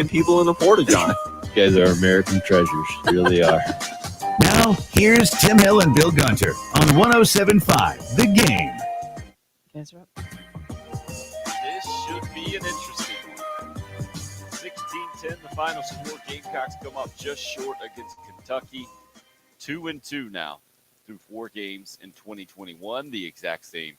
people in the porta john. You guys are American treasures. You really are. Now, here's Tim Hill and Bill Gunter on 107.5 The Game. Guys are up. This should be an interesting one. 16-10, the final score. Gamecocks come up just short against Kentucky. 2-2 now through 4 games in 2021. The exact same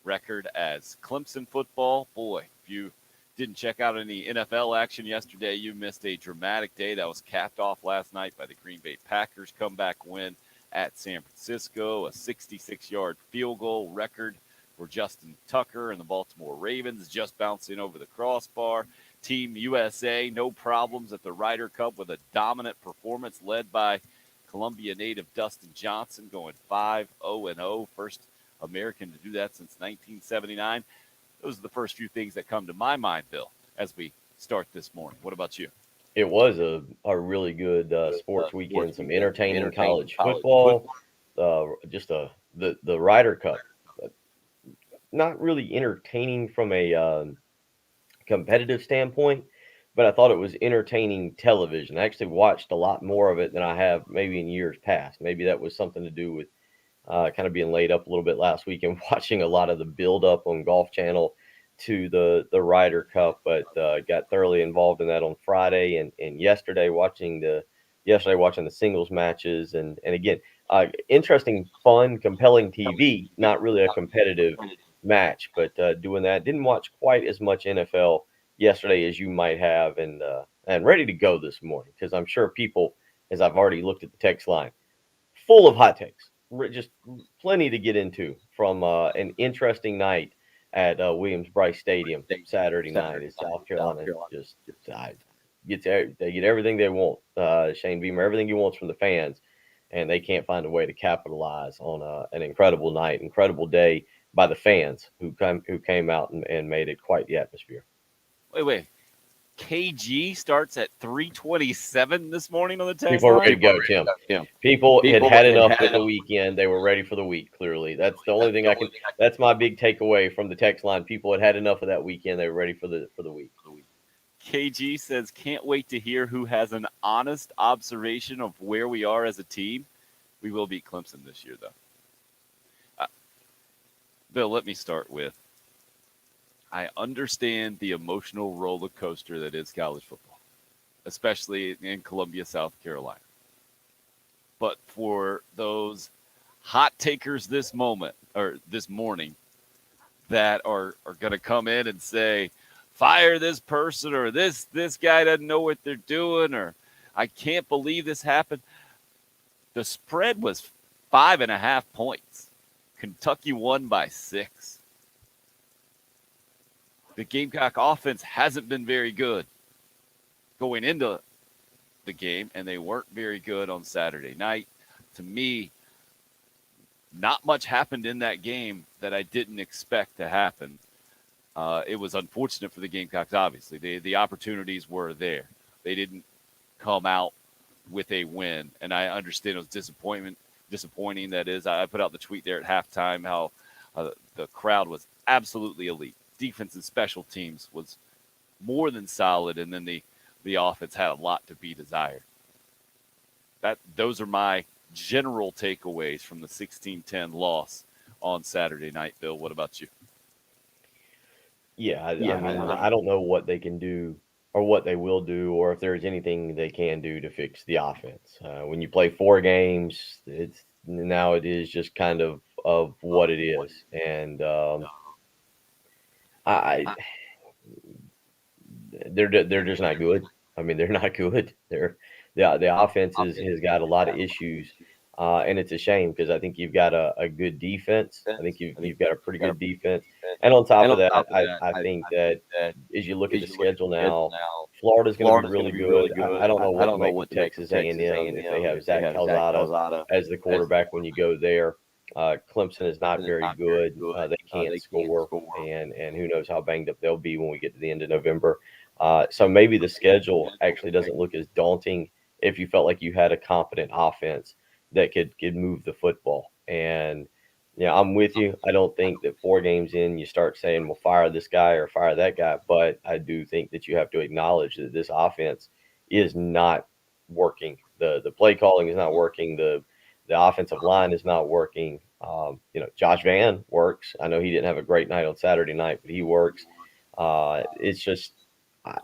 record as Clemson football. Boy, if you didn't check out any NFL action yesterday, you missed a dramatic day that was capped off last night by the Green Bay Packers comeback win at San Francisco. A 66-yard field goal record for Justin Tucker and the Baltimore Ravens, just bouncing over the crossbar. Team USA, no problems at the Ryder Cup with a dominant performance led by Columbia native Dustin Johnson, going 5-0-0, first American to do that since 1979. Those are the first few things that come to my mind, Bill, as we start this morning. What about you? It was a really good sports weekend, some entertaining college football, just the Ryder Cup. Not really entertaining from a competitive standpoint, but I thought it was entertaining television. I actually watched a lot more of it than I have maybe in years past. Maybe that was something to do with kind of being laid up a little bit last week and watching a lot of the build-up on Golf Channel to the Ryder Cup, but got thoroughly involved in that on Friday and yesterday watching the singles matches and again, interesting, fun, compelling TV. Not really a competitive match, but doing that. Didn't watch quite as much NFL yesterday as you might have, and ready to go this morning because I'm sure people, as I've already looked at the text line, full of hot takes. Just plenty to get into from an interesting night at Williams-Brice Stadium Saturday night. As South Carolina just they get everything they want. Shane Beamer, everything he wants from the fans, and they can't find a way to capitalize on an incredible night, incredible day by the fans who came out and made it quite the atmosphere. Wait. KG starts at 3:27 this morning on the text People are ready line? to go, Tim. People had enough for the weekend. They were ready for the week, clearly. That's the only thing that's my big takeaway from the text line. People had enough of that weekend. They were ready for the week. KG says, can't wait to hear who has an honest observation of where we are as a team. We will beat Clemson this year, though. Bill, let me start with, I understand the emotional roller coaster that is college football, especially in Columbia, South Carolina. But for those hot takers this morning that are going to come in and say, fire this person, or this guy doesn't know what they're doing, or I can't believe this happened. The spread was 5.5 points. Kentucky won by 6. The Gamecock offense hasn't been very good going into the game, and they weren't very good on Saturday night. To me, not much happened in that game that I didn't expect to happen. It was unfortunate for the Gamecocks, obviously. The opportunities were there. They didn't come out with a win, and I understand it was disappointing. That is, I put out the tweet there at halftime how the crowd was absolutely elite. Defense and special teams was more than solid, and then the offense had a lot to be desired. Those are my general takeaways from the 16-10 loss on Saturday night. Bill, what about you? I mean, I don't know what they can do or what they will do, or if there's anything they can do to fix the offense. When you play 4 games, it is just kind of what it is, and they're just not good. I mean, they're not good. The offense has got a lot of issues, and it's a shame because I think you've got a good defense. I think you've got a pretty good defense, and on top of that, I think that as you look at the schedule now, Florida's going to be really good. I don't know what Texas A&M if they have Zach Calzada as the quarterback when you go there. Clemson is not very good. They can't score, and who knows how banged up they'll be when we get to the end of November. So maybe the schedule actually doesn't look as daunting if you felt like you had a competent offense that could move the football. And Yeah, I'm with you. I don't think that 4 games in you start saying, "Well, fire this guy or fire that guy," but I do think that you have to acknowledge that this offense is not working. The play calling is not working. The offensive line is not working. Josh Van works. I know he didn't have a great night on Saturday night, but he works. It's just I,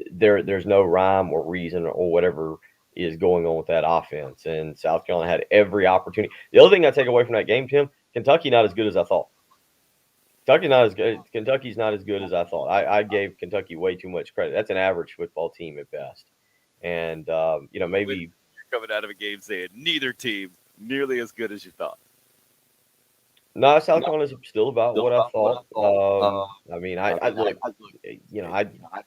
there's no rhyme or reason or whatever is going on with that offense. And South Carolina had every opportunity. The other thing I take away from that game, Tim, Kentucky not as good as I thought. Kentucky's not as good as I thought. I gave Kentucky way too much credit. That's an average football team at best. And maybe You're coming out of a game saying neither team nearly as good as you thought. no, South Carolina's still about what I thought. I mean, I look, I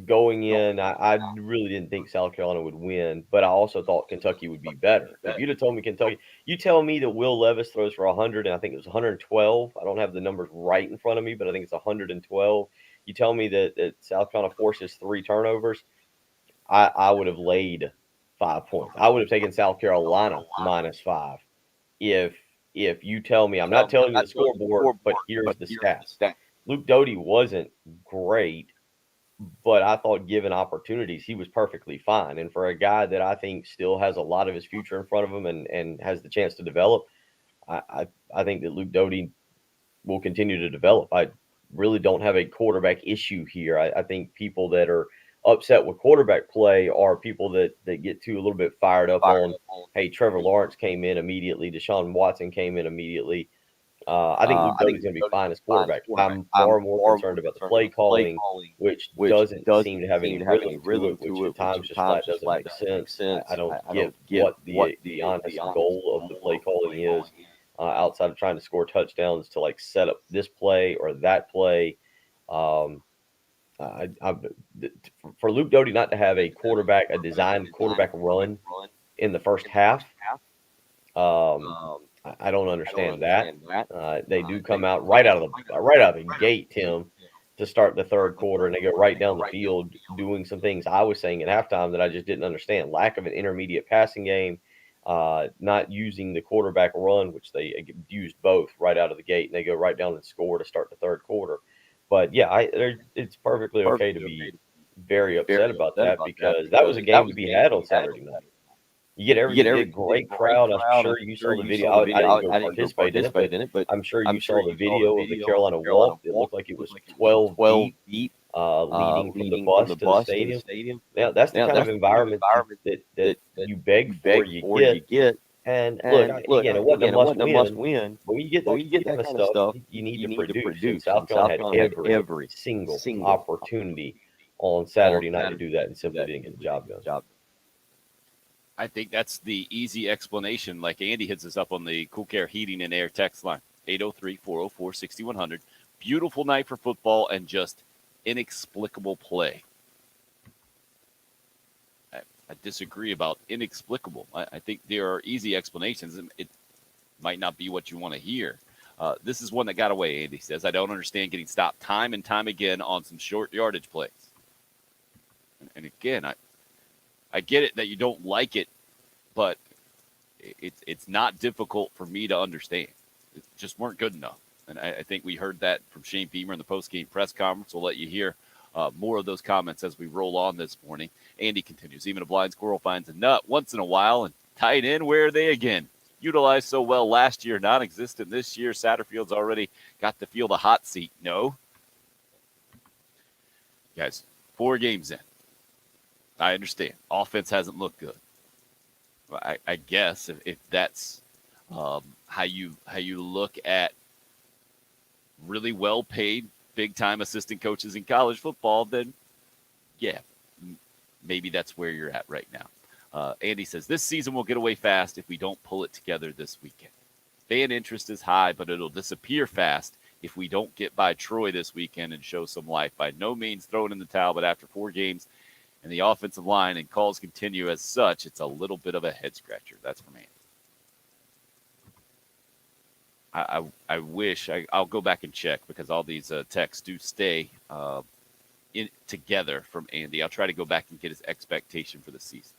going in, I really didn't think South Carolina would win, but I also thought Kentucky would be better. If you'd have told me Kentucky, you tell me that Will Levis throws for 100, and I think it was 112. I don't have the numbers right in front of me, but I think it's 112. You tell me that South Carolina forces 3 turnovers, I would have laid 5 points. I would have taken South Carolina -5 if you tell me. I'm not telling you the scoreboard, but here's the stats. Luke Doty wasn't great, but I thought given opportunities, he was perfectly fine. And for a guy that I think still has a lot of his future in front of him and has the chance to develop, I think that Luke Doty will continue to develop. I really don't have a quarterback issue here. I think people that are upset with quarterback play are people that get too a little bit fired up on, hey, Trevor Lawrence came in immediately, Deshaun Watson came in immediately. I think Luke Doty's going to be fine as quarterback. I'm far more concerned about the play calling, which doesn't seem to have any rhythm to it, which at times just flat doesn't make sense. I don't get what the honest goal of the play calling is, outside of trying to score touchdowns to like set up this play or that play. For Luke Doty not to have a designed quarterback run in the first half, I don't understand that. They do come out right out of the gate, Tim, to start the third quarter, and they go right down the field doing some things I was saying at halftime that I just didn't understand. Lack of an intermediate passing game, not using the quarterback run, which they used both right out of the gate, and they go right down and score to start the third quarter. But yeah, it's perfectly okay to be very upset about that because that was a game to be had on Saturday night. You get a great crowd. I'm sure you saw the video. I didn't go participate in it, but I'm sure you saw the video of the Carolina Walk. It looked like it was 12 deep, leading from the bus to the stadium. Yeah, that's the kind of environment that you beg for, you get. And look, again, it wasn't a must win. But when you get that kind of stuff, you need to produce. And South Carolina had every single opportunity on Saturday night to do that and simply didn't get the job done. I think that's the easy explanation. Like Andy hits us up on the Cool Care Heating and Air text line, 803-404-6100. Beautiful night for football and just inexplicable play. I disagree about inexplicable. I think there are easy explanations, and it might not be what you want to hear. This is one that got away, Andy says. I don't understand getting stopped time and time again on some short yardage plays. And again, I get it that you don't like it, but it's not difficult for me to understand. It just weren't good enough. And I think we heard that from Shane Beamer in the post-game press conference. We'll let you hear more of those comments as we roll on this morning. Andy continues, even a blind squirrel finds a nut once in a while, and tight end, where are they again? Utilized so well last year, non-existent this year. Satterfield's already got to feel the hot seat. No. Guys, 4 games in. I understand. Offense hasn't looked good. I guess if that's how you look at really well-paid, big-time assistant coaches in college football, then yeah, maybe that's where you're at right now. Andy says, this season will get away fast if we don't pull it together this weekend. Fan interest is high, but it'll disappear fast if we don't get by Troy this weekend and show some life. By no means throwing in the towel, but after 4 games, and the offensive line and calls continue as such, it's a little bit of a head-scratcher. That's for me. I wish I'll go back and check because all these texts do stay together from Andy. I'll try to go back and get his expectation for the season.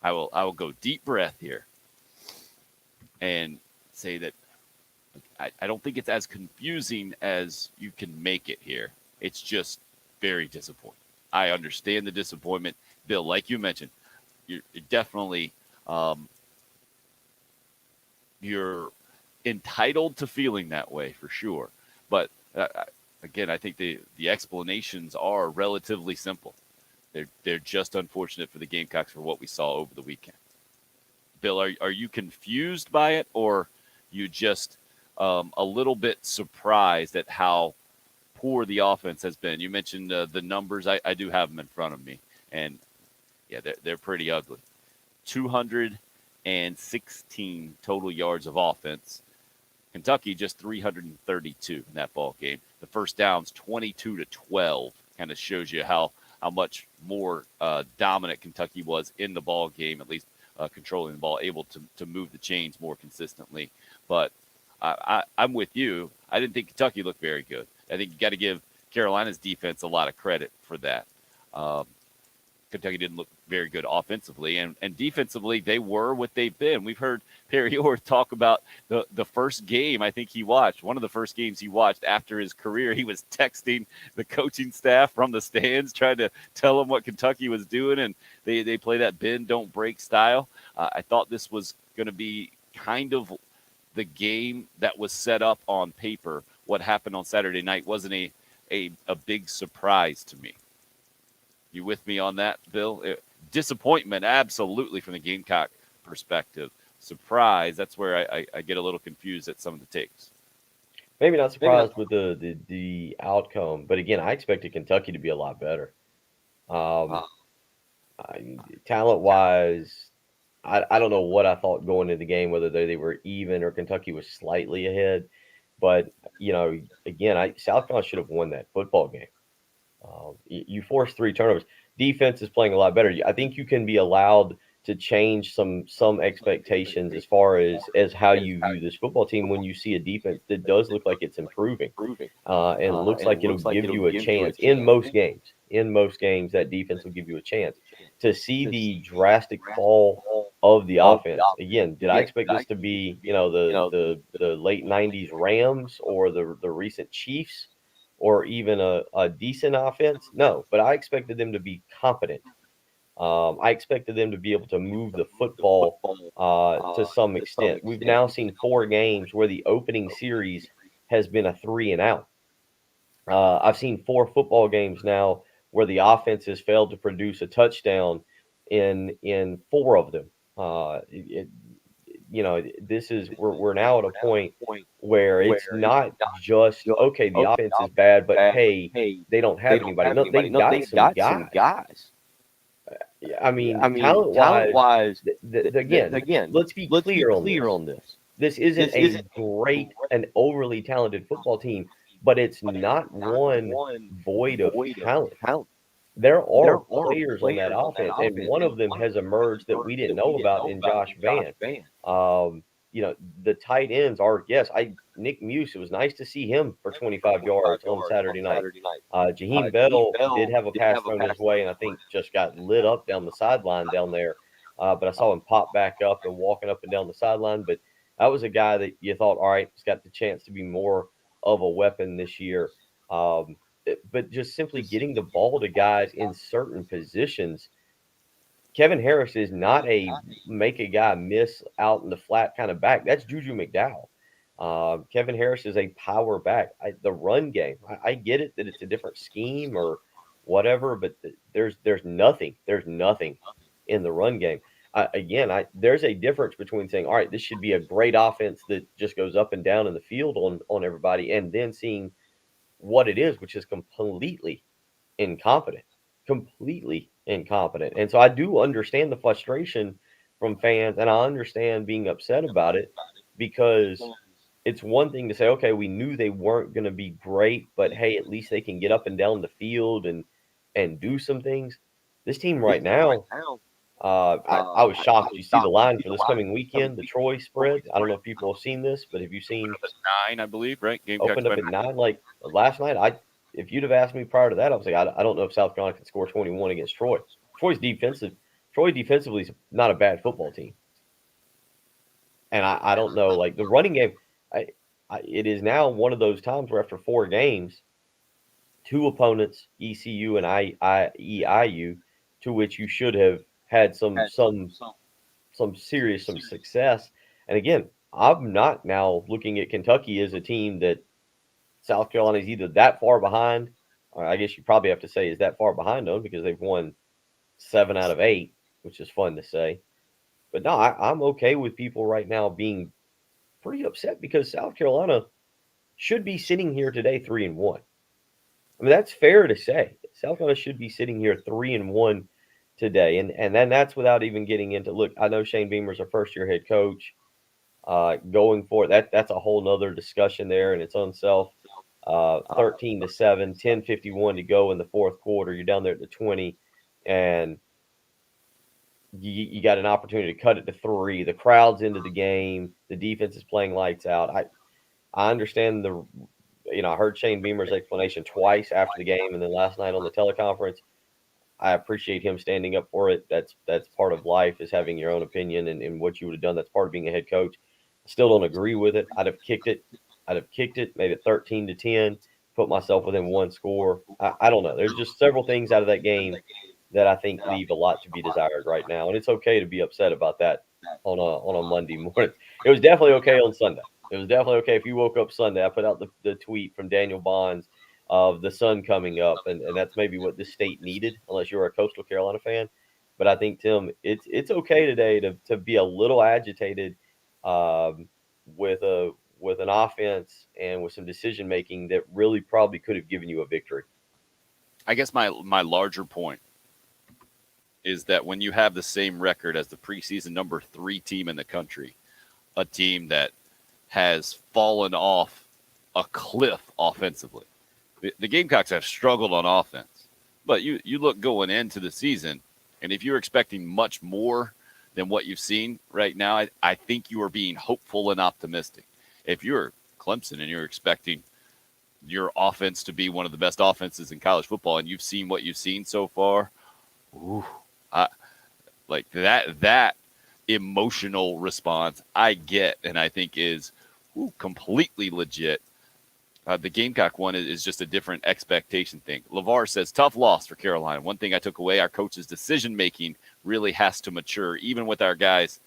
I will go deep breath here and say that I don't think it's as confusing as you can make it here. It's just very disappointing. I understand the disappointment, Bill. Like you mentioned, you're definitely you're entitled to feeling that way for sure. But again, I think the explanations are relatively simple. They're just unfortunate for the Gamecocks for what we saw over the weekend. Bill, are you confused by it, or you just a little bit surprised at how poor the offense has been? You mentioned the numbers. I do have them in front of me, and yeah, they're pretty ugly. 216 total yards of offense. Kentucky just 332 in that ball game. The first downs 22-12 kind of shows you how much more dominant Kentucky was in the ball game, at least controlling the ball, able to move the chains more consistently. But I'm with you. I didn't think Kentucky looked very good. I think you got to give Carolina's defense a lot of credit for that. Kentucky didn't look very good offensively, and defensively they were what they've been. We've heard Perry Orr talk about the first game I think he watched, one of the first games he watched after his career. He was texting the coaching staff from the stands, trying to tell them what Kentucky was doing, and they play that bend, don't break style. I thought this was going to be kind of the game that was set up on paper. What happened on Saturday night wasn't a big surprise to me. You with me on that, Bill? Disappointment, absolutely, from the Gamecock perspective. Surprise, that's where I get a little confused at some of the takes. Maybe not surprised with the outcome, but again, I expected Kentucky to be a lot better. Talent-wise, I don't know what I thought going into the game, whether they were even or Kentucky was slightly ahead. But, again, South Carolina should have won that football game. You forced 3 turnovers. Defense is playing a lot better. I think you can be allowed to change some expectations as far as how you view this football team when you see a defense that does look like it's improving, and looks like it'll give you a chance in most games. In most games, that defense will give you a chance. To see the drastic fall of the offense again, did I expect this to be the late '90s Rams or the recent Chiefs? Or even a decent offense? No, but I expected them to be competent. I expected them to be able to move the football to some extent. We've now seen 4 games where the opening series has been a 3 and out. I've seen 4 football games now where the offense has failed to produce a touchdown in 4 of them. We're now at a point where it's not just, okay, the offense is bad, but hey, they don't have anybody. No, they've got some guys. I mean, talent-wise, again, let's be clear on this. This isn't a great and overly talented football team, but it's not one void of talent. There are players on that offense, and one of them has emerged that we didn't know about in Josh Vann. The tight ends are, Nick Muse. It was nice to see him for 25 yards on Saturday night. Jaheim Bell did have a pass thrown his way, and I think just got lit up down the sideline down there. But I saw him pop back up and walking up and down the sideline. But that was a guy that you thought, all right, he's got the chance to be more of a weapon this year. But just simply getting the ball to guys in certain positions. Kevin Harris is not a make a guy miss out in the flat kind of back. That's Juju McDowell. Kevin Harris is a power back. The run game, I get it that it's a different scheme or whatever, but there's nothing. There's nothing in the run game. There's a difference between saying, all right, this should be a great offense that just goes up and down in the field on everybody, and then seeing what it is, which is completely incompetent. And so I do understand the frustration from fans, and I understand being upset about it, because it's one thing to say, okay, we knew they weren't going to be great, but hey, at least they can get up and down the field and do some things. This team right now, I was shocked. You see the line for this coming weekend, the Troy spread. I don't know if people have seen this, but have you seen 9, I believe, right? Opened up at 9. Like last night, if you'd have asked me prior to that, I was like, I don't know if South Carolina can score 21 against Troy. Troy defensively is not a bad football team. And I don't know, like the running game, I it is now one of those times where after 4 games, 2 opponents, ECU and EIU, to which you should have had some serious success. And again, I'm not now looking at Kentucky as a team that South Carolina is either that far behind, or I guess you probably have to say is that far behind them because they've won 7 out of 8, which is fun to say. But no, I'm okay with people right now being pretty upset because South Carolina should be sitting here today 3-1. I mean, that's fair to say. South Carolina should be sitting here 3-1 today. And then that's without even getting into, look, I know Shane Beamer's a first-year head coach. Going for it, that's a whole nother discussion there in its own self. 13-7, 10:51 to go in the fourth quarter. You're down there at the 20, and you got an opportunity to cut it to 3. The crowd's into the game. The defense is playing lights out. I understand I heard Shane Beamer's explanation twice after the game and then last night on the teleconference. I appreciate him standing up for it. That's part of life, is having your own opinion and what you would have done. That's part of being a head coach. I still don't agree with it. I'd have kicked it, made it 13-10, put myself within 1 score. I don't know. There's just several things out of that game that I think leave a lot to be desired right now. And it's okay to be upset about that on a Monday morning. It was definitely okay on Sunday. It was definitely okay if you woke up Sunday. I put out the tweet from Daniel Bonds of the sun coming up, and that's maybe what this state needed, unless you're a Coastal Carolina fan. But I think, Tim, it's okay today to be a little agitated with an offense and with some decision making that really probably could have given you a victory. I guess my larger point is that when you have the same record as the preseason number 3 team in the country, a team that has fallen off a cliff offensively. The Gamecocks have struggled on offense, but you look going into the season, and if you're expecting much more than what you've seen right now, I think you are being hopeful and optimistic. If you're Clemson and you're expecting your offense to be one of the best offenses in college football, and you've seen what you've seen so far, like that emotional response I get, and I think is completely legit. The Gamecock one is just a different expectation thing. LeVar says, tough loss for Carolina. One thing I took away, our coach's decision-making really has to mature. Even with our guys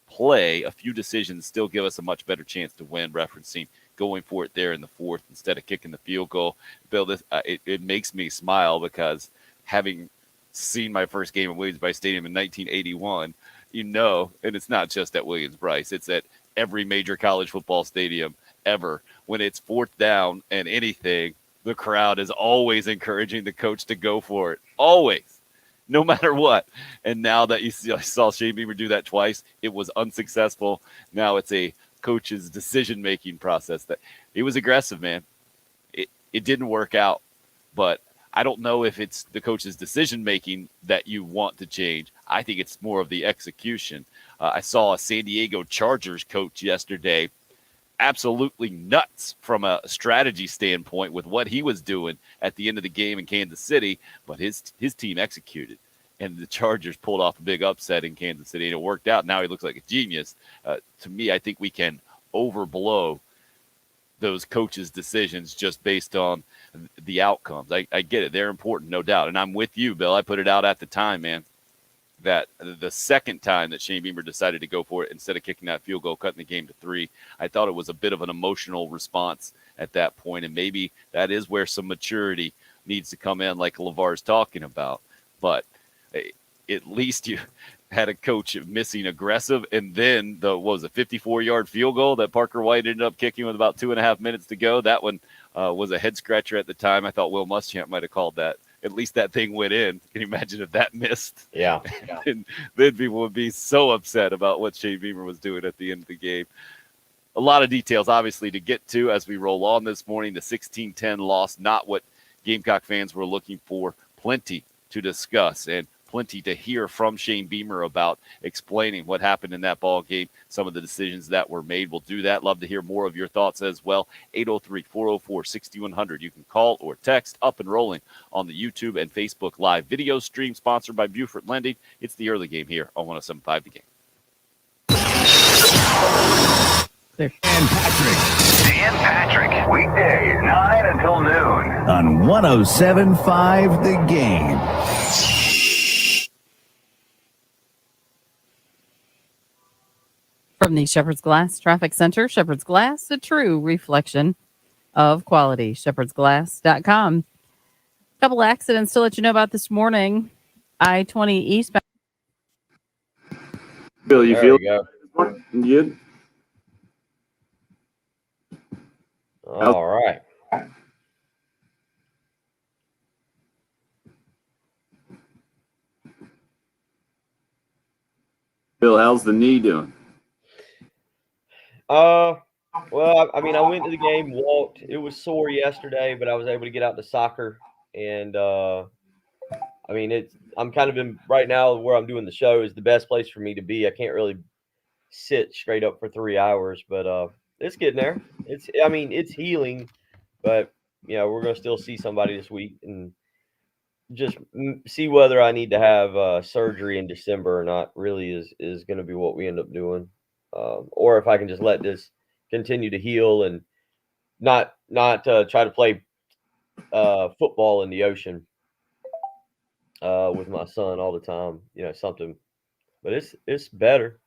play, a few decisions still give us a much better chance to win, referencing going for it there in the 4th instead of kicking the field goal. Bill, it makes me smile because having seen my first game at Williams-Brice Stadium in 1981, and it's not just at Williams-Brice, it's at every major college football stadium ever. When it's 4th down and anything, the crowd is always encouraging the coach to go for it. Always. No matter what. And now that I saw Shane Beamer do that twice, it was unsuccessful. Now it's a coach's decision-making process. That it was aggressive, man. It didn't work out. But I don't know if it's the coach's decision-making that you want to change. I think it's more of the execution. I saw a San Diego Chargers coach yesterday absolutely nuts from a strategy standpoint with what he was doing at the end of the game in Kansas City, but his team executed, and the Chargers pulled off a big upset in Kansas City, and it worked out. Now he looks like a genius. To me, I think we can overblow those coaches' decisions just based on the outcomes. I get it. They're important, no doubt. And I'm with you, Bill. I put it out at the time, man, that the second time that Shane Beamer decided to go for it, instead of kicking that field goal, cutting the game to 3, I thought it was a bit of an emotional response at that point. And maybe that is where some maturity needs to come in, like LeVar's talking about. But at least you had a coach missing aggressive, and then the 54-yard field goal that Parker White ended up kicking with about 2.5 minutes to go. That one was a head scratcher at the time. I thought Will Muschamp might have called that. At least that thing went in. Can you imagine if that missed? Yeah. And then people would be so upset about what Shane Beamer was doing at the end of the game. A lot of details, obviously, to get to as we roll on this morning. The 16-10 loss, not what Gamecock fans were looking for. Plenty to discuss and plenty to hear from Shane Beamer about, explaining what happened in that ball game, some of the decisions that were made. We'll do that. Love to hear more of your thoughts as well. 803-404-6100. You can call or text. Up and rolling on the YouTube and Facebook live video stream, sponsored by Buford Lending. It's the early game here on 107.5 The Game. And Patrick. and Patrick. Weekdays, 9 until noon. On 107.5 The Game. From the Shepherd's Glass Traffic Center, Shepherd's Glass, a true reflection of quality. shepherdsglass.com. Couple accidents to let you know about this morning. I-20 eastbound. Bill, you There feel we go. good? All right. Bill, how's the knee doing? Well, I mean, I went to the game, walked. It was sore yesterday, but I was able to get out to soccer. And, I mean, I'm kind of in right now where I'm doing the show is the best place for me to be. I can't really sit straight up for 3 hours, but it's getting there. It's healing, but, we're going to still see somebody this week and just see whether I need to have surgery in December or not really is going to be what we end up doing. Or if I can just let this continue to heal and not try to play football in the ocean with my son all the time, something. But it's better.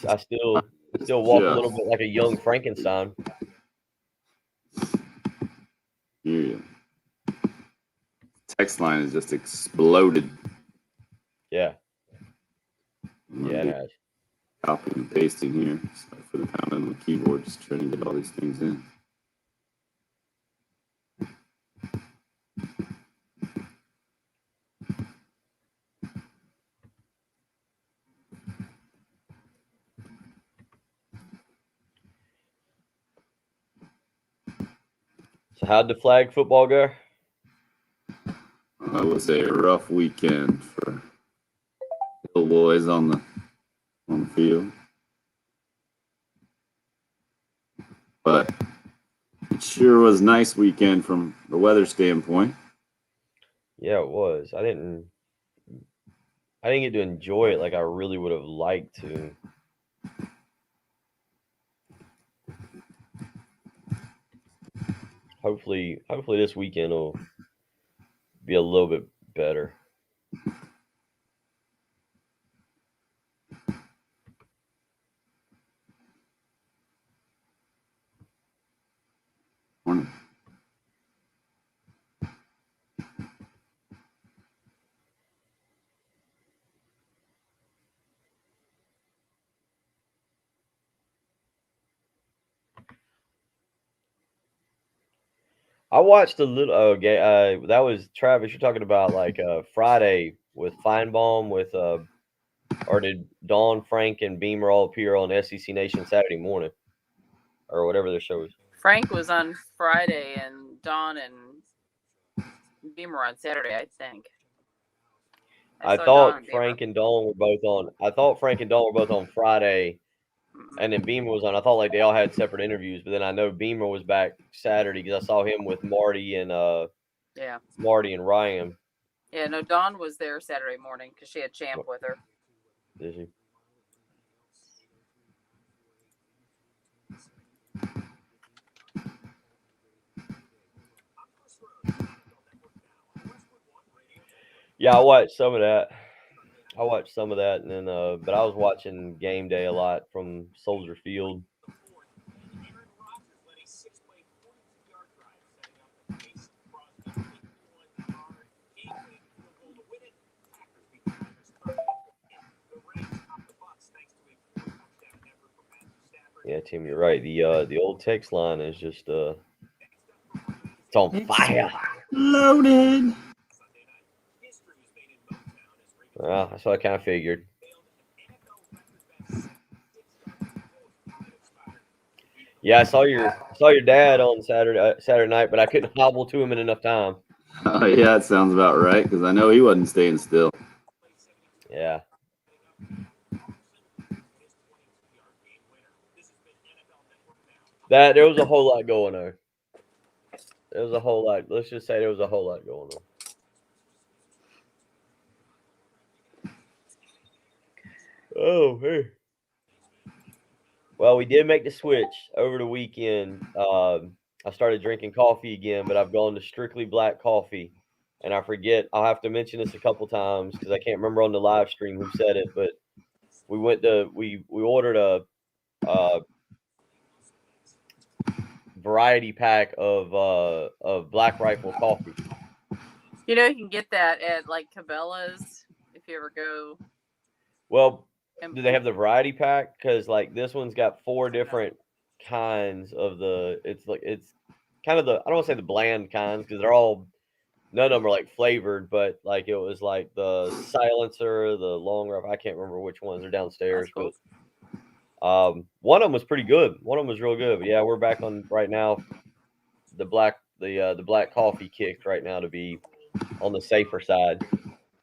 I still walk a little bit like a young Frankenstein. Yeah. Text line has just exploded. Yeah. Yeah, it has. Copying and pasting here. So for the pound on the keyboard, just trying to get all these things in. So how'd the flag football go? It was a rough weekend for little boys on the field. But it sure was a nice weekend from the weather standpoint. Yeah, it was. I didn't get to enjoy it like I really would have liked to. Hopefully this weekend will be a little bit better. Morning. I watched a little game. That was Travis. You're talking about like Friday with Feinbaum or did Dawn, Frank, and Beamer all appear on SEC Nation Saturday morning or whatever their show is? Frank was on Friday and Dawn and Beamer on Saturday, I think. I thought Frank and Dawn were both on. I thought Frank and Dawn were both on Friday, and then Beamer was on. I thought like they all had separate interviews, but then I know Beamer was back Saturday because I saw him with Marty and Marty and Ryan. Yeah, no, Dawn was there Saturday morning because she had Champ with her. Did she? Yeah, I watched some of that. And then but I was watching Game Day a lot from Soldier Field. Yeah, Tim, you're right. The old text line is just it's on fire. Loaded. Well, that's what I kind of figured. Yeah, I saw your dad on Saturday night, but I couldn't hobble to him in enough time. Yeah, that sounds about right because I know he wasn't staying still. Yeah. There was a whole lot going on. There was a whole lot. Let's just say there was a whole lot going on. Oh, hey. Well, we did make the switch over the weekend. I started drinking coffee again, but I've gone to strictly black coffee. And I forget, I'll have to mention this a couple times because I can't remember on the live stream who said it, but we ordered a variety pack of Black Rifle coffee. You know, you can get that at like Cabela's if you ever go. Well, do they have the variety pack? Because like this one's got 4 different kinds of it's kind of I don't want to say the bland kinds because none of them are like flavored, but like it was like the silencer, the long rifle. I can't remember which ones are downstairs, Cool. but one of them was pretty good. One of them was real good. But yeah, we're back on right now. The black coffee kick right now to be on the safer side.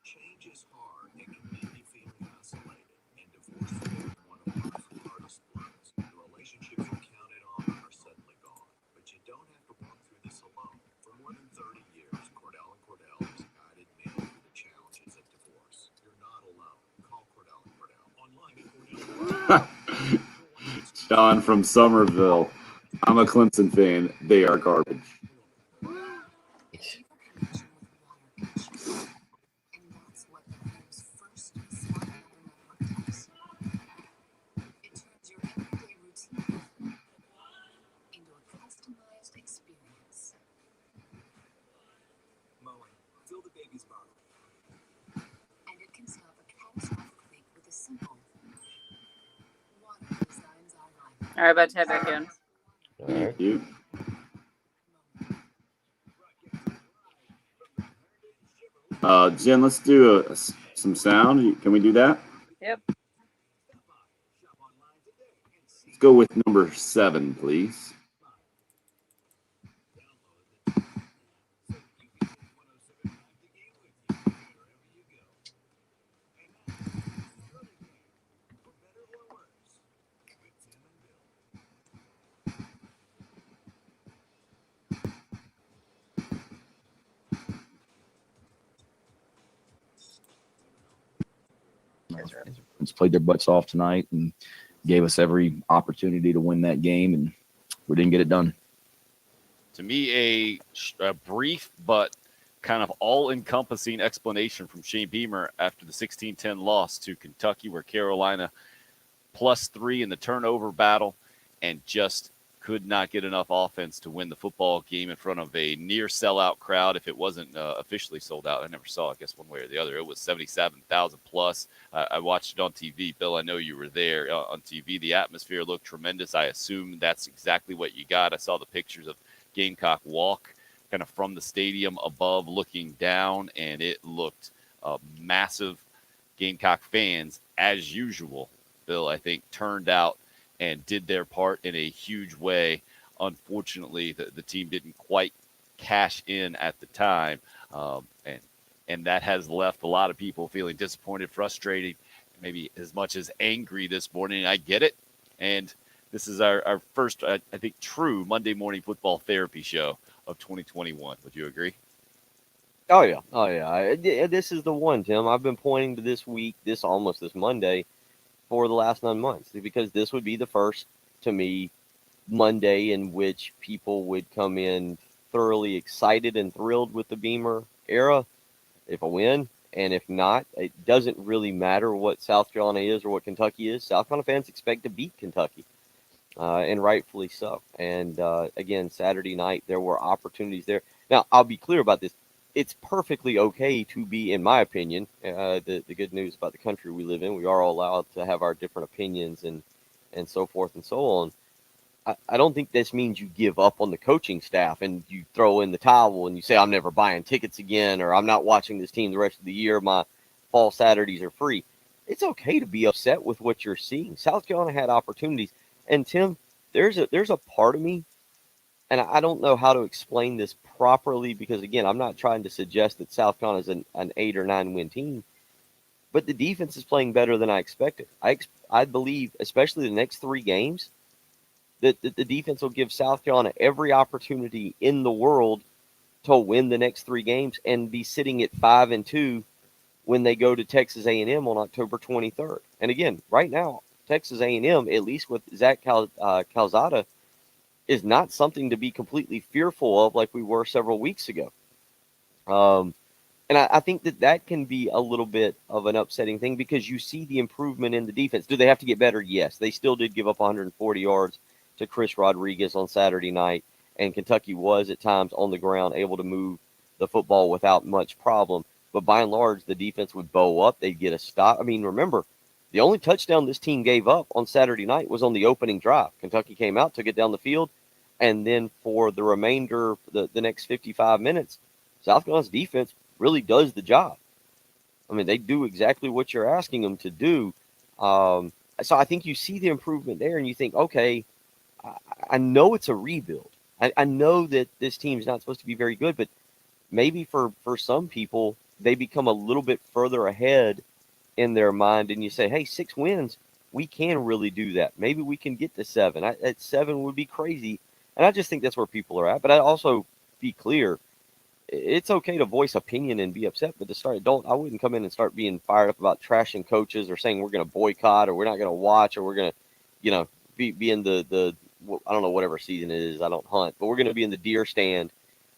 Change is hard and can make you feel isolated, and divorce is one of life's hardest blows. The relationships you counted on are suddenly gone, but you don't have to walk through this alone. For more than 30 years, Cordell & Cordell has guided men through the challenges of divorce. You're not alone. Call Cordell & Cordell online at Cordell. Don from Somerville. I'm a Clemson fan. They are garbage. Fill the baby's bottle. And it can stop a catastrophic leak with a simple water designs our life. All right, about to head back in. All right. Thank you. Jen, let's do some sound. Can we do that? Yep. Let's go with number 7, please. Played their butts off tonight and gave us every opportunity to win that game, and we didn't get it done. To me, a brief but kind of all-encompassing explanation from Shane Beamer after the 16-10 loss to Kentucky, where Carolina +3 in the turnover battle and just could not get enough offense to win the football game in front of a near sellout crowd. If it wasn't officially sold out, I never saw, I guess, one way or the other. It was 77,000 plus. I watched it on TV. Bill, I know you were there on TV. The atmosphere looked tremendous. I assume that's exactly what you got. I saw the pictures of Gamecock Walk kind of from the stadium above looking down, and it looked massive. Gamecock fans, as usual, Bill, I think, turned out and did their part in a huge way. Unfortunately, the team didn't quite cash in at the time, and that has left a lot of people feeling disappointed, frustrated, maybe as much as angry this morning. I get it, and this is our first, I think, true Monday morning football therapy show of 2021. Would you agree? Oh yeah. This is the one, Tim. I've been pointing to this week, this Monday, for the last 9 months, because this would be the first, to me, Monday in which people would come in thoroughly excited and thrilled with the Beamer era, if a win, and if not, it doesn't really matter what South Carolina is or what Kentucky is. South Carolina fans expect to beat Kentucky, and rightfully so. And again, Saturday night, there were opportunities there. Now, I'll be clear about this. It's perfectly okay to be, in my opinion, the good news about the country we live in, we are all allowed to have our different opinions and so forth and so on. I don't think this means you give up on the coaching staff and you throw in the towel and you say, I'm never buying tickets again, or I'm not watching this team the rest of the year. My fall Saturdays are free. It's okay to be upset with what you're seeing. South Carolina had opportunities. And Tim, there's a part of me, and I don't know how to explain this properly because, again, I'm not trying to suggest that South Carolina is an 8 or 9 win team, but the defense is playing better than I expected. I believe, especially the next 3 games, that the defense will give South Carolina every opportunity in the world to win the next 3 games and be sitting at 5-2 when they go to Texas A&M on October 23rd. And again, right now, Texas A&M, at least with Zach Calzada, is not something to be completely fearful of like we were several weeks ago. And I think that can be a little bit of an upsetting thing because you see the improvement in the defense. Do they have to get better? Yes. They still did give up 140 yards to Chris Rodriguez on Saturday night, and Kentucky was at times on the ground able to move the football without much problem. But by and large, the defense would bow up. They'd get a stop. I mean, remember, the only touchdown this team gave up on Saturday night was on the opening drive. Kentucky came out, took it down the field, and then for the remainder, the next 55 minutes, South Carolina's defense really does the job. I mean, they do exactly what you're asking them to do. So I think you see the improvement there, and you think, okay, I know it's a rebuild. I know that this team's not supposed to be very good, but maybe for some people, they become a little bit further ahead in their mind, and you say, hey, 6 wins, we can really do that. Maybe we can get to 7. At 7 would be crazy, and I just think that's where people are at. But I also be clear, it's okay to voice opinion and be upset, but I wouldn't come in and start being fired up about trashing coaches or saying we're going to boycott or we're not going to watch or we're going to, be in the I don't know, whatever season it is. I don't hunt, but we're going to be in the deer stand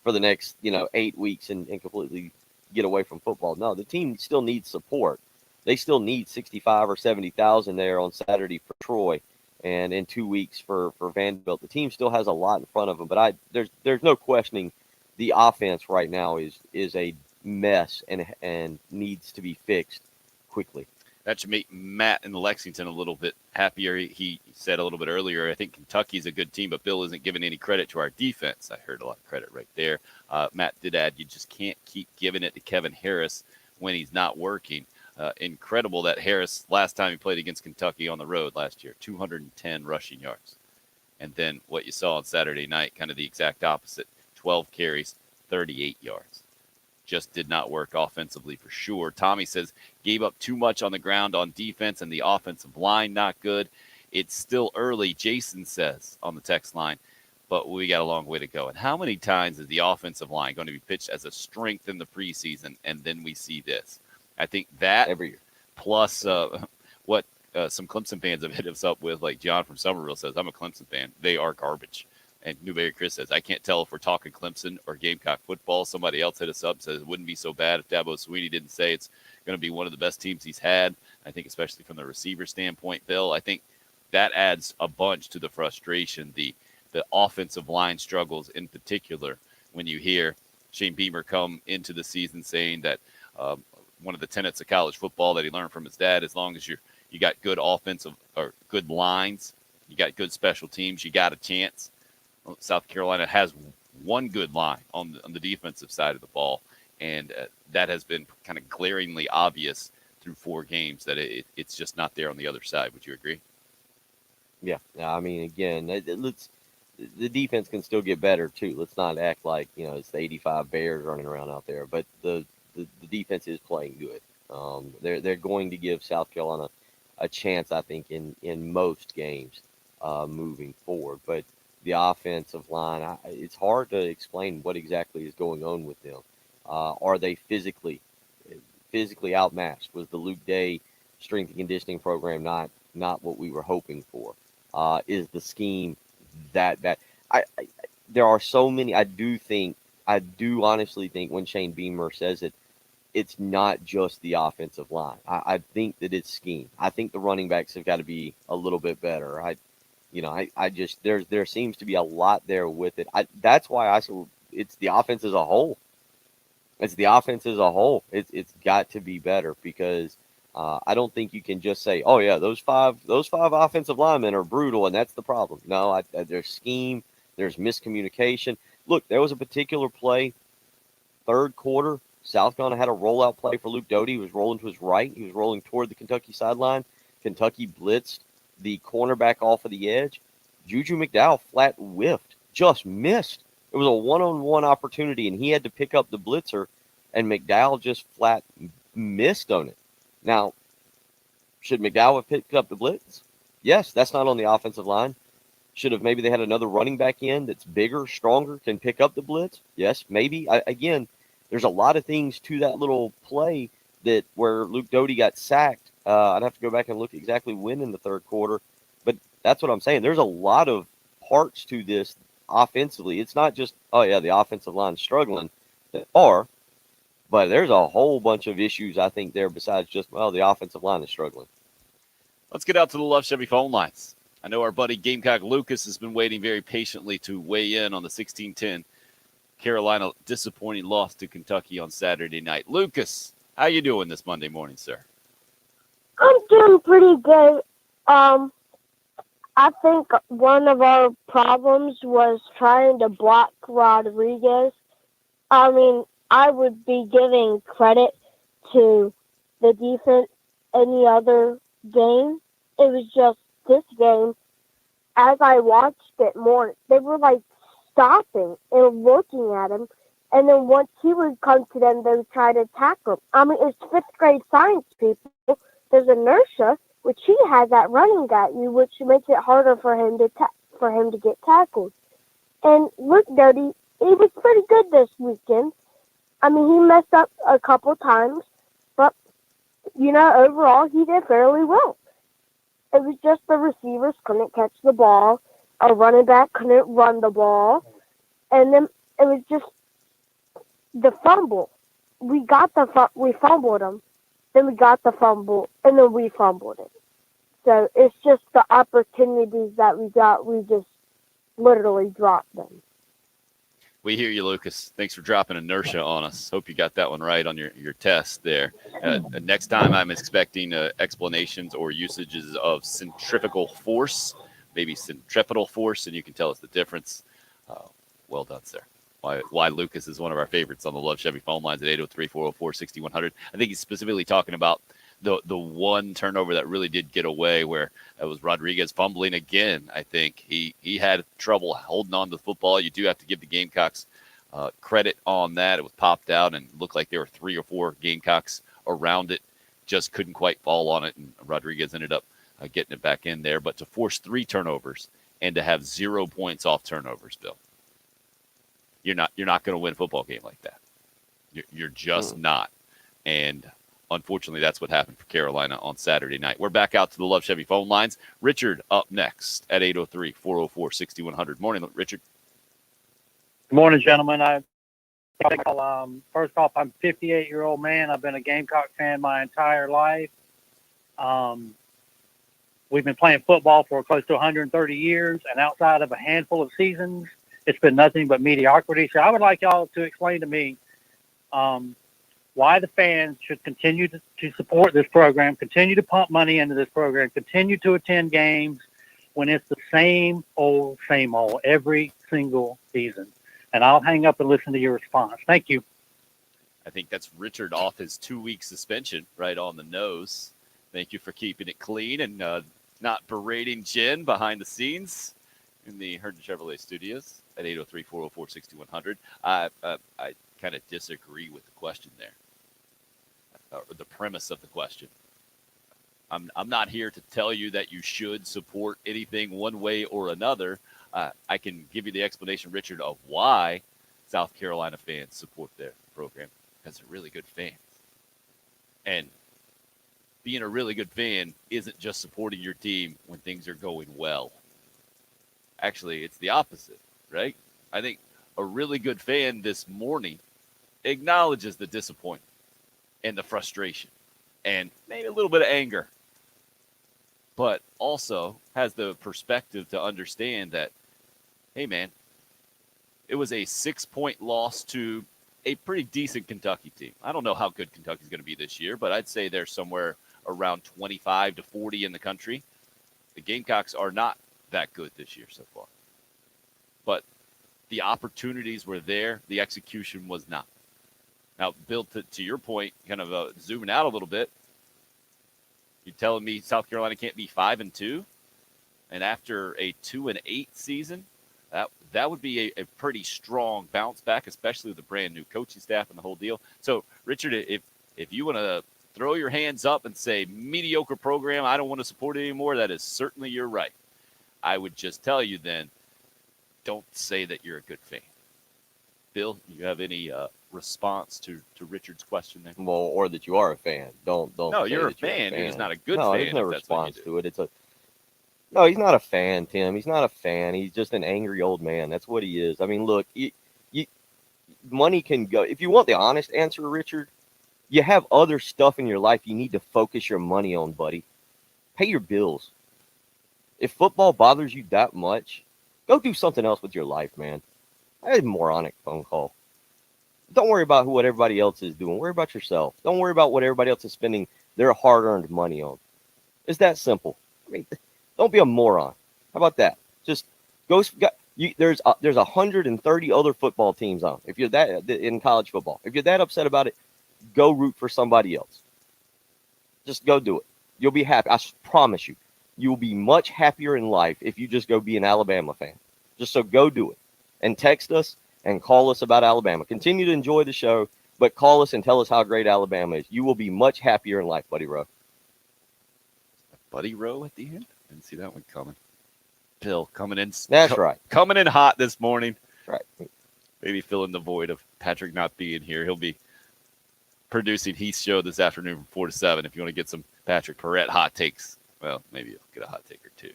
for the next, 8 weeks and completely get away from football. No, the team still needs support. They still need 65 or 70,000 there on Saturday for Troy and in 2 weeks for Vanderbilt. The team still has a lot in front of them, but there's no questioning the offense right now is a mess and needs to be fixed quickly. That should make Matt in Lexington a little bit happier. He said a little bit earlier, I think Kentucky's a good team, but Bill isn't giving any credit to our defense. I heard a lot of credit right there. Matt did add, you just can't keep giving it to Kevin Harris when he's not working. Incredible that Harris, last time he played against Kentucky on the road last year, 210 rushing yards. And then what you saw on Saturday night, kind of the exact opposite. 12 carries, 38 yards. Just did not work offensively for sure. Tommy says, gave up too much on the ground on defense and the offensive line not good. It's still early, Jason says on the text line, but we got a long way to go. And how many times is the offensive line going to be pitched as a strength in the preseason, and then we see this? I think that every year. Plus what some Clemson fans have hit us up with, like John from Somerville says, I'm a Clemson fan. They are garbage. And Newberry Chris says, I can't tell if we're talking Clemson or Gamecock football. Somebody else hit us up, says it wouldn't be so bad if Dabo Swinney didn't say it's going to be one of the best teams he's had. I think especially from the receiver standpoint, Bill, I think that adds a bunch to the frustration, the offensive line struggles in particular, when you hear Shane Beamer come into the season saying that one of the tenets of college football that he learned from his dad, as long as you got good offensive or good lines, you got good special teams, you got a chance. South Carolina has one good line on the defensive side of the ball, and that has been kind of glaringly obvious through 4 games that it's just not there on the other side. Would you agree? Yeah. I mean, again, the defense can still get better too. Let's not act like it's the 85 Bears running around out there, but the defense is playing good. They're going to give South Carolina a chance, I think, in most games moving forward, but the offensive line, it's hard to explain what exactly is going on with them. Are they physically outmatched? Was the Luke Day strength and conditioning program not what we were hoping for? Is the scheme that bad? There are so many. I do honestly think when Shane Beamer says it's not just the offensive line. I think that it's scheme. I think the running backs have got to be a little bit better. I just there seems to be a lot there with it. That's why it's the offense as a whole. It's the offense as a whole. It's got to be better because I don't think you can just say, oh yeah, those five offensive linemen are brutal and that's the problem. No, there's scheme, there's miscommunication. Look, there was a particular play, third quarter. South Carolina had a rollout play for Luke Doty. He was rolling to his right. He was rolling toward the Kentucky sideline. Kentucky blitzed the cornerback off of the edge. Juju McDowell flat whiffed, just missed. It was a one-on-one opportunity, and he had to pick up the blitzer, and McDowell just flat missed on it. Now, should McDowell have picked up the blitz? Yes, that's not on the offensive line. Maybe they had another running back in that's bigger, stronger, can pick up the blitz? Yes, maybe. Again, there's a lot of things to that little play where Luke Doty got sacked I'd have to go back and look exactly when in the third quarter, but that's what I'm saying. There's a lot of parts to this offensively. It's not just, oh yeah, the offensive line's struggling. They are, but there's a whole bunch of issues I think there besides just, well, the offensive line is struggling. Let's get out to the Love Chevy phone lines. I know our buddy Gamecock Lucas has been waiting very patiently to weigh in on the 16-10 Carolina disappointing loss to Kentucky on Saturday night. Lucas, how you doing this Monday morning, sir? I'm doing pretty good. I think one of our problems was trying to block Rodriguez. I mean, I would be giving credit to the defense any other game. It was just this game, as I watched it more, they were like stopping and looking at him. And then once he would come to them, they would try to tackle him. I mean, it's fifth grade science, people. There's inertia, which he has that running at you, which makes it harder for him to get tackled. And Luke Doty, he was pretty good this weekend. I mean, he messed up a couple times, but overall he did fairly well. It was just the receivers couldn't catch the ball, our running back couldn't run the ball, and then it was just the fumble. We fumbled him. Then we got the fumble, and then we fumbled it. So it's just the opportunities that we got, we just literally dropped them. We hear you, Lucas. Thanks for dropping inertia on us. Hope you got that one right on your test there. Next time I'm expecting explanations or usages of centrifugal force, maybe centripetal force, and you can tell us the difference. Well done, sir. Why Lucas is one of our favorites on the Love Chevy phone lines at 803-404-6100. I think he's specifically talking about the one turnover that really did get away, where it was Rodriguez fumbling again. I think he had trouble holding on to the football. You do have to give the Gamecocks credit on that. It was popped out and looked like there were 3 or 4 Gamecocks around it. Just couldn't quite fall on it, and Rodriguez ended up getting it back in there. But to force 3 turnovers and to have 0 points off turnovers, Bill, you're not going to win a football game like that. You're just not. And unfortunately, that's what happened for Carolina on Saturday night. We're back out to the Love Chevy phone lines. Richard up next at 803-404-6100. Morning, Richard. Good morning, gentlemen. First off, I'm a 58-year-old man. I've been a Gamecock fan my entire life. We've been playing football for close to 130 years, and outside of a handful of seasons, it's been nothing but mediocrity. So I would like y'all to explain to me why the fans should continue to support this program, continue to pump money into this program, continue to attend games when it's the same old every single season. And I'll hang up and listen to your response. Thank you. I think that's Richard off his 2-week suspension, right on the nose. Thank you for keeping it clean and not berating Jen behind the scenes in the Herndon Chevrolet studios at 803-404-6100. I kind of disagree with the question there, or the premise of the question. I'm not here to tell you that you should support anything one way or another. I can give you the explanation, Richard, of why South Carolina fans support their program, because they're really good fans. And being a really good fan isn't just supporting your team when things are going well. Actually, it's the opposite, right? I think a really good fan this morning acknowledges the disappointment and the frustration and maybe a little bit of anger, but also has the perspective to understand that, hey, man, it was a 6-point loss to a pretty decent Kentucky team. I don't know how good Kentucky's going to be this year, but I'd say they're somewhere around 25 to 40 in the country. The Gamecocks are not that good this year so far. But the opportunities were there. The execution was not. Now, Bill, to your point, kind of zooming out a little bit, you're telling me South Carolina can't be 5-2? And after a 2-8 season, that would be a pretty strong bounce back, especially with the brand new coaching staff and the whole deal. So, Richard, if you want to throw your hands up and say, mediocre program, I don't want to support it anymore, that is certainly your right. I would just tell you then, don't say that you're a good fan. Bill, you have any response to Richard's question there? Well, or that you are a fan. Don't. No, say you're a that fan. You're just not a good no, fan. there's no if that's what you response do. to it. No, he's not a fan, Tim. He's not a fan. He's just an angry old man. That's what he is. I mean, look, money can go. If you want the honest answer, Richard, you have other stuff in your life you need to focus your money on, buddy. Pay your bills. If football bothers you that much, go do something else with your life, man. I had a moronic phone call. Don't worry about what everybody else is doing. Worry about yourself. Don't worry about what everybody else is spending their hard-earned money on. It's that simple. I mean, don't be a moron. How about that? Just go. There's 130 other football teams on. If you're that in college football, if you're that upset about it, go root for somebody else. Just go do it. You'll be happy. I promise you. You'll be much happier in life if you just go be an Alabama fan. Just so go do it. And text us and call us about Alabama. Continue to enjoy the show, but call us and tell us how great Alabama is. You will be much happier in life, Buddy Rowe. Buddy Rowe at the end? Didn't see that one coming. Bill coming in. That's right. Coming in hot this morning. Right. Maybe filling the void of Patrick not being here. He'll be producing Heath's show this afternoon from 4 to 7. If you want to get some Patrick Perrette hot takes, well, maybe you'll get a hot take or two.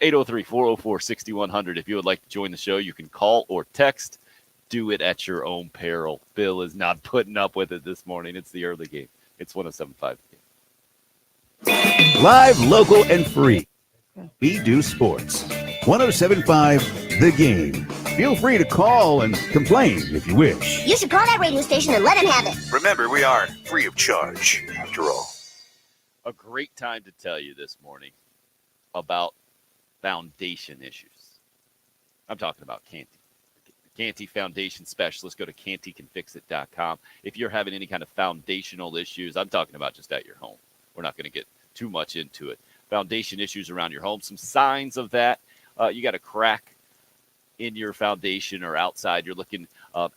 803-404-6100. If you would like to join the show, you can call or text. Do it at your own peril. Bill is not putting up with it this morning. It's the early game. It's 107.5. Live, local, and free. We do sports. 107.5 The Game. Feel free to call and complain if you wish. You should call that radio station and let him have it. Remember, we are free of charge, after all. A great time to tell you this morning about foundation issues. I'm talking about Canty. Canty Foundation Specialist. Go to cantycanfixit.com. If you're having any kind of foundational issues, I'm talking about just at your home. We're not going to get too much into it. Foundation issues around your home. Some signs of that. You got a crack in your foundation or outside. You're looking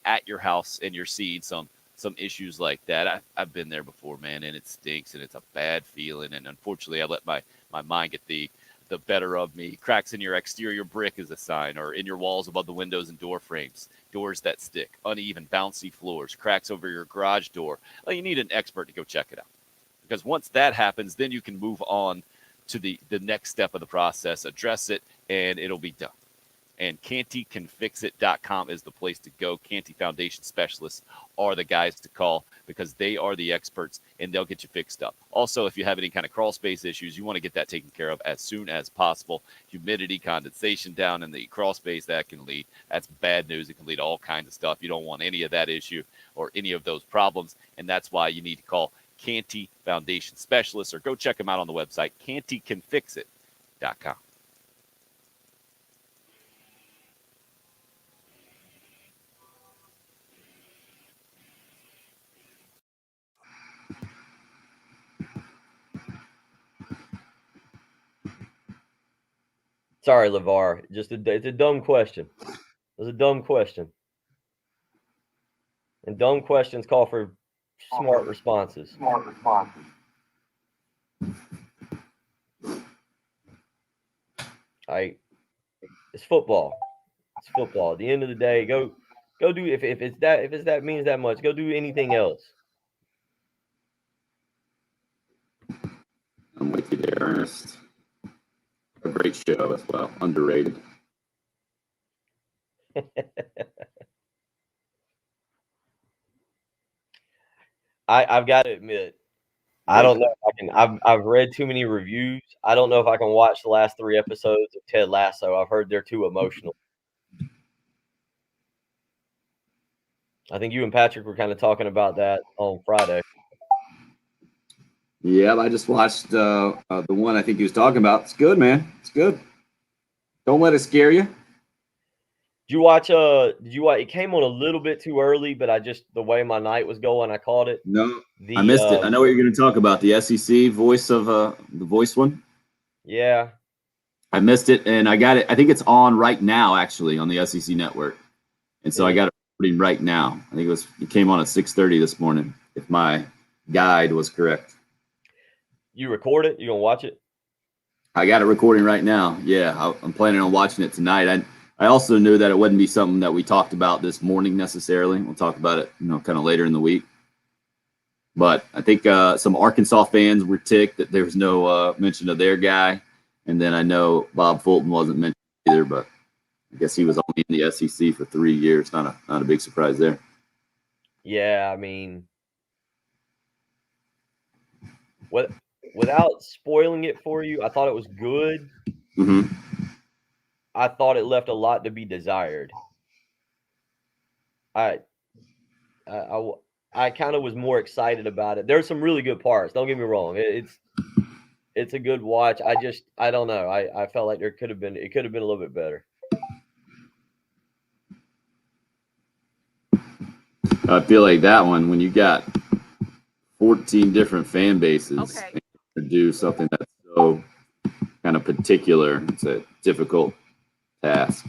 at your house and you're seeing some issues like that. I've been there before, man, and it stinks and it's a bad feeling. And unfortunately, I let my mind get the better of me. Cracks in your exterior brick is a sign, or in your walls above the windows and door frames, doors that stick, uneven, bouncy floors, cracks over your garage door. Well, you need an expert to go check it out. Because once that happens, then you can move on to the next step of the process, address it, and it'll be done. And cantycanfixit.com is the place to go. Canty Foundation Specialists are the guys to call because they are the experts and they'll get you fixed up. Also, if you have any kind of crawl space issues, you want to get that taken care of as soon as possible. Humidity, condensation down in the crawl space, that's bad news. It can lead to all kinds of stuff. You don't want any of that issue or any of those problems, and that's why you need to call Canty Foundation Specialists or go check them out on the website, cantycanfixit.com. Sorry, LeVar. It's a dumb question. It was a dumb question. And dumb questions call for smart responses. It's football. It's football. At the end of the day, go do if it's that means that much, go do anything else. I'm with you there, Ernest. A great show as well. Underrated. I've got to admit, I don't know if I can. I've read too many reviews. I don't know if I can watch the last 3 episodes of Ted Lasso. I've heard they're too emotional. I think you and Patrick were kind of talking about that on Friday. Yeah, I just watched the one I think he was talking about. It's good, man. It's good. Don't let it scare you. Did you watch? It came on a little bit too early, but the way my night was going, I caught it. No, I missed it. I know what you're going to talk about. The SEC voice of the voice one. Yeah, I missed it, and I got it. I think it's on right now, actually, on the SEC network, and so I got it recording right now. I think it came on at 6:30 this morning, if my guide was correct. You record it? You gonna watch it? I got it recording right now. Yeah, I'm planning on watching it tonight. I also knew that it wouldn't be something that we talked about this morning necessarily. We'll talk about it, kind of later in the week. But I think some Arkansas fans were ticked that there was no mention of their guy. And then I know Bob Fulton wasn't mentioned either, but I guess he was only in the SEC for 3 years. Not a big surprise there. Yeah, I mean, without spoiling it for you, I thought it was good. Mm-hmm. I thought it left a lot to be desired. I kind of was more excited about it. There's some really good parts. Don't get me wrong. It's a good watch. I don't know. I felt like it could have been a little bit better. I feel like that one, when you got 14 different fan bases, Okay. to do something that's so kind of particular, it's a difficult task.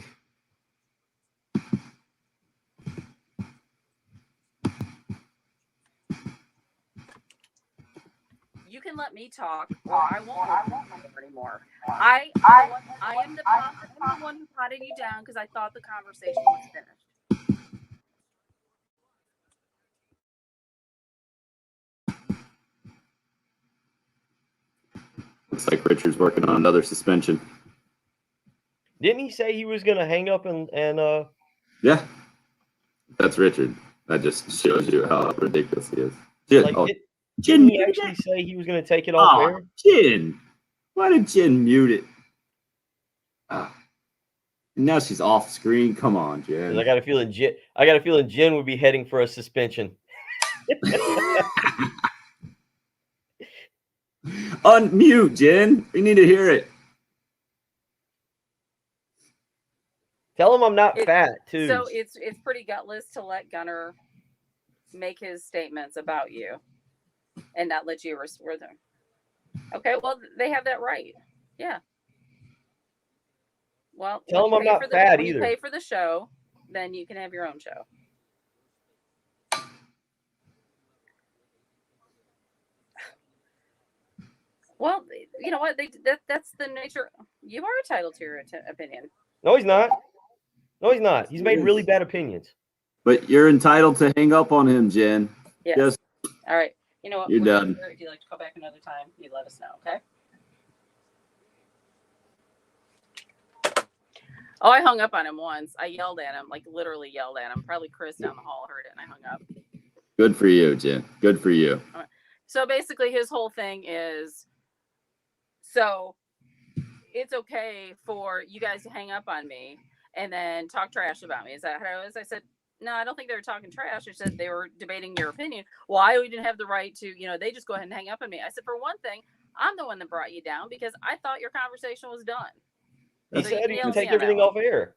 You can let me talk, or I won't anymore. I am the one who potted you down because I thought the conversation was finished. Looks like Richard's working on another suspension. Didn't he say he was going to hang up and Yeah, that's Richard. That just shows you how ridiculous he is. Jin, didn't he actually say he was going to take it off air? Jin, why did Jin mute it? Now she's off screen. Come on, Jin. I got a feeling Jin would be heading for a suspension. Unmute, Jin. We need to hear it. Tell him I'm not fat too. So it's pretty gutless to let Gunner make his statements about you and not let you restore them. Okay, well they have that right. Yeah. Well, tell him I'm not fat either. When you pay for the show, then you can have your own show. Well, you know what? That's the nature. You are entitled to your opinion. No, he's not. No, he's not. He's made really bad opinions. But you're entitled to hang up on him, Jen. Yes. Just, all right. You know what? You're done. If you'd like to call back another time, you let us know, okay? Oh, I hung up on him once. I yelled at him, like literally yelled at him. Probably Chris down the hall heard it, and I hung up. Good for you, Jen. Good for you. So basically, his whole thing is, so it's okay for you guys to hang up on me and then talk trash about me. Is that how it is? I said, no, I don't think they were talking trash. I said they were debating your opinion. Why we didn't have the right to, they just go ahead and hang up on me. I said, for one thing, I'm the one that brought you down because I thought your conversation was done. He said he would take everything off air.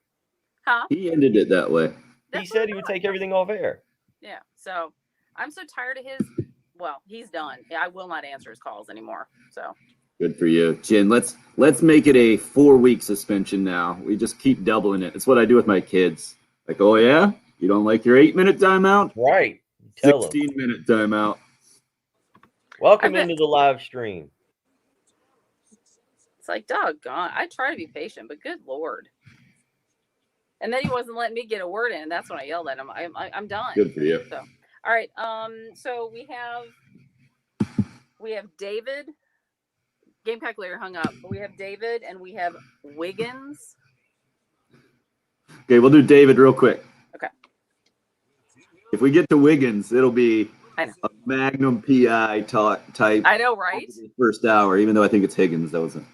Huh? He ended it that way. He said he would take everything off air. Yeah. So I'm so tired of his. Well, he's done. I will not answer his calls anymore. So. Good for you, Jen. Let's make it a 4-week suspension now. We just keep doubling it. It's what I do with my kids. Like, oh yeah, you don't like your 8-minute timeout? Right. 16-minute timeout. Welcome into the live stream. It's like, doggone. I try to be patient, but good Lord. And then he wasn't letting me get a word in. And that's when I yelled at him. I'm done. Good for you. So, all right. So we have David. Gamecock Leader hung up. We have David and we have Wiggins. Okay, we'll do David real quick. Okay. If we get to Wiggins, it'll be a Magnum PI type. I know, right? First hour, even though I think it's Higgins. That wasn't.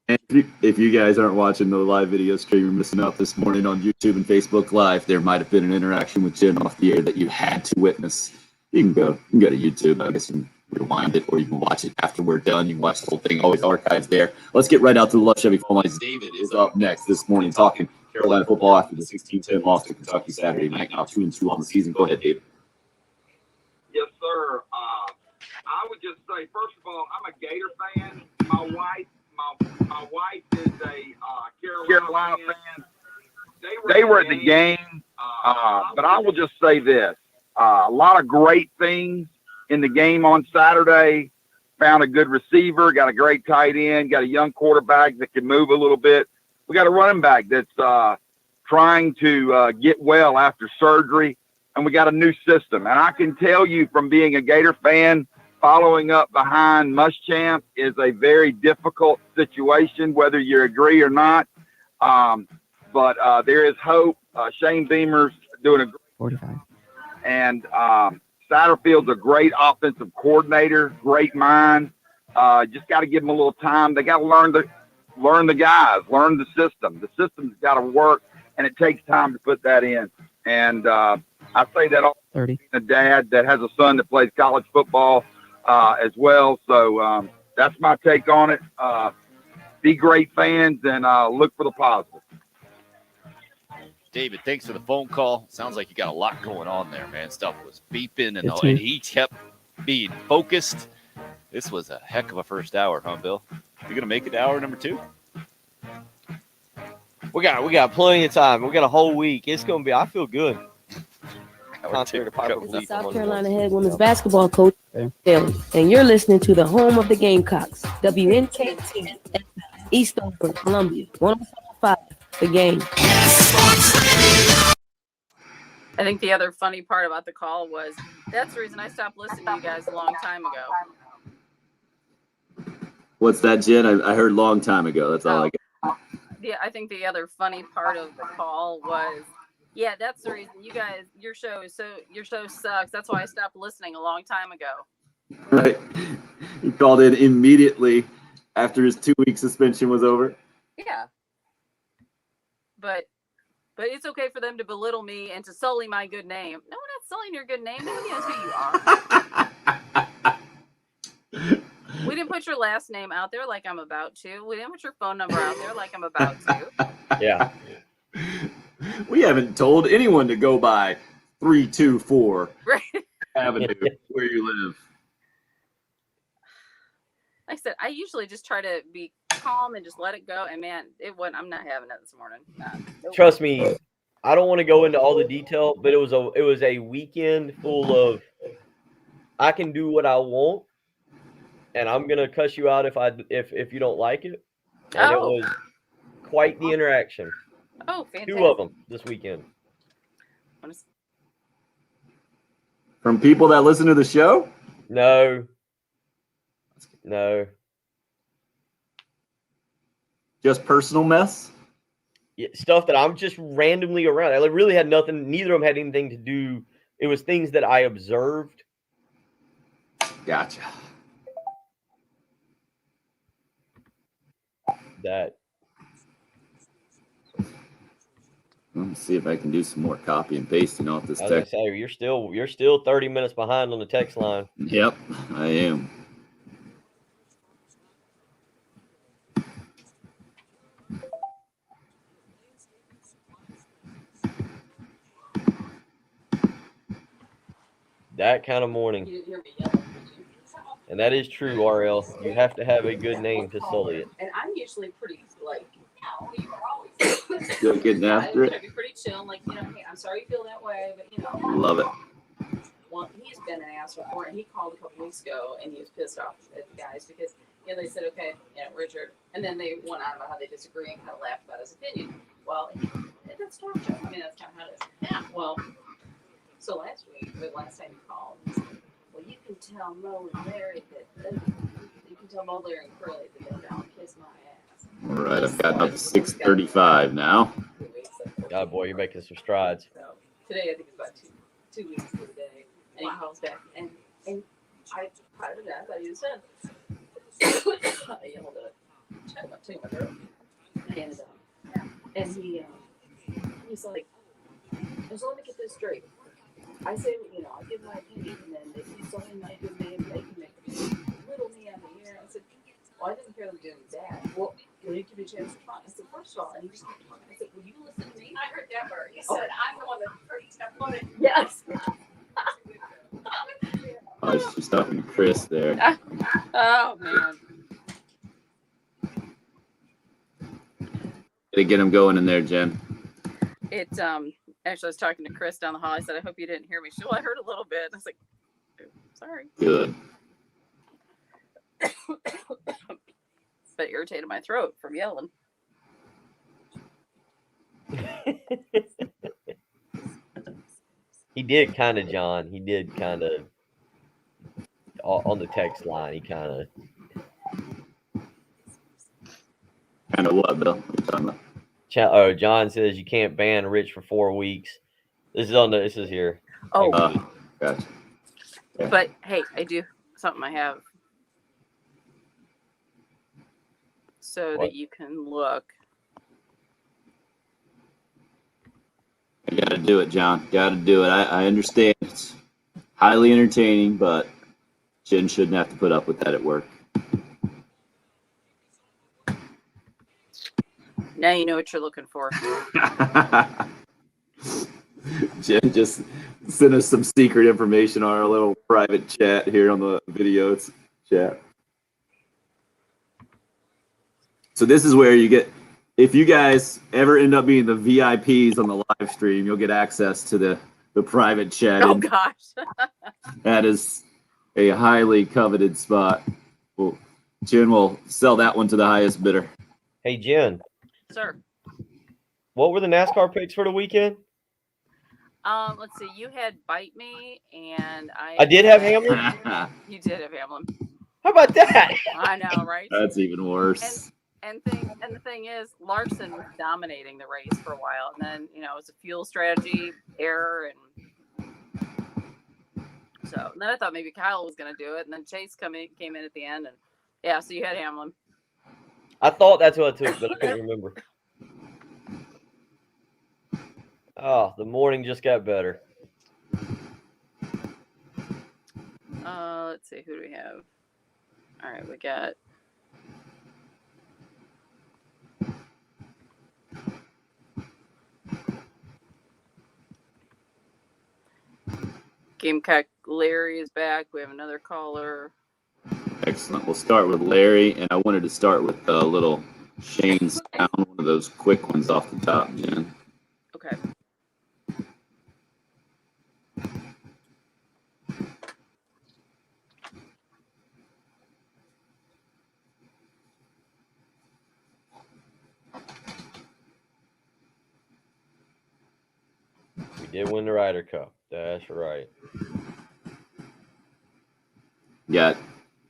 And if you guys aren't watching the live video stream, you're missing out this morning on YouTube and Facebook Live. There might have been an interaction with Jen off the air that you had to witness. You can go to YouTube. I guess you can rewind it, or you can watch it after we're done. You can watch the whole thing. Always archives there. Let's get right out to the Love Chevy phone lines. David is up next this morning talking Carolina football after the 16-10 loss to Kentucky Saturday night. Now 2-2 on the season. Go ahead, David. Yes, sir. I would just say, first of all, I'm a Gator fan. My wife is a Carolina fan. They were at the game, but I will just say this: a lot of great things in the game on Saturday. found a good receiver, got a great tight end, got a young quarterback that can move a little bit. We got a running back that's trying to get well after surgery, and we got a new system. And I can tell you from being a Gator fan, following up behind Muschamp is a very difficult situation, whether you agree or not. But there is hope. Shane Beamer's doing a great 45. And Satterfield's a great offensive coordinator, great mind. Just got to give them a little time. They got to learn the guys, learn the system. The system's got to work, and it takes time to put that in. And I say that all 30. a dad that has a son that plays college football as well. So that's my take on it. Be great fans and look for the positive. David, thanks for the phone call. Sounds like you got a lot going on there, man. Stuff was beeping, and 15. he kept being focused. This was a heck of a first hour, huh, Bill? You gonna make it to hour number 2? We got plenty of time. We got a whole week. It's gonna be. I feel good. Contrary to popular belief, South Carolina head women's basketball coach Taylor, and you're listening to the home of the Gamecocks, WNKT, Eastover, Columbia, 105. The Game. I think the other funny part about the call was that's the reason I stopped listening to you guys a long time ago. What's that, Jen? I heard long time ago. That's all I got. Yeah, I think the other funny part of the call was, yeah, that's the reason you guys, your show sucks. That's why I stopped listening a long time ago. Right. He called in immediately after his 2-week suspension was over. Yeah. But it's okay for them to belittle me and to sully my good name. No, we're not sullying your good name. Nobody knows who you are. We didn't put your last name out there like I'm about to. We didn't put your phone number out there like I'm about to. Yeah. We haven't told anyone to go by 324 Right. Avenue where you live. Like I said, I usually just try to be calm and just let it go. And man, I'm not having it this morning. Nope. Trust me, I don't want to go into all the detail, but it was a weekend full of I can do what I want, and I'm gonna cuss you out if you don't like it. And it was quite the interaction. Oh, fantastic. 2 of them this weekend. From people that listen to the show? No. Just personal mess? Yeah, stuff that I'm just randomly around. I really had nothing. Neither of them had anything to do. It was things that I observed. Gotcha. That. Let me see if I can do some more copy and pasting off this I was gonna text. say, you're still 30 minutes behind on the text line. Yep, I am. That kind of morning. And that is true, RL. You have to have a good name to sully it. And I'm usually pretty you are always Still getting after I it? try to be pretty chill, hey, I'm sorry you feel that way, but Love it. Well, he's been an ass before, and he called a couple weeks ago, and he was pissed off at the guys because they said, okay, Richard, and then they went on about how they disagree and kind of laughed about his opinion. Well, that's talk show. I mean, that's kind of how it is. Yeah. Well, so last time you called, he said, well, you can tell Mo and Larry you can tell Mo, Larry, and Curly that they don't kiss my ass. All right, I've got up to 6:35 now. God, boy, you're making some strides. So today, I think it's about two weeks to the day, and he calls back, and I patted it. I thought he was done. I yelled at my girl, and he's like, just let me get this straight. I say, I give my opinion, and then if you saw him, I good name, they can make little me out of here. I said, well, I didn't care them doing that. Well, will you give me a chance to talk? I said, first of all, and he just kept talking. I said, will you listen to me? I heard that part. You said, I'm the one that hurt you. Yes. I was just talking to Chris there. Oh, man. Gotta get him going in there, Jen. Actually, I was talking to Chris down the hall. I said, I hope you didn't hear me. She said, well, I heard a little bit. I was like, sorry. Good. but irritated my throat from yelling. He did kind of, John. He did kind of on the text line. He kind of. Kind of what, Bill? What are you talking about? John says you can't ban Rich for 4 weeks. This is here. Oh, gotcha. Yeah. but hey, I do something I have so What? that you can look. I gotta do it, John. Gotta do it. I understand it's highly entertaining, but Jen shouldn't have to put up with that at work. Now you know what you're looking for. Jen just sent us some secret information on our little private chat here on the video chat. So this is where you get, if you guys ever end up being the VIPs on the live stream, you'll get access to the private chat. Oh gosh. That is a highly coveted spot. Well, Jen will sell that one to the highest bidder. Hey, Jen. Sir. What were the NASCAR picks for the weekend? Let's see. You had Bite Me, and I did have Hamlin. You did have Hamlin. How about that? I know, right? That's even worse. And the thing is, Larson was dominating the race for a while, and then it was a fuel strategy error, and so and then I thought maybe Kyle was going to do it, and then Chase came in at the end, and yeah, so you had Hamlin. I thought that's what I took, but I couldn't remember. Oh, the morning just got better. Let's see, who do we have? All right, we got Gamecock Larry is back. We have another caller. Excellent. We'll start with Larry, and I wanted to start with a little Shane sound, one of those quick ones off the top, Jen. Okay. We did win the Ryder Cup. That's right. Got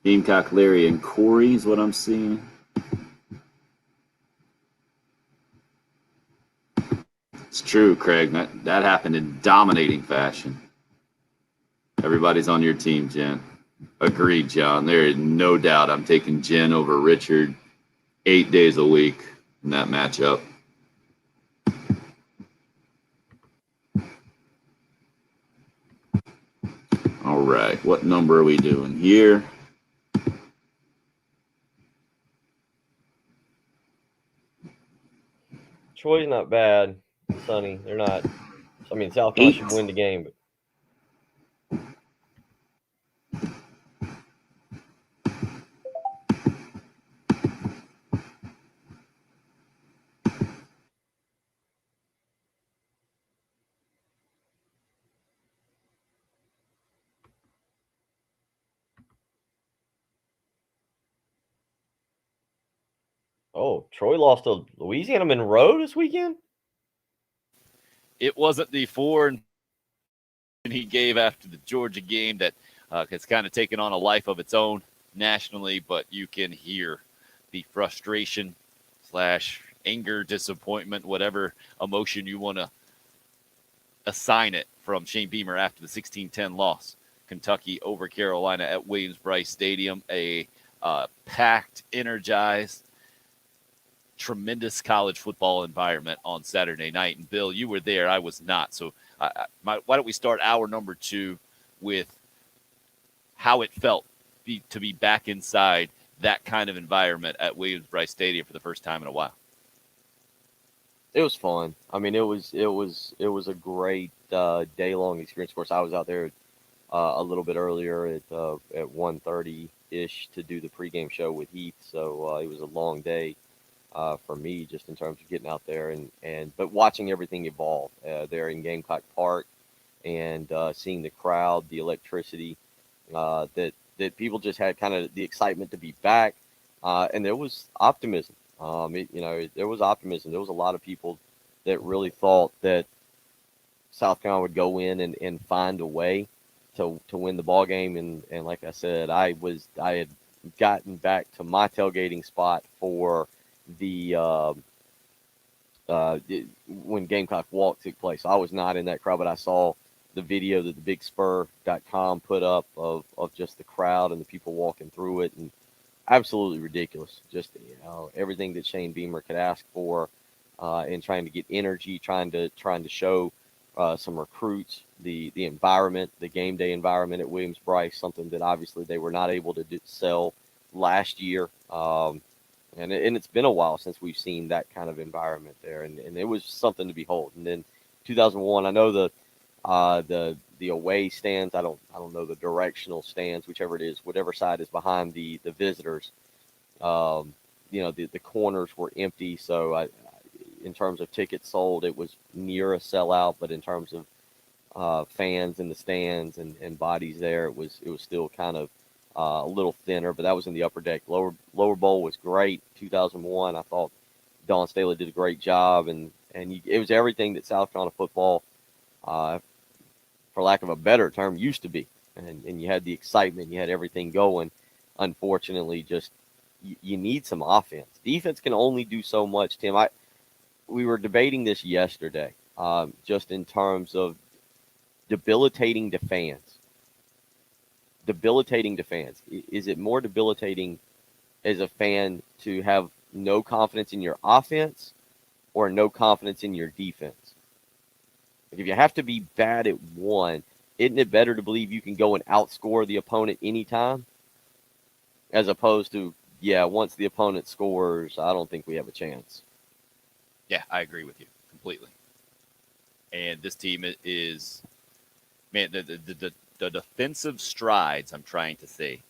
Gamecock Larry and Corey is what I'm seeing. It's true, Craig. That happened in dominating fashion. Everybody's on your team, Jen. Agreed, John. There is no doubt I'm taking Jen over Richard 8 days a week in that matchup. All right, what number are we doing here? Troy's not bad. Sunny, they're not. I mean, South Carolina should win the game, but oh, Troy lost to Louisiana Monroe this weekend? It wasn't the 4 he gave after the Georgia game that has kind of taken on a life of its own nationally, but you can hear the frustration / anger, disappointment, whatever emotion you want to assign it from Shane Beamer after the 16-10 loss. Kentucky over Carolina at Williams-Brice Stadium, a packed, energized, tremendous college football environment on Saturday night. And Bill, you were there. I was not. So why don't we start hour number 2 with how it felt to be back inside that kind of environment at Williams-Brice Stadium for the first time in a while? It was fun. I mean, it was a great day-long experience. Of course, I was out there a little bit earlier at 1:30-ish to do the pregame show with Heath. So it was a long day for me, just in terms of getting out there but watching everything evolve there in Gamecock Park and seeing the crowd, the electricity, that people just had kind of the excitement to be back. and there was optimism. There was optimism. There was a lot of people that really thought that South Carolina would go in and find a way to win the ball game. And like I said, I had gotten back to my tailgating spot for the when Gamecock Walk took place. I was not in that crowd, but I saw the video that the BigSpur.com put up of just the crowd and the people walking through it, and absolutely ridiculous. Just everything that Shane Beamer could ask for, in trying to get energy, trying to show some recruits the environment, the game day environment at Williams-Brice, something that obviously they were not able to sell last year. And it's been a while since we've seen that kind of environment there, and it was something to behold. And then 2001, I know the away stands. I don't know the directional stands, whichever it is, whatever side is behind the visitors. The corners were empty, so in terms of tickets sold, it was near a sellout. But in terms of fans in the stands and bodies there, it was still kind of a little thinner. But that was in the upper deck. Lower bowl was great. 2001, I thought Don Staley did a great job, and it was everything that South Carolina football, for lack of a better term, used to be. And you had the excitement, you had everything going. Unfortunately, just you need some offense. Defense can only do so much, Tim. We were debating this yesterday, just in terms of debilitating to fans. Debilitating to fans. Is it more debilitating as a fan to have no confidence in your offense or no confidence in your defense? Like, if you have to be bad at one, isn't it better to believe you can go and outscore the opponent anytime? As opposed to, once the opponent scores, I don't think we have a chance. Yeah, I agree with you completely. And this team is, man, the defensive strides, I'm trying to say,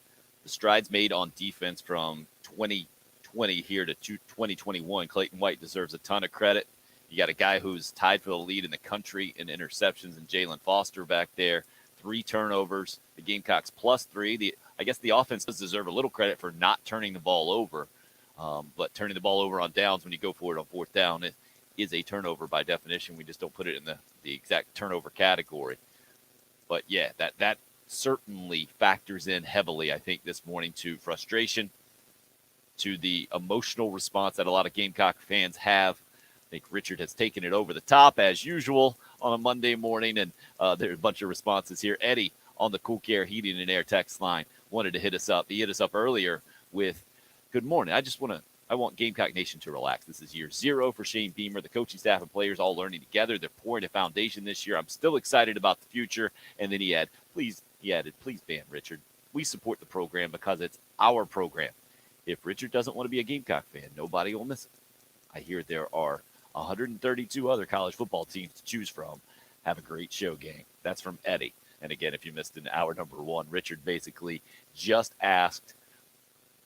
the strides made on defense from 2020 here to 2021, Clayton White deserves a ton of credit. You got a guy who's tied for the lead in the country in interceptions, and Jalen Foster back there. 3 turnovers. The Gamecocks +3. I guess the offense does deserve a little credit for not turning the ball over. But turning the ball over on downs when you go for it on 4th down, it is a turnover by definition. We just don't put it in the exact turnover category. But, yeah, that certainly factors in heavily, I think, this morning to frustration, to the emotional response that a lot of Gamecock fans have. I think Richard has taken it over the top, as usual, on a Monday morning, and there's a bunch of responses here. Eddie on the Cool Care Heating and Air text line wanted to hit us up. He hit us up earlier with, good morning. I want Gamecock Nation to relax. This is year 0 for Shane Beamer. The coaching staff and players all learning together. They're pouring a foundation this year. I'm still excited about the future. And then he added, please ban Richard. We support the program because it's our program. If Richard doesn't want to be a Gamecock fan, nobody will miss it. I hear there are 132 other college football teams to choose from. Have a great show, gang. That's from Eddie. And again, if you missed in hour number 1, Richard basically just asked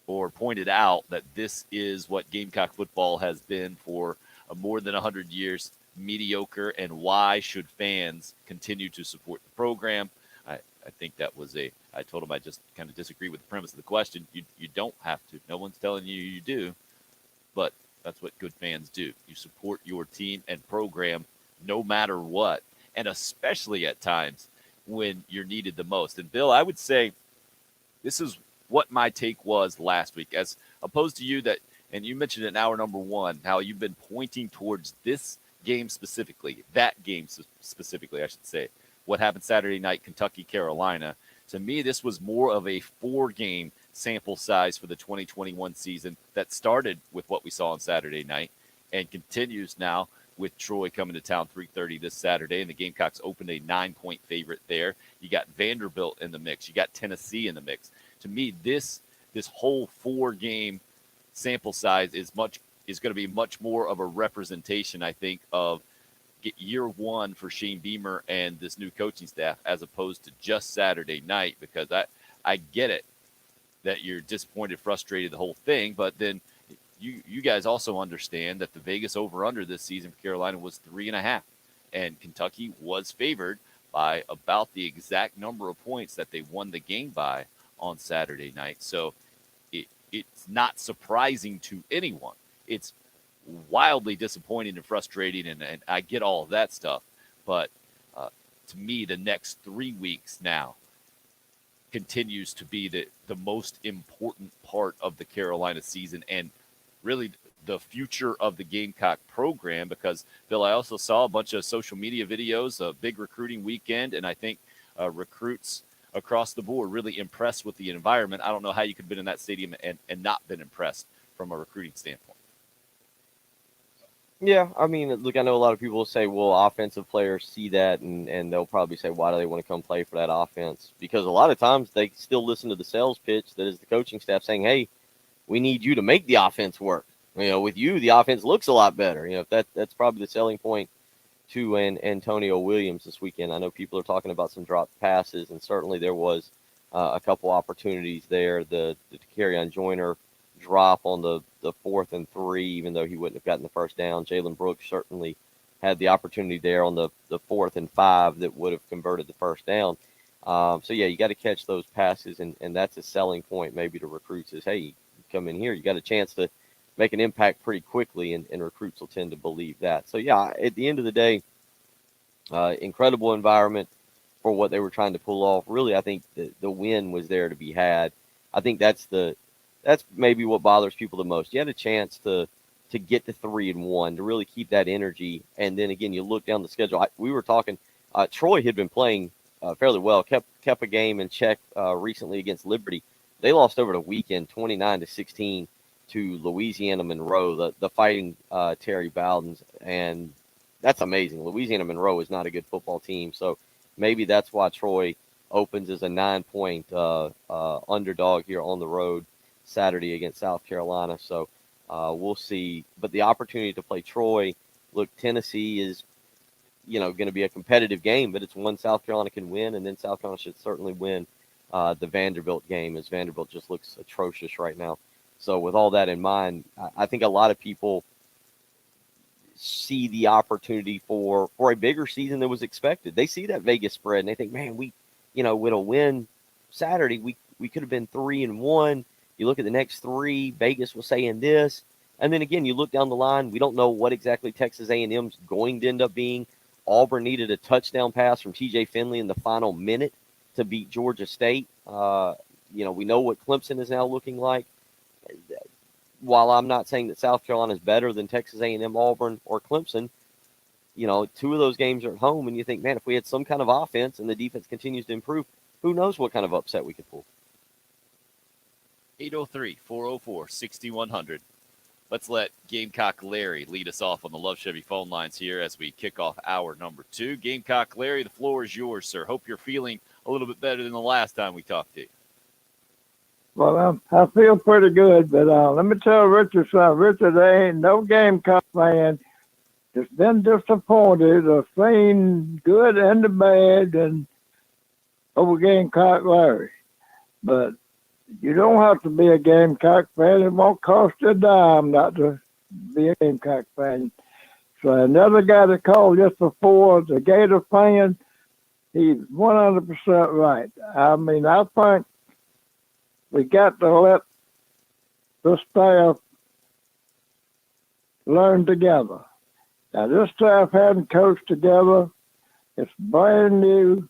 or pointed out that this is what Gamecock football has been for more than 100 years, mediocre, and why should fans continue to support the program? I think that was I told him I just kind of disagree with the premise of the question. You don't have to. No one's telling you you do, but that's what good fans do. You support your team and program no matter what, and especially at times when you're needed the most. And Bill, I would say this is what my take was last week, as opposed to you and you mentioned in hour number 1, how you've been pointing towards this game specifically, that game specifically, I should say, what happened Saturday night, Kentucky, Carolina. To me, this was more of a 4-game sample size for the 2021 season that started with what we saw on Saturday night and continues now with Troy coming to town 3:30 this Saturday, and the Gamecocks opened a 9-point favorite there. You got Vanderbilt in the mix. You got Tennessee in the mix. To me, this whole 4-game sample size is going to be much more of a representation, I think, of year 1 for Shane Beamer and this new coaching staff, as opposed to just Saturday night, because I get it that you're disappointed, frustrated, the whole thing, but then you guys also understand that the Vegas over-under this season for Carolina was 3.5, and Kentucky was favored by about the exact number of points that they won the game by on Saturday night. So it's not surprising to anyone. It's wildly disappointing and frustrating, and I get all of that stuff. But to me, the next 3 weeks now continues to be the most important part of the Carolina season, and really the future of the Gamecock program, because, Bill, I also saw a bunch of social media videos, a big recruiting weekend, and I think recruits across the board really impressed with the environment. I don't know how you could have been in that stadium and not been impressed from a recruiting standpoint. Yeah, I mean, look, I know a lot of people will say, well, offensive players see that, and they'll probably say, why do they want to come play for that offense? Because a lot of times they still listen to the sales pitch that is the coaching staff saying, hey, we need you to make the offense work. With you, the offense looks a lot better. That's probably the selling point to Antonio Williams this weekend. I know people are talking about some dropped passes, and certainly there was a couple opportunities there. The Takarion Joyner drop on the 4th and 3, even though he wouldn't have gotten the first down. Jalen Brooks certainly had the opportunity there on the 4th and 5 that would have converted the first down. So, yeah, you got to catch those passes, and that's a selling point maybe to recruits is, hey, you come in here, you got a chance to make an impact pretty quickly, and recruits will tend to believe that. So, yeah, at the end of the day, incredible environment for what they were trying to pull off. Really, I think the win was there to be had. I think that's maybe what bothers people the most. You had a chance to get to 3-1, to really keep that energy. And then again, you look down the schedule. We were talking, Troy had been playing fairly well, kept a game in check recently against Liberty. They lost over the weekend 29-16 to Louisiana Monroe, the Fighting Terry Bowdens. And that's amazing. Louisiana Monroe is not a good football team. So maybe that's why Troy opens as a 9-point underdog here on the road Saturday against South Carolina. So we'll see. But the opportunity to play Troy, look, Tennessee is, going to be a competitive game, but it's one South Carolina can win, and then South Carolina should certainly win the Vanderbilt game, as Vanderbilt just looks atrocious right now. So with all that in mind, I think a lot of people see the opportunity for a bigger season than was expected. They see that Vegas spread, and they think, man, with a win Saturday, we could have been 3-1. You look at the next 3, Vegas was saying this. And then again, you look down the line, we don't know what exactly Texas A&M's going to end up being. Auburn needed a touchdown pass from TJ Finley in the final minute to beat Georgia State. We know what Clemson is now looking like. While I'm not saying that South Carolina is better than Texas A&M, Auburn, or Clemson, 2 of those games are at home, and you think, man, if we had some kind of offense and the defense continues to improve, who knows what kind of upset we could pull. 803-404-6100. Let's let Gamecock Larry lead us off on the Love Chevy phone lines here as we kick off hour number 2. Gamecock Larry, the floor is yours, sir. Hope you're feeling a little bit better than the last time we talked to you. Well, I feel pretty good, but let me tell Richard something. Richard, there ain't no Gamecock fan that's been disappointed or seen good and the bad and over Gamecock Larry. But you don't have to be a Gamecock fan. It won't cost you a dime not to be a Gamecock fan. So another guy that called just before, the Gator fan, he's 100% right. I mean, I think we got to let the staff learn together. Now, this staff hadn't coached together. It's brand new.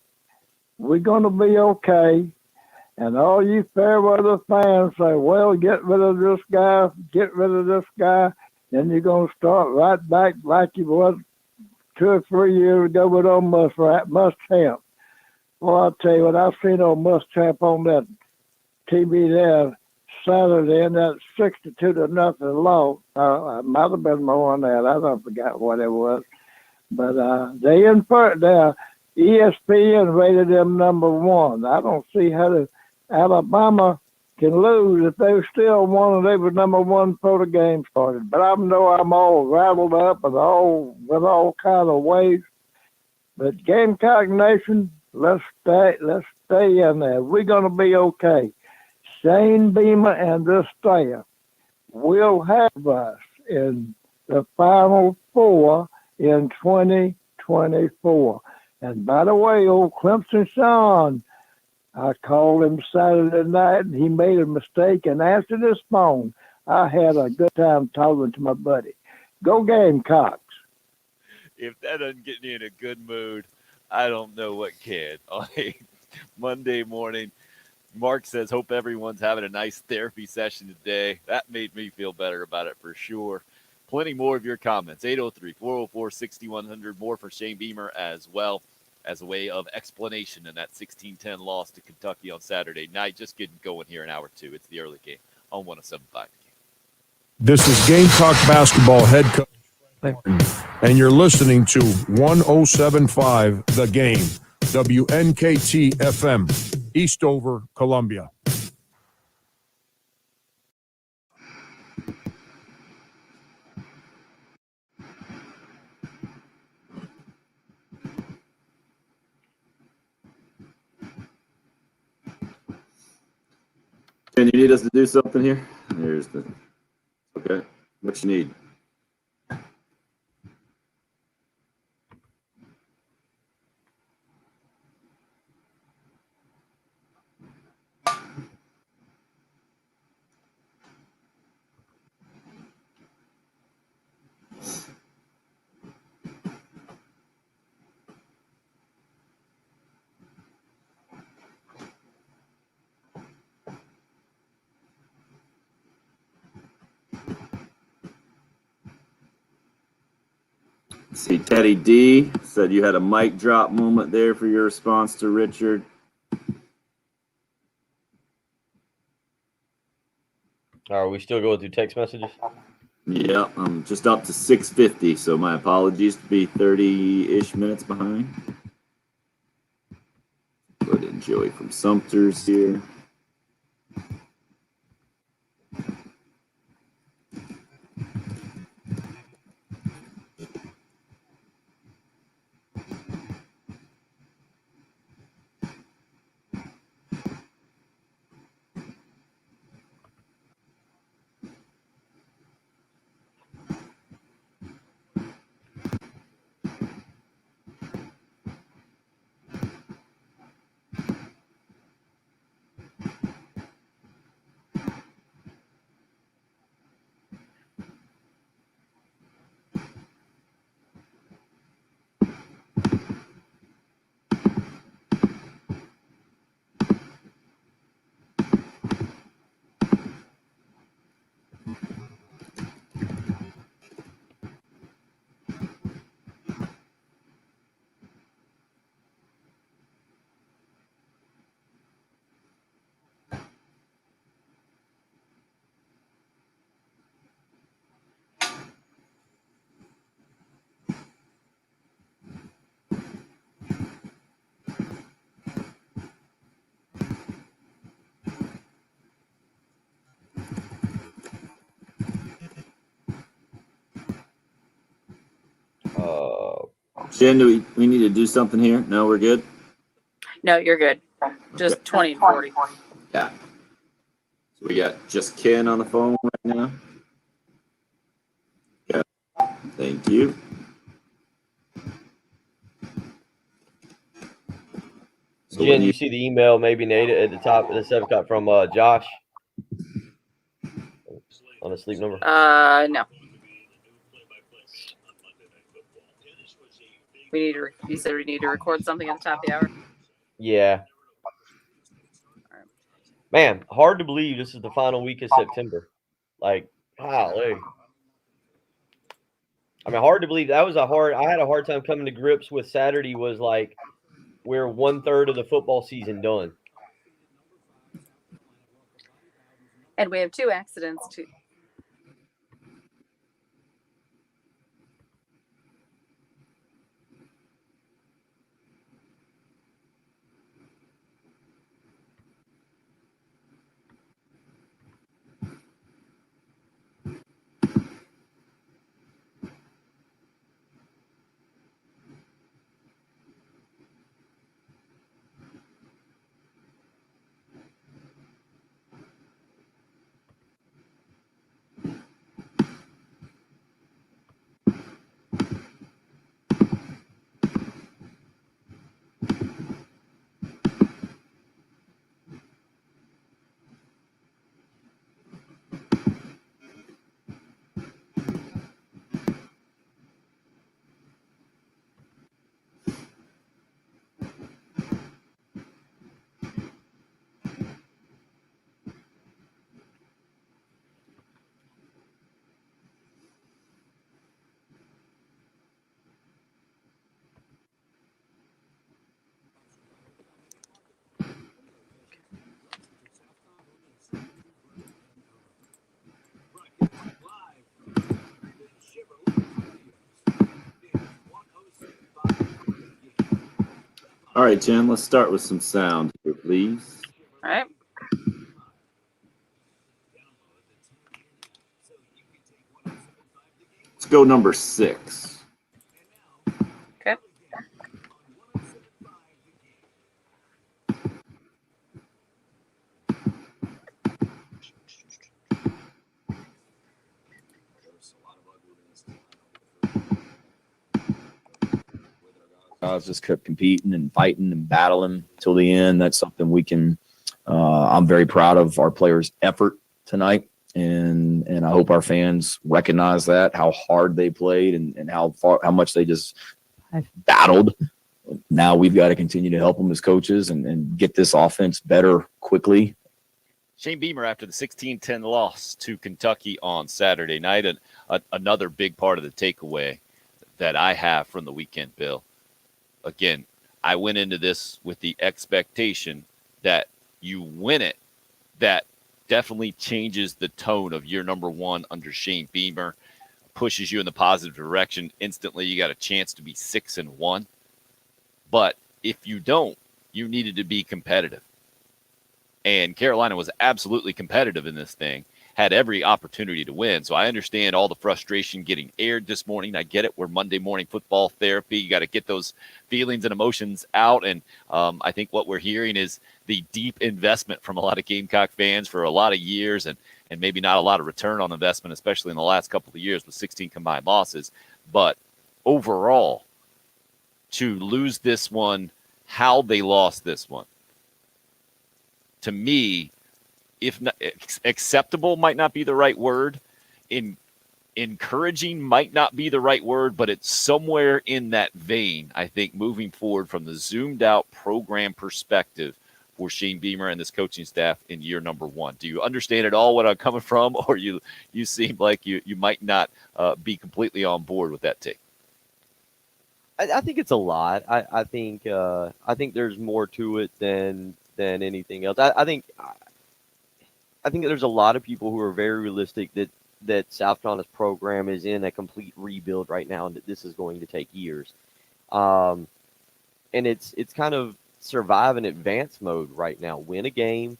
We're going to be okay. And all you Fairweather fans say, well, get rid of this guy, get rid of this guy. Then you're going to start right back like you was 2 or 3 years ago with old Muschamp. Well, I'll tell you what, I've seen old Muschamp on that TV there Saturday in that 62-0 loss. It might have been more than that. I don't forget what it was. But they inferred there. ESPN rated them number 1. I don't see how Alabama can lose if they still won and they were number 1 before the game started. But I know I'm all rattled up with all kind of ways. But Gamecock Nation, let's stay in there. We're gonna be okay. Shane Beamer and this staff will have us in the Final Four in 2024. And by the way, old Clemson Sean, I called him Saturday night, and he made a mistake and answered his phone. I had a good time talking to my buddy. Go Gamecocks. If that doesn't get me in a good mood, I don't know what can. On a Monday morning, Mark says, hope everyone's having a nice therapy session today. That made me feel better about it for sure. Plenty more of your comments. 803-404-6100. More for Shane Beamer as well as a way of explanation in that 16-10 loss to Kentucky on Saturday night. Just getting going here in hour 2. It's the early game on 107.5. This is Gamecock basketball head coach, and you're listening to 107.5 The Game, WNKT FM, Eastover, Columbia. Ken, you need us to do something here? Here's the. Okay. What you need? See, Teddy D said you had a mic drop moment there for your response to Richard. Are we still going through text messages? Yeah, I'm just up to 650, so my apologies to be 30-ish minutes behind. Put in Joey from Sumter's here. Jen, do we need to do something here? No, we're good? No, you're good. Just Okay. 20 and 40. Yeah. So we got just Ken on the phone right now. Yeah. Thank you. So Jen, you see the email, maybe Nate, at the top of the 7 o'clock from Josh on the sleep number? No. You said we need to record something at the top of the hour? Yeah. Man, hard to believe this is the final week of September. Like, golly. I mean, hard to believe. I had a hard time coming to grips with Saturday was like we're 1/3 of the football season done. And we have 2 accidents too. All right, Jen, let's start with some sound here, please. All right. Let's go number 6. Okay. Guys just kept competing and fighting and battling till the end. That's something we can. I'm very proud of our players' effort tonight, and I hope our fans recognize that, how hard they played and how much they just battled. Now we've got to continue to help them as coaches and get this offense better quickly. Shane Beamer after the 16-10 loss to Kentucky on Saturday night, and another big part of the takeaway that I have from the weekend, Bill. Again, I went into this with the expectation that you win it. That definitely changes the tone of year number 1 under Shane Beamer, pushes you in the positive direction. Instantly, you got a chance to be 6-1. But if you don't, you needed to be competitive. And Carolina was absolutely competitive in this thing, had every opportunity to win. So I understand all the frustration getting aired this morning. I get it. We're Monday morning football therapy. You got to get those feelings and emotions out. And I think what we're hearing is the deep investment from a lot of Gamecock fans for a lot of years and maybe not a lot of return on investment, especially in the last couple of years with 16 combined losses. But overall, to lose this one, how they lost this one, to me, if not, acceptable might not be the right word. Encouraging might not be the right word, but it's somewhere in that vein, I think, moving forward from the zoomed out program perspective for Shane Beamer and this coaching staff in year number 1. Do you understand at all what I'm coming from, or you seem like you might not be completely on board with that take? I think it's a lot. I think there's more to it than anything else. I think there's a lot of people who are very realistic that South Carolina's program is in a complete rebuild right now, and that this is going to take years. And it's kind of survive in advance mode right now. Win a game,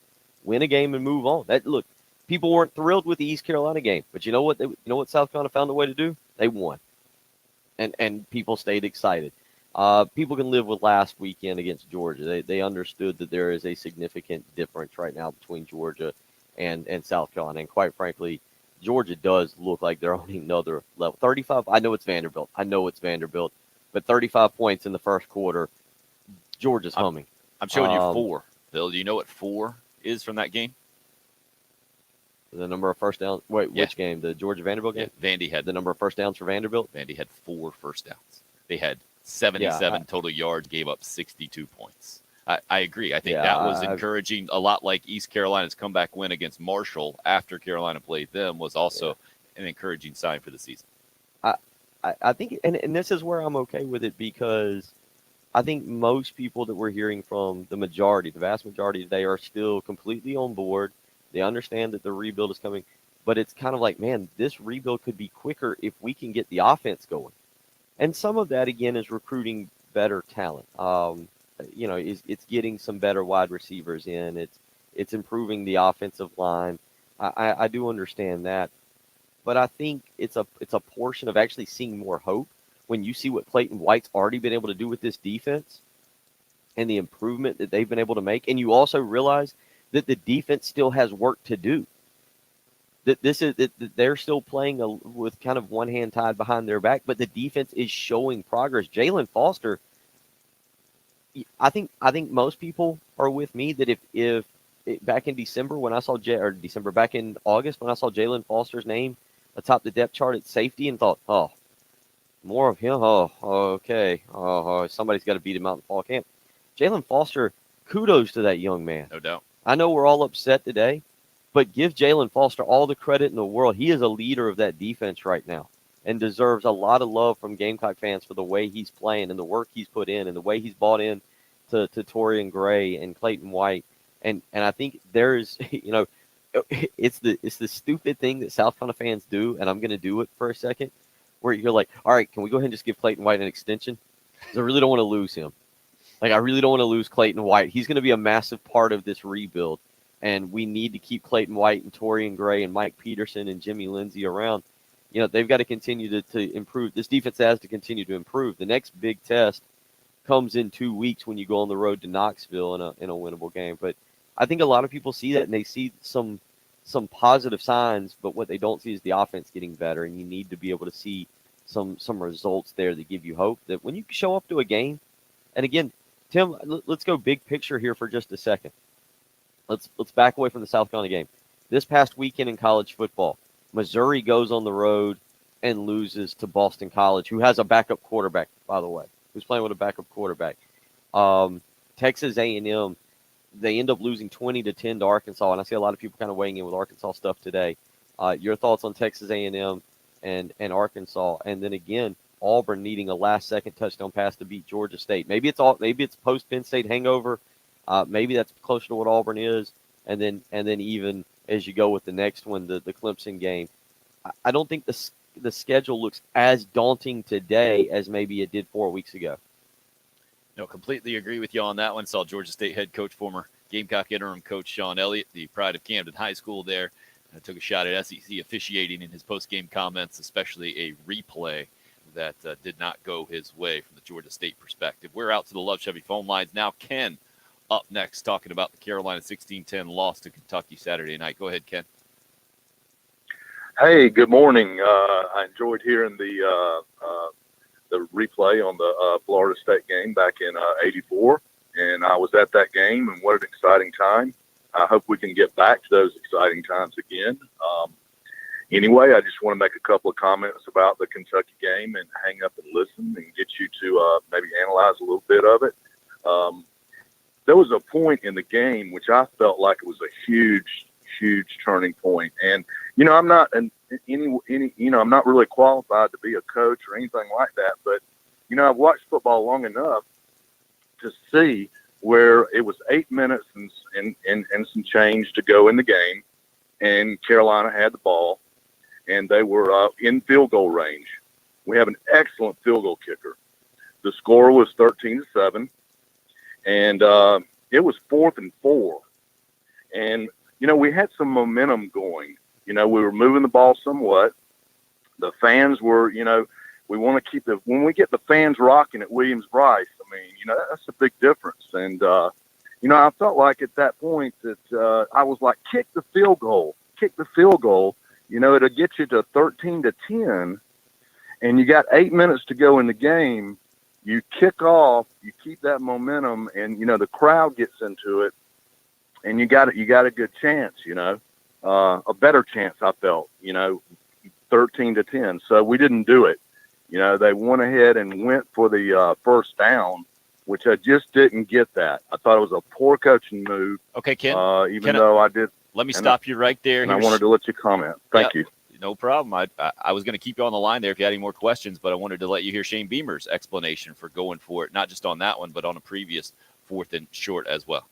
and move on. Look, people weren't thrilled with the East Carolina game, but you know what? South Carolina found a way to do? They won, and people stayed excited. People can live with last weekend against Georgia. They understood that there is a significant difference right now between Georgia and South Carolina. And quite frankly, Georgia does look like they're on another level. 35, I know it's Vanderbilt, but 35 points in the first quarter, Georgia's humming. I'm showing you 4. Bill, do you know what 4 is from that game? The number of first downs. Wait, which game? The Georgia-Vanderbilt game? Yeah, Vandy had the number of first downs for Vanderbilt? Vandy had 4 first downs. They had 77 total yards, gave up 62 points. I agree. I think that was encouraging, a lot like East Carolina's comeback win against Marshall after Carolina played them was also an encouraging sign for the season. I think, and this is where I'm okay with it, because I think most people that we're hearing from, the vast majority today, are still completely on board. They understand that the rebuild is coming, but it's kind of like, man, this rebuild could be quicker if we can get the offense going. And some of that, again, is recruiting better talent. It's getting some better wide receivers in. It's improving the offensive line. I do understand that, but I think it's a portion of actually seeing more hope when you see what Clayton White's already been able to do with this defense and the improvement that they've been able to make, and you also realize that the defense still has work to do. That they're still playing with kind of one hand tied behind their back, but the defense is showing progress. Jalen Foster, I think most people are with me that if back in December when I saw back in August when I saw Jalen Foster's name atop the depth chart at safety and thought, oh, more of him. Oh, okay. Oh, somebody's got to beat him out in fall camp. Jalen Foster, kudos to that young man. No doubt. I know we're all upset today, but give Jalen Foster all the credit in the world. He is a leader of that defense right now and deserves a lot of love from Gamecock fans for the way he's playing and the work he's put in and the way he's bought in to Torian Gray and Clayton White. And I think there's, it's the stupid thing that South Carolina fans do, and I'm going to do it for a second, where you're like, all right, can we go ahead and just give Clayton White an extension? Because I really don't want to lose him. Like, I really don't want to lose Clayton White. He's going to be a massive part of this rebuild, and we need to keep Clayton White and Torian Gray and Mike Peterson and Jimmy Lindsey around. You know, they've got to continue to improve. This defense has to continue to improve. The next big test comes in 2 weeks when you go on the road to Knoxville in a winnable game. But I think a lot of people see that, and they see some positive signs, but what they don't see is the offense getting better, and you need to be able to see some results there that give you hope that when you show up to a game, and again, Tim, let's go big picture here for just a second. Let's back away from the South Carolina game. This past weekend in college football, Missouri goes on the road and loses to Boston College, who has a backup quarterback, by the way, who's playing with a backup quarterback. Texas A&M, they end up losing 20-10 to Arkansas, and I see a lot of people kind of weighing in with Arkansas stuff today. Your thoughts on Texas A&M and Arkansas, and then again, Auburn needing a last-second touchdown pass to beat Georgia State. Maybe it's post Penn State hangover. Maybe that's closer to what Auburn is, and then even as you go with the next one, the Clemson game. I don't think the schedule looks as daunting today as maybe it did 4 weeks ago. No, completely agree with you on that one. Saw Georgia State head coach, former Gamecock interim coach Sean Elliott, the pride of Camden High School there, took a shot at SEC officiating in his post-game comments, especially a replay that did not go his way from the Georgia State perspective. We're out to the Love Chevy phone lines now. Ken up next talking about the Carolina 16-10 loss to Kentucky Saturday night. Go ahead, Ken. Hey, good morning. I enjoyed hearing the replay on the Florida State game back in '84, and I was at that game, and what an exciting time. I hope we can get back to those exciting times again. Anyway, I just want to make a couple of comments about the Kentucky game and hang up and listen and get you to maybe analyze a little bit of it. There was a point in the game which I felt like it was a huge turning point. And, you know, I'm not I'm not really qualified to be a coach or anything like that. But, you know, I've watched football long enough to see where it was 8 minutes and some change to go in the game. And Carolina had the ball, and they were in field goal range. We have an excellent field goal kicker. The score was 13-7, and it was 4th and 4. And, you know, we had some momentum going. You know, we were moving the ball somewhat. The fans were, you know, we want to keep when we get the fans rocking at Williams-Brice, I mean, you know, that's a big difference. And, you know, I felt like at that point that I was like, kick the field goal. You know, it'll get you to 13-10, and you got 8 minutes to go in the game. You kick off, you keep that momentum, and, you know, the crowd gets into it, and you got a good chance, you know, a better chance, I felt, you know, 13-10. So we didn't do it. You know, they went ahead and went for the first down, which I just didn't get that. I thought it was a poor coaching move. Okay, Ken. I did. Let me stop you right there. And I wanted to let you comment. Thank you. No problem. I was going to keep you on the line there if you had any more questions, but I wanted to let you hear Shane Beamer's explanation for going for it, not just on that one, but on a previous 4th and short as well.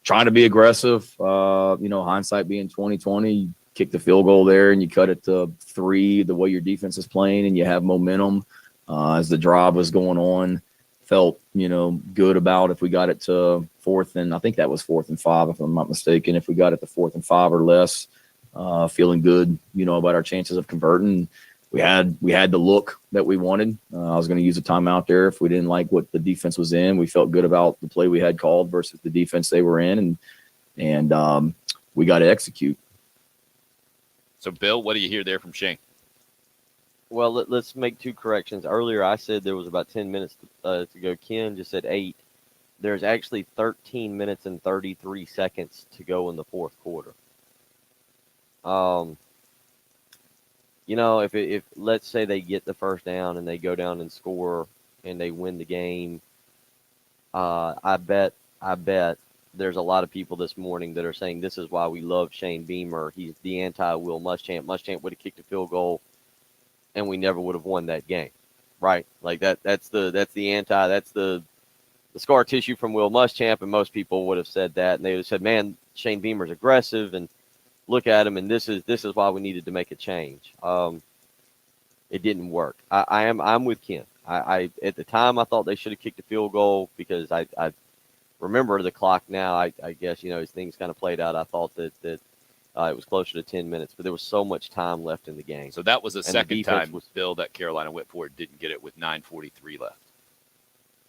Trying to be aggressive, you know, hindsight being 2020, you kick the field goal there and you cut it to 3 the way your defense is playing, and you have momentum as the drive was going on. Felt, you know, good about if we got it to 4th and I think that was 4th and 5, if I'm not mistaken. If we got it to 4th and 5 or less, feeling good, you know, about our chances of converting. We had the look that we wanted. I was going to use a timeout there if we didn't like what the defense was in. We felt good about the play we had called versus the defense they were in, and we got to execute. So, Bill, what do you hear there from Shane? Well, let's make 2 corrections. Earlier, I said there was about 10 minutes to go. Ken just said 8. There's actually 13 minutes and 33 seconds to go in the 4th quarter. You know, if let's say they get the first down and they go down and score and they win the game, I bet there's a lot of people this morning that are saying this is why we love Shane Beamer. He's the anti-Will Muschamp. Muschamp would have kicked a field goal, and we never would have won that game, right? Like that's the scar tissue from Will Muschamp, and most people would have said that, and they would have said, man, Shane Beamer's aggressive, and look at him, and this is why we needed to make a change. It didn't work. I'm with Ken. I at the time I thought they should have kicked a field goal because I remember the clock now. I guess, as things kind of played out, I thought that it was closer to 10 minutes, but there was so much time left in the game. So that was the And second time, was, Bill, that Carolina went for it, didn't get it with 9:43 left.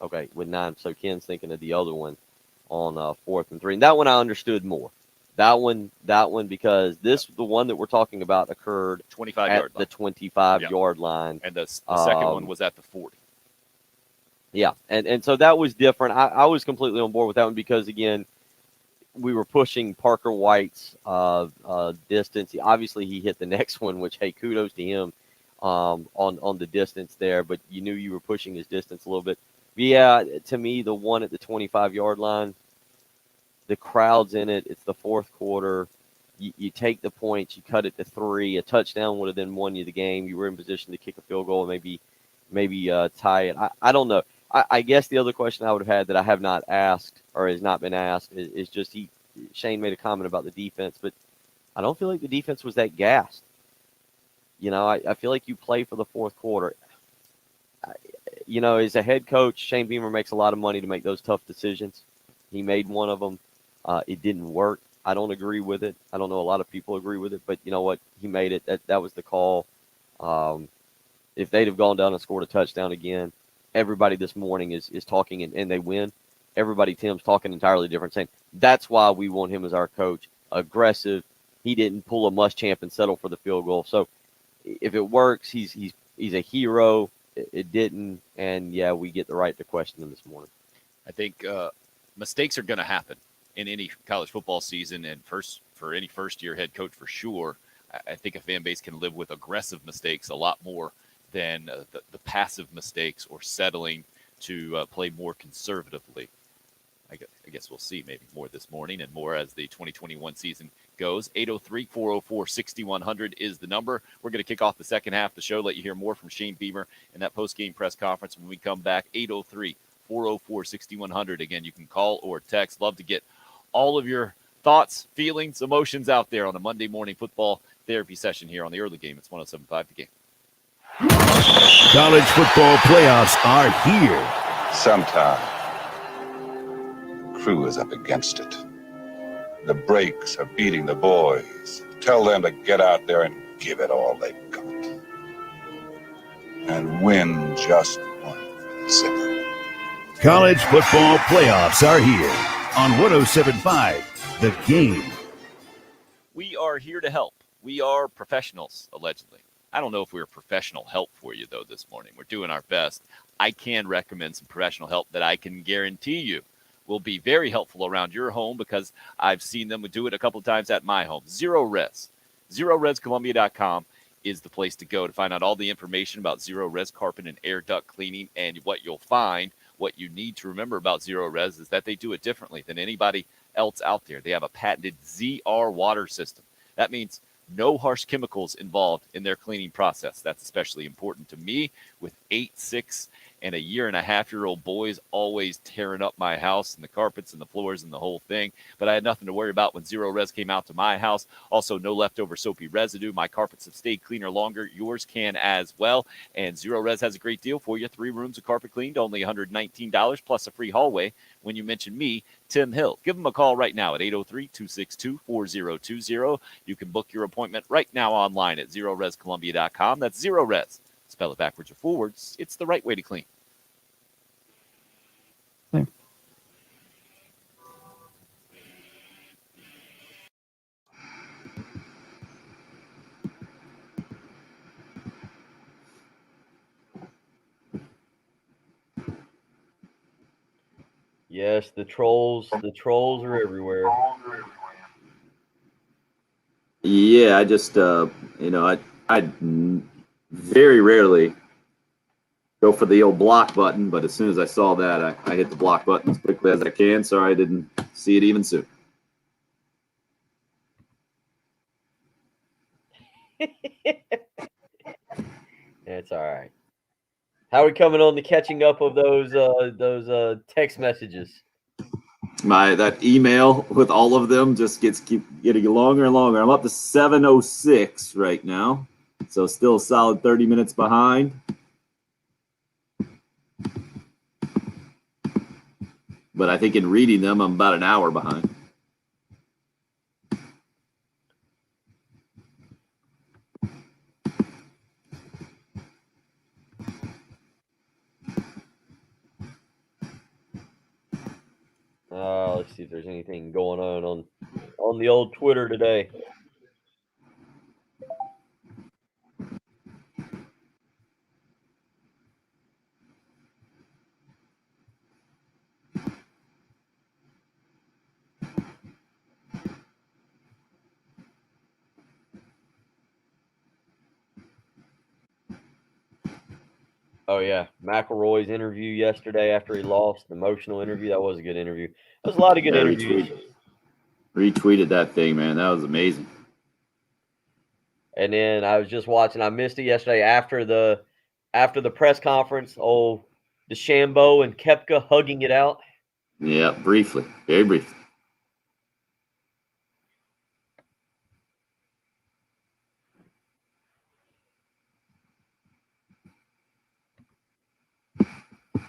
Okay, with 9. So Ken's thinking of the other one on 4th and 3. And that one I understood more. That one, because the one that we're talking about occurred 25-yard the 25-yard line. And the second one was at the 40. Yeah, and so that was different. I was completely on board with that one because, again, we were pushing Parker White's distance. Obviously, he hit the next one, which, hey, kudos to him on the distance there, but you knew you were pushing his distance a little bit. But yeah, to me, the one at the 25-yard line, the crowd's in it. It's the fourth quarter. You take the points. You cut it to 3. A touchdown would have then won you the game. You were in position to kick a field goal and maybe tie it. I don't know. I guess the other question I would have had that I have not asked or has not been asked is just Shane made a comment about the defense, but I don't feel like the defense was that gassed. I feel like you play for the fourth quarter. As a head coach, Shane Beamer makes a lot of money to make those tough decisions. He made one of them. It didn't work. I don't agree with it. I don't know a lot of people agree with it, but you know what? He made it. That was the call. If they'd have gone down and scored a touchdown again, everybody this morning is talking and they win. Everybody, Tim's talking entirely different, saying that's why we want him as our coach. Aggressive. He didn't pull a Muschamp and settle for the field goal. So if it works, he's a hero. It didn't, and yeah, we get the right to question him this morning. I think mistakes are going to happen in any college football season, and for any first-year head coach for sure. I think a fan base can live with aggressive mistakes a lot more than the passive mistakes or settling to play more conservatively. I guess we'll see maybe more this morning and more as the 2021 season goes. 803-404-6100 is the number. We're going to kick off the second half of the show, let you hear more from Shane Beamer in that post-game press conference when we come back. 803-404-6100. Again, you can call or text. Love to get all of your thoughts, feelings, emotions out there on a Monday morning football therapy session here on the early game. It's 107.5 The Game. College football playoffs are here. Sometime, crew is up against it. The breaks are beating the boys. Tell them to get out there and give it all they've got. And win just one zipper. College football playoffs are here on 107.5 The Game. We are here to help. We are professionals, allegedly. I don't know if we're professional help for you, though, this morning. We're doing our best. I can recommend some professional help that I can guarantee you will be very helpful around your home because I've seen them do it a couple of times at my home. Zero Res. ZeroResColumbia.com is the place to go to find out all the information about Zero Res carpet and air duct cleaning. And what you'll find, what you need to remember about Zero Res is that they do it differently than anybody else out there. They have a patented ZR water system. That means no harsh chemicals involved in their cleaning process. That's especially important to me with 8, 6, and a 1.5-year-old boys always tearing up my house and the carpets and the floors and the whole thing. But I had nothing to worry about when Zero Res came out to my house. Also, no leftover soapy residue. My carpets have stayed cleaner longer. Yours can as well. And Zero Res has a great deal for you. 3 rooms of carpet cleaned, only $119 plus a free hallway when you mention me, Tim Hill. Give them a call right now at 803-262-4020. You can book your appointment right now online at ZeroResColumbia.com. That's Zero Res. Spell it backwards or forwards. It's the right way to clean. Yes, the trolls are everywhere. Yeah, I just, I very rarely go for the old block button, but as soon as I saw that, I hit the block button as quickly as I can. Sorry I didn't see it even soon. It's all right. How are we coming on the catching up of those text messages? That email with all of them just keep getting longer and longer. I'm up to 706 right now, so still a solid 30 minutes behind. but I think in reading them, I'm about an hour behind. Let's see if there's anything going on the old Twitter today. Oh yeah, McElroy's interview yesterday after he lost, the emotional interview. That was a good interview. There's a lot of good interviews. Retweeted that thing, man. That was amazing. And then I was just watching. I missed it yesterday after the press conference. Oh, DeChambeau and Koepka hugging it out. Yeah, briefly, very briefly.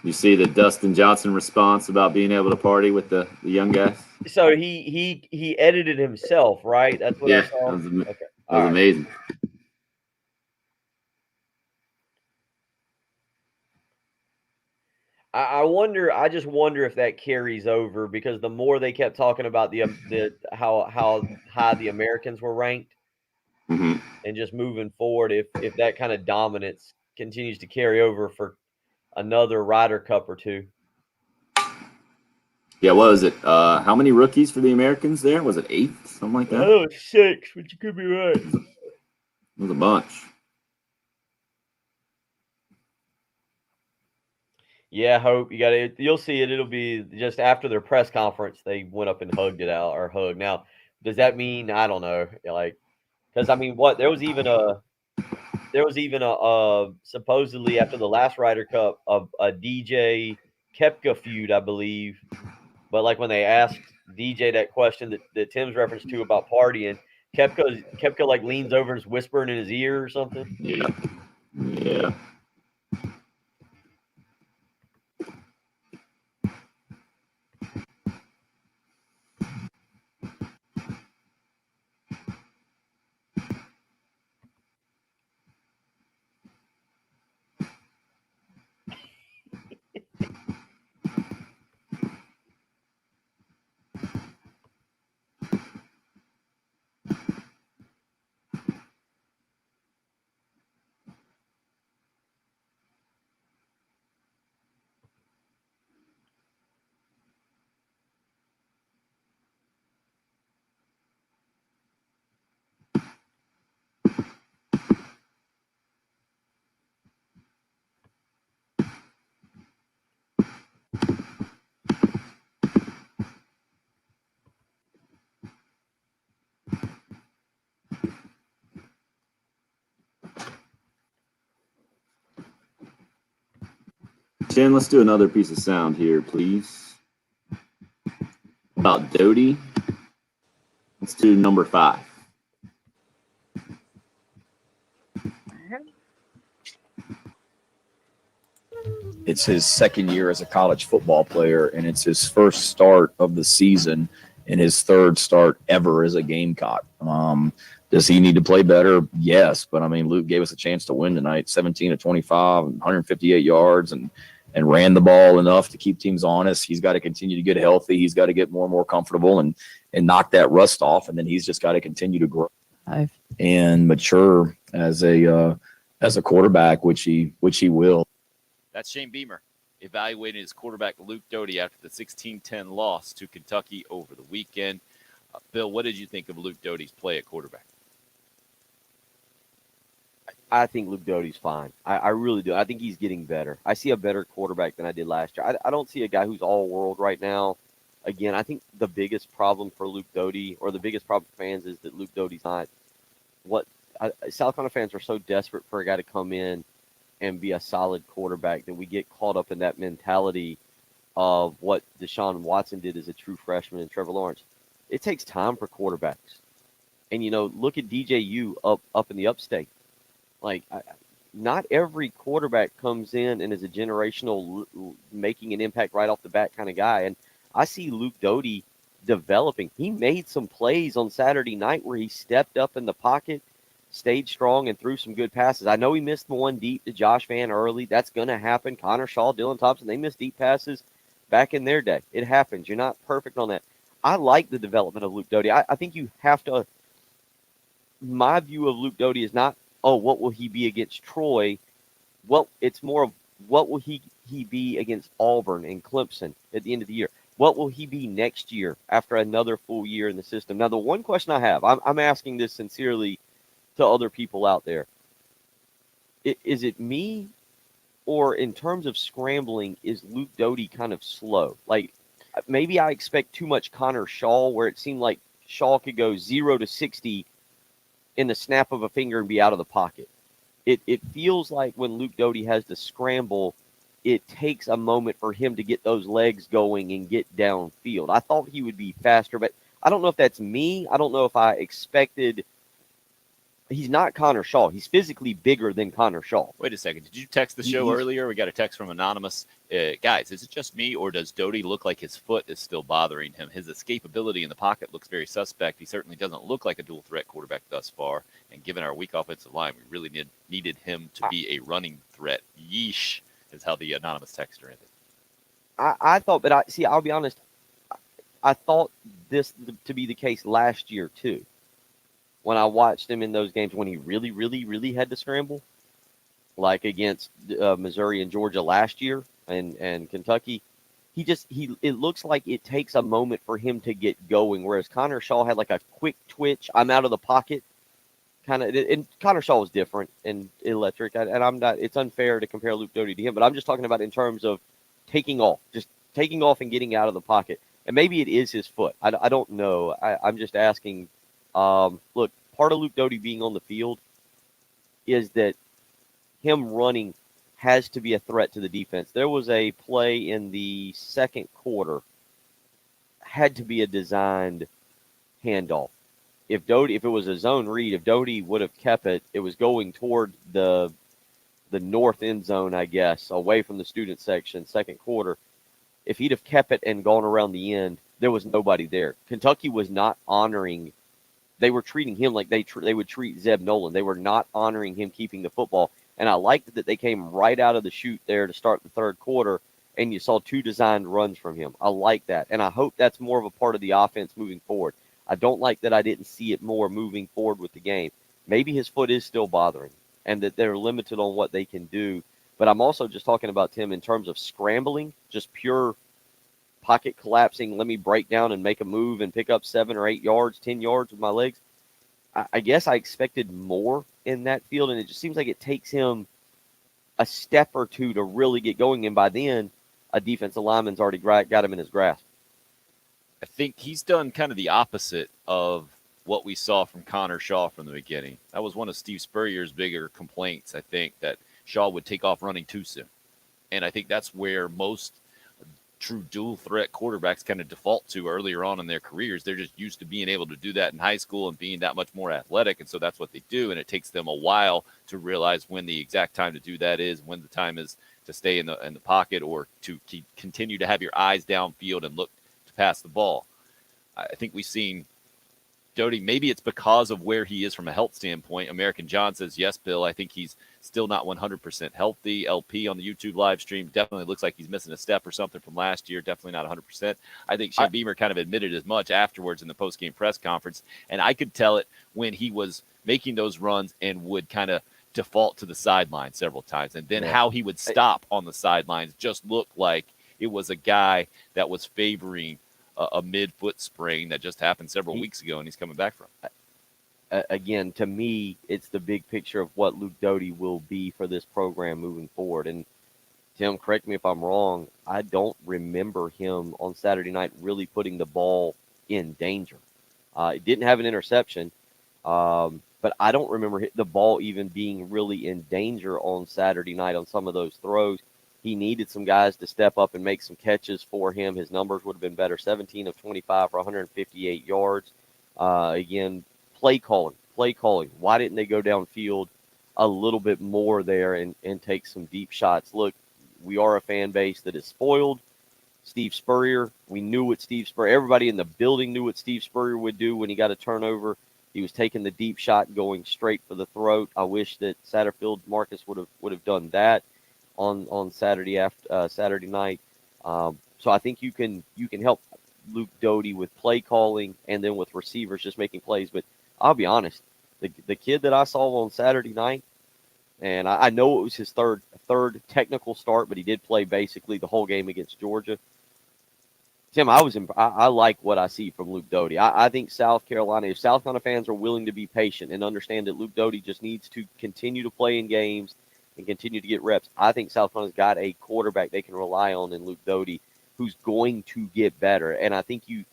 You see the Dustin Johnson response about being able to party with the young guys? So he edited himself, right? That's what I saw. That was, Okay. that was amazing. I wonder. I just wonder if that carries over, because the more they kept talking about the how high the Americans were ranked, Mm-hmm. and just moving forward, if that kind of dominance continues to carry over for another Ryder Cup or two. Yeah, what was it? How many rookies for the Americans there? Was it 8? Something like that? Oh, 6, but you could be right. It was a bunch. Yeah, Hope, you got it. You'll see it. It'll be just after their press conference. They went up and hugged it out, or hugged. Now, does that mean, I don't know, like, because I mean, what there was even a supposedly after the last Ryder Cup of a DJ Koepka feud, I believe. But like when they asked DJ that question that Tim's referenced to about partying, Koepka like leans over and is whispering in his ear or something. Yeah. Yeah. Jen, let's do another piece of sound here, please. About Doty. Let's do number 5. It's his second year as a college football player, and it's his first start of the season and his third start ever as a Gamecock. Does he need to play better? Yes, but I mean, Luke gave us a chance to win tonight, 17 of 25, 158 yards, and ran the ball enough to keep teams honest. He's got to continue to get healthy. He's got to get more and more comfortable and knock that rust off, and then he's just got to continue to grow and mature as a quarterback, which he will. That's Shane Beamer evaluating his quarterback Luke Doty after the 16-10 loss to Kentucky over the weekend. Bill, what did you think of Luke Doty's play at quarterback? I think Luke Doty's fine. I really do. I think he's getting better. I see a better quarterback than I did last year. I don't see a guy who's all world right now. Again, I think the biggest problem for Luke Doty, or the biggest problem for fans, is that Luke Doty's not what South Carolina fans are so desperate for a guy to come in and be a solid quarterback that we get caught up in that mentality of what Deshaun Watson did as a true freshman and Trevor Lawrence. It takes time for quarterbacks. And, look at DJU up in the upstate. Like, not every quarterback comes in and is a generational making an impact right off the bat kind of guy. And I see Luke Doty developing. He made some plays on Saturday night where he stepped up in the pocket, stayed strong, and threw some good passes. I know he missed the one deep to Josh Van early. That's going to happen. Connor Shaw, Dylan Thompson, they missed deep passes back in their day. It happens. You're not perfect on that. I like the development of Luke Doty. I think you have to – my view of Luke Doty is not, oh, what will he be against Troy? Well, it's more of what will he be against Auburn and Clemson at the end of the year? What will he be next year after another full year in the system? Now, the one question I have, I'm asking this sincerely to other people out there. Is it me, or in terms of scrambling, is Luke Doty kind of slow? Like, maybe I expect too much Connor Shaw, where it seemed like Shaw could go 0 to 60 in the snap of a finger and be out of the pocket. It feels like when Luke Doty has to scramble, it takes a moment for him to get those legs going and get downfield. I thought he would be faster, but I don't know if that's me. I don't know if I expected. He's not Connor Shaw. He's physically bigger than Connor Shaw. Wait a second. Did you text the show earlier? We got a text from Anonymous. Guys, is it just me, or does Doty look like his foot is still bothering him? His escapability in the pocket looks very suspect. He certainly doesn't look like a dual threat quarterback thus far. And given our weak offensive line, we really needed him to be a running threat. Yeesh, is how the Anonymous texter ended. I thought, but I'll be honest. I thought this to be the case last year, too. When I watched him in those games when he really, really, really had to scramble, like against Missouri and Georgia last year and Kentucky, it looks like it takes a moment for him to get going, whereas Connor Shaw had like a quick twitch, I'm out of the pocket kind of, and Connor Shaw was different and electric, and I'm not, it's unfair to compare Luke Doty to him, but I'm just talking about in terms of taking off and getting out of the pocket. And maybe it is his foot. I don't know. I'm just asking. Look, part of Luke Doty being on the field is that him running has to be a threat to the defense. There was a play in the second quarter, had to be a designed handoff. If it was a zone read, if Doty would have kept it, it was going toward the north end zone, I guess, away from the student section, second quarter. If he'd have kept it and gone around the end, there was nobody there. Kentucky was not honoring. They were treating him like they would treat Zeb Nolan. They were not honoring him keeping the football. And I liked that they came right out of the chute there to start the third quarter, and you saw 2 designed runs from him. I like that, and I hope that's more of a part of the offense moving forward. I don't like that I didn't see it more moving forward with the game. Maybe his foot is still bothering, and that they're limited on what they can do. But I'm also just talking about Tim in terms of scrambling, just pure pocket collapsing. Let me break down and make a move and pick up 7 or 8 yards, 10 yards with my legs. I guess I expected more in that field, and it just seems like it takes him a step or two to really get going. And by then, a defensive lineman's already got him in his grasp. I think he's done kind of the opposite of what we saw from Connor Shaw from the beginning. That was one of Steve Spurrier's bigger complaints, I think, that Shaw would take off running too soon. And I think that's where most true dual threat quarterbacks kind of default to earlier on in their careers. They're just used to being able to do that in high school and being that much more athletic. And so that's what they do. And it takes them a while to realize when the exact time to do that is, when the time is to stay in the pocket or to continue to have your eyes downfield and look to pass the ball. I think we've seen Doty, maybe it's because of where he is from a health standpoint. American John says, yes, Bill, I think he's still not 100% healthy. LP on the YouTube live stream definitely looks like he's missing a step or something from last year. Definitely not 100%. I think Shane Beamer kind of admitted as much afterwards in the post-game press conference. And I could tell it when he was making those runs and would kind of default to the sideline several times. And then how he would stop on the sidelines just looked like it was a guy that was favoring a mid-foot sprain that just happened several weeks ago, and he's coming back from. Again, to me, it's the big picture of what Luke Doty will be for this program moving forward. And Tim, correct me if I'm wrong, I don't remember him on Saturday night really putting the ball in danger. It didn't have an interception, but I don't remember the ball even being really in danger on Saturday night on some of those throws. He needed some guys to step up and make some catches for him. His numbers would have been better. 17 of 25 for 158 yards. Again, play calling. Why didn't they go downfield a little bit more there and take some deep shots? Look, we are a fan base that is spoiled, Steve Spurrier. We knew what Steve Spurrier, everybody in the building knew what Steve Spurrier would do when he got a turnover. He was taking the deep shot, going straight for the throat. I wish that Satterfield Marcus would have done that on Saturday night. So I think you can help Luke Doty with play calling and then with receivers just making plays. But I'll be honest, the kid that I saw on Saturday night, and I know it was his third technical start, but he did play basically the whole game against Georgia. Tim, I like what I see from Luke Doty. I think South Carolina, if South Carolina fans are willing to be patient and understand that Luke Doty just needs to continue to play in games and continue to get reps, I think South Carolina's got a quarterback they can rely on in Luke Doty who's going to get better. And I think you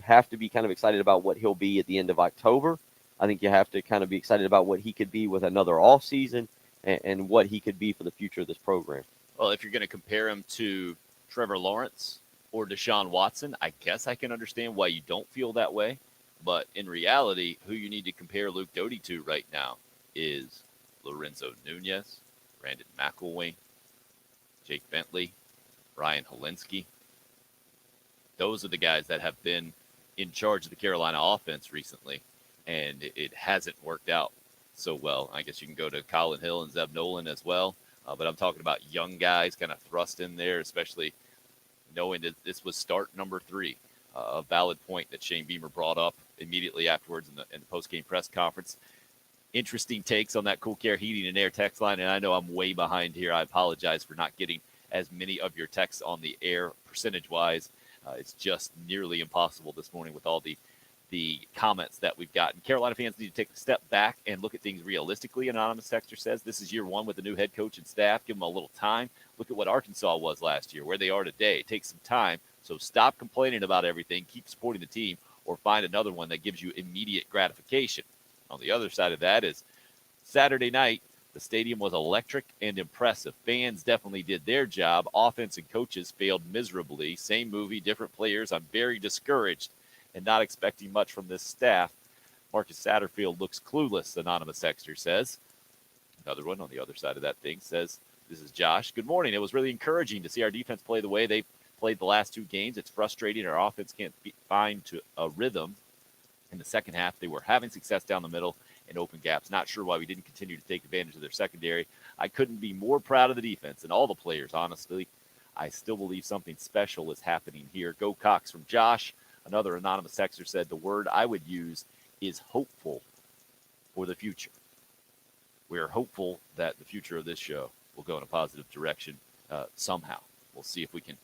have to be kind of excited about what he'll be at the end of October. I think you have to kind of be excited about what he could be with another offseason and what he could be for the future of this program. Well, if you're going to compare him to Trevor Lawrence or Deshaun Watson, I guess I can understand why you don't feel that way. But in reality, who you need to compare Luke Doty to right now is Lorenzo Nunez, Brandon McElwain, Jake Bentley, Ryan Helinski. Those are the guys that have been in charge of the Carolina offense recently, and it hasn't worked out so well. I guess you can go to Colin Hill and Zeb Nolan as well, but I'm talking about young guys kind of thrust in there, especially knowing that this was start number 3, a valid point that Shane Beamer brought up immediately afterwards in the post-game press conference. Interesting takes on that Cool Care Heating and Air text line, and I know I'm way behind here. I apologize for not getting as many of your texts on the air percentage-wise. It's just nearly impossible this morning with all the comments that we've gotten. Carolina fans need to take a step back and look at things realistically. Anonymous Texter says this is year 1 with the new head coach and staff. Give them a little time. Look at what Arkansas was last year, where they are today. It takes some time. So stop complaining about everything. Keep supporting the team, or find another one that gives you immediate gratification. On the other side of that is Saturday night, the stadium was electric and impressive. Fans definitely did their job. Offense and coaches failed miserably. Same movie, different players. I'm very discouraged and not expecting much from this staff. Marcus Satterfield looks clueless, Anonymous Texter says. Another one on the other side of that thing says, this is Josh. Good morning. It was really encouraging to see our defense play the way they played the last 2 games. It's frustrating. Our offense can't find a rhythm. In the second half, they were having success down the middle and open gaps. Not sure why we didn't continue to take advantage of their secondary. I couldn't be more proud of the defense and all the players, honestly. I still believe something special is happening here. Go Cox from Josh. Another anonymous texter said the word I would use is hopeful for the future. We are hopeful that the future of this show will go in a positive direction somehow. We'll see if we can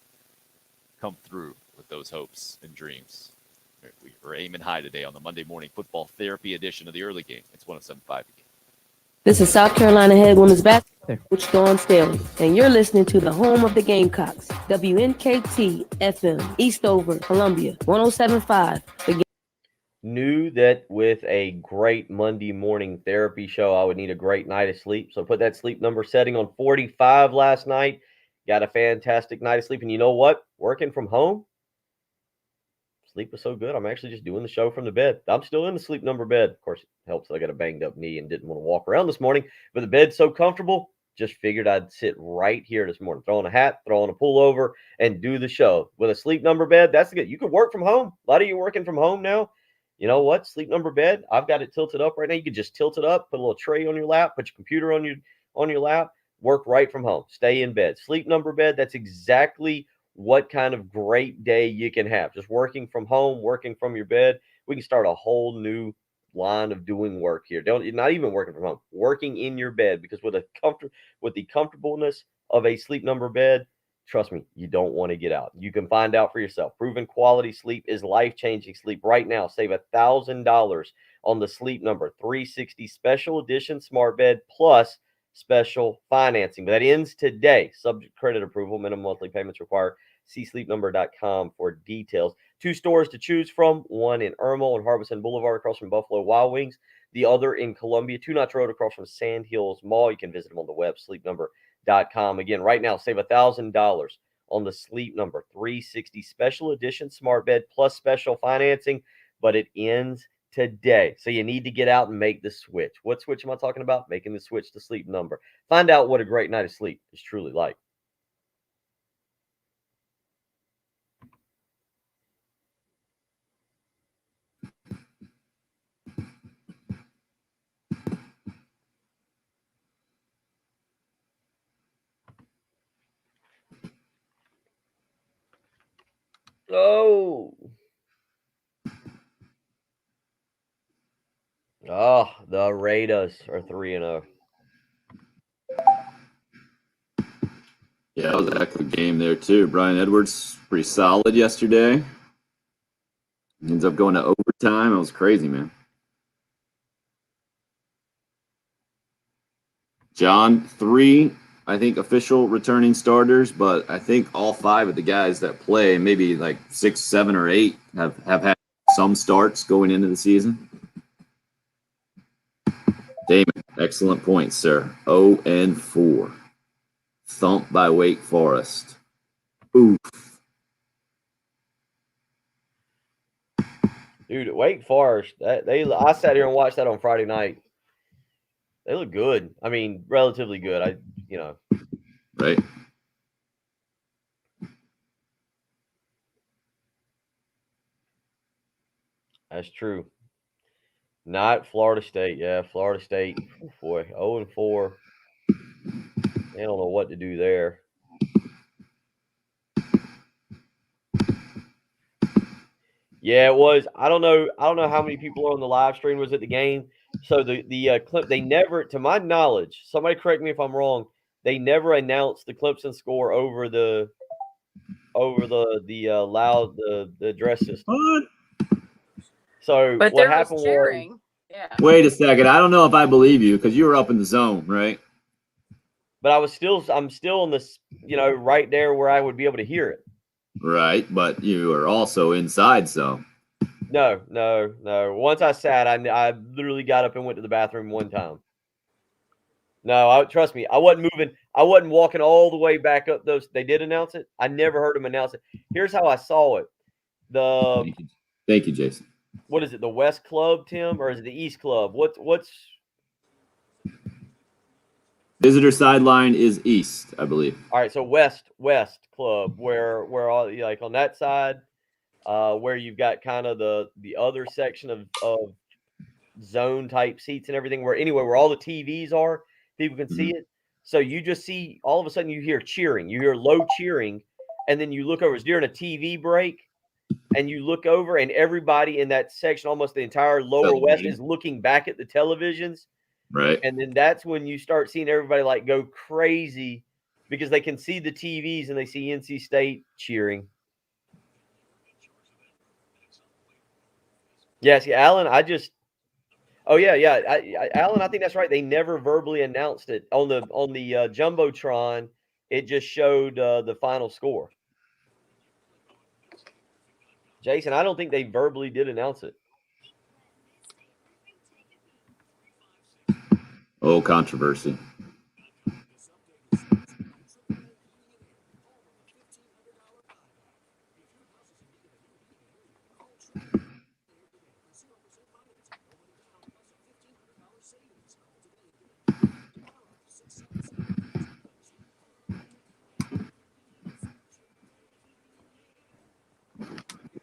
come through with those hopes and dreams. We're aiming high today on the Monday morning football therapy edition of the early game. It's 107.5 again. This is South Carolina head women's basketball coach Dawn Staley, and you're listening to the home of the Gamecocks, WNKT FM, Eastover, Columbia, 107.5. Knew that with a great Monday morning therapy show, I would need a great night of sleep. So put that sleep number setting on 45 last night. Got a fantastic night of sleep. And you know what? Working from home, sleep was so good. I'm actually just doing the show from the bed. I'm still in the sleep number bed. Of course, it helps that I got a banged up knee and didn't want to walk around this morning. But the bed's so comfortable, just figured I'd sit right here this morning, throw on a hat, throw on a pullover, and do the show. With a sleep number bed, that's good. You could work from home. A lot of you working from home now. You know what? Sleep number bed, I've got it tilted up right now. You can just tilt it up, put a little tray on your lap, put your computer on your lap, work right from home. Stay in bed. Sleep number bed, that's exactly what kind of great day you can have. Just working from home, working from your bed. We can start a whole new line of doing work here. Not even working from home, working in your bed, because with the comfortableness of a sleep number bed, trust me, you don't want to get out. You can find out for yourself. Proven quality sleep is life-changing sleep. Right now, save $1,000 on the Sleep Number 360 Special Edition Smart Bed plus special financing. But that ends today. Subject credit approval. Minimum monthly payments required. See sleepnumber.com for details. 2 stores to choose from. One in Irmo and Harbison Boulevard across from Buffalo Wild Wings. The other in Columbia, 2 Notch Road across from Sand Hills Mall. You can visit them on the web, sleepnumber.com. Again, right now, save $1,000 on the Sleep Number 360 Special Edition Smart Bed plus special financing, but it ends today. So you need to get out and make the switch. What switch am I talking about? Making the switch to Sleep Number. Find out what a great night of sleep is truly like. Oh. Oh, the Raiders are 3-0. Yeah, that was a heck of a game there, too. Brian Edwards, pretty solid yesterday. Ends up going to overtime. It was crazy, man. John, 3, I think, official returning starters, but I think all 5 of the guys that play, maybe like 6, 7, or 8, have had some starts going into the season. Damon, excellent point, sir. 0-4. Thumped by Wake Forest. Oof. Dude, Wake Forest, I sat here and watched that on Friday night. They look good. I mean, relatively good. Right. That's true. Not Florida State. Yeah, Florida State. Oh boy, 0-4. They don't know what to do there. Yeah, it was. I don't know how many people on the live stream was at the game. So the clip, they never, to my knowledge, somebody correct me if I'm wrong, they never announced the Clemson score over the address system. What? So But what there happened was cheering. Yeah. Wait a second. I don't know if I believe you because you were up in the zone, right? But I'm still in this, right there where I would be able to hear it. Right, but you are also inside zone. No. Once I sat, I literally got up and went to the bathroom one time. No, trust me, I wasn't moving. I wasn't walking all the way back up those. They did announce it. I never heard them announce it. Here's how I saw it. Thank you, Jason. What is it? The West Club, Tim, or is it the East Club? What's Visitor sideline is east, I believe. all right? So West Club, where all like on that side, where you've got kind of the other section of zone type seats and everything, where all the TVs are, people can see it. So you just see all of a sudden you hear cheering, you hear low cheering, and then you look over. It's during a TV break, and you look over, and everybody in that section, almost the entire lower west, is looking back at the televisions. Right. And then that's when you start seeing everybody like go crazy because they can see the TVs and they see NC State cheering. Yes, yeah, Alan, Alan, I think that's right. They never verbally announced it on the Jumbotron. It just showed the final score. Jason, I don't think they verbally did announce it. Oh, controversy.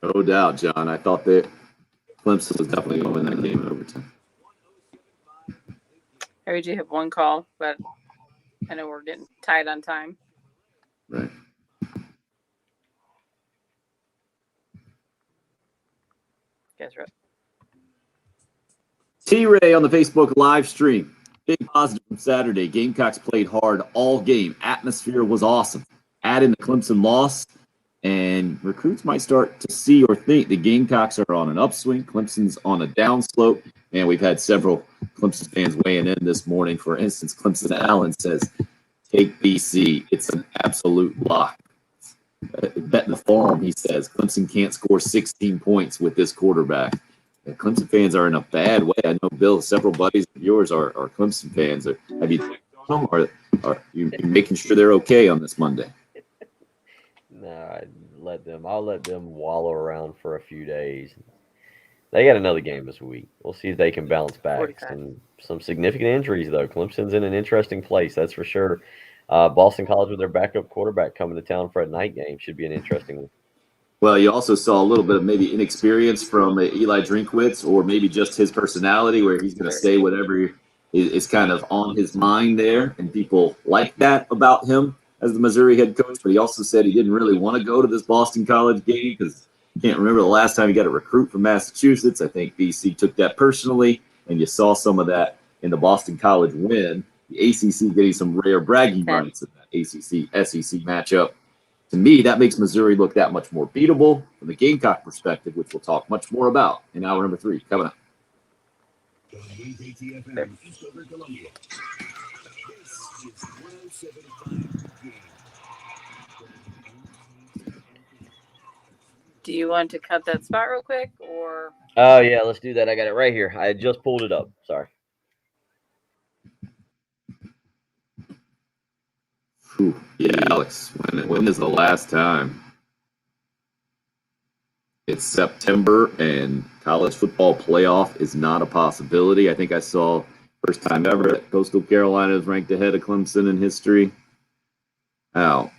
No doubt, John. I thought that Clemson was definitely going to win that game in overtime. Harry G have one call, but I know we're getting tight on time. Right. Guys, right. T-Ray on the Facebook live stream. Big positive from Saturday. Gamecocks played hard all game. Atmosphere was awesome. Add in the Clemson loss, and recruits might start to see or think the Gamecocks are on an upswing. Clemson's on a downslope. And we've had several Clemson fans weighing in this morning. For instance, Clemson Allen says, take BC. It's an absolute lock. Bet in the forum, he says, Clemson can't score 16 points with this quarterback. And Clemson fans are in a bad way. I know, Bill, several buddies of yours are Clemson fans. Have you checked on them, or are you making sure they're okay on this Monday? No, I'll let them wallow around for a few days. They got another game this week. We'll see if they can bounce back. Some significant injuries, though. Clemson's in an interesting place, that's for sure. Boston College with their backup quarterback coming to town for a night game should be an interesting one. Well, you also saw a little bit of maybe inexperience from Eli Drinkwitz, or maybe just his personality where he's going to say whatever is kind of on his mind there, and people like that about him as the Missouri head coach, but he also said he didn't really want to go to this Boston College game because he can't remember the last time he got a recruit from Massachusetts. I think BC took that personally, and you saw some of that in the Boston College win. The ACC getting some rare bragging rights in that ACC-SEC matchup. To me, that makes Missouri look that much more beatable from the Gamecock perspective, which we'll talk much more about in hour number 3 coming up. Do you want to cut that spot real quick, or? Oh, yeah, let's do that. I got it right here. I just pulled it up. Sorry. Whew. Yeah, Alex, when is the last time? It's September, and college football playoff is not a possibility. I think I saw first time ever that Coastal Carolina is ranked ahead of Clemson in history. Now,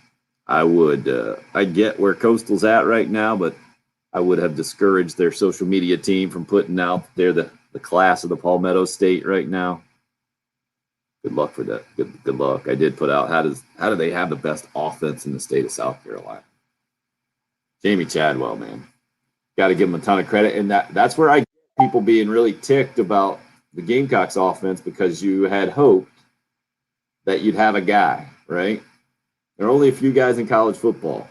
I get where Coastal's at right now, but I would have discouraged their social media team from putting out there the class of the Palmetto State right now. Good luck for that. Good luck. I did put out how do they have the best offense in the state of South Carolina? Jamie Chadwell, man. Got to give him a ton of credit. And that's where I get people being really ticked about the Gamecocks offense, because you had hoped that you'd have a guy, right? There are only a few guys in college football.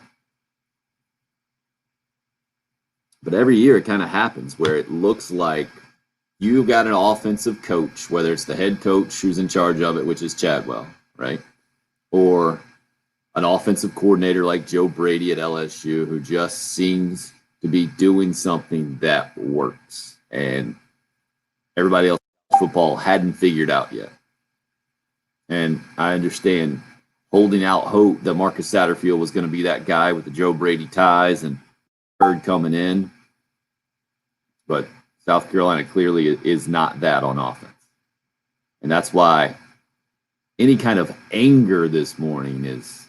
But every year it kind of happens where it looks like you've got an offensive coach, whether it's the head coach who's in charge of it, which is Chadwell, right? Or an offensive coordinator like Joe Brady at LSU, who just seems to be doing something that works. And everybody else in football hadn't figured out yet. And I understand holding out hope that Marcus Satterfield was going to be that guy with the Joe Brady ties and Bird coming in. But South Carolina clearly is not that on offense. And that's why any kind of anger this morning is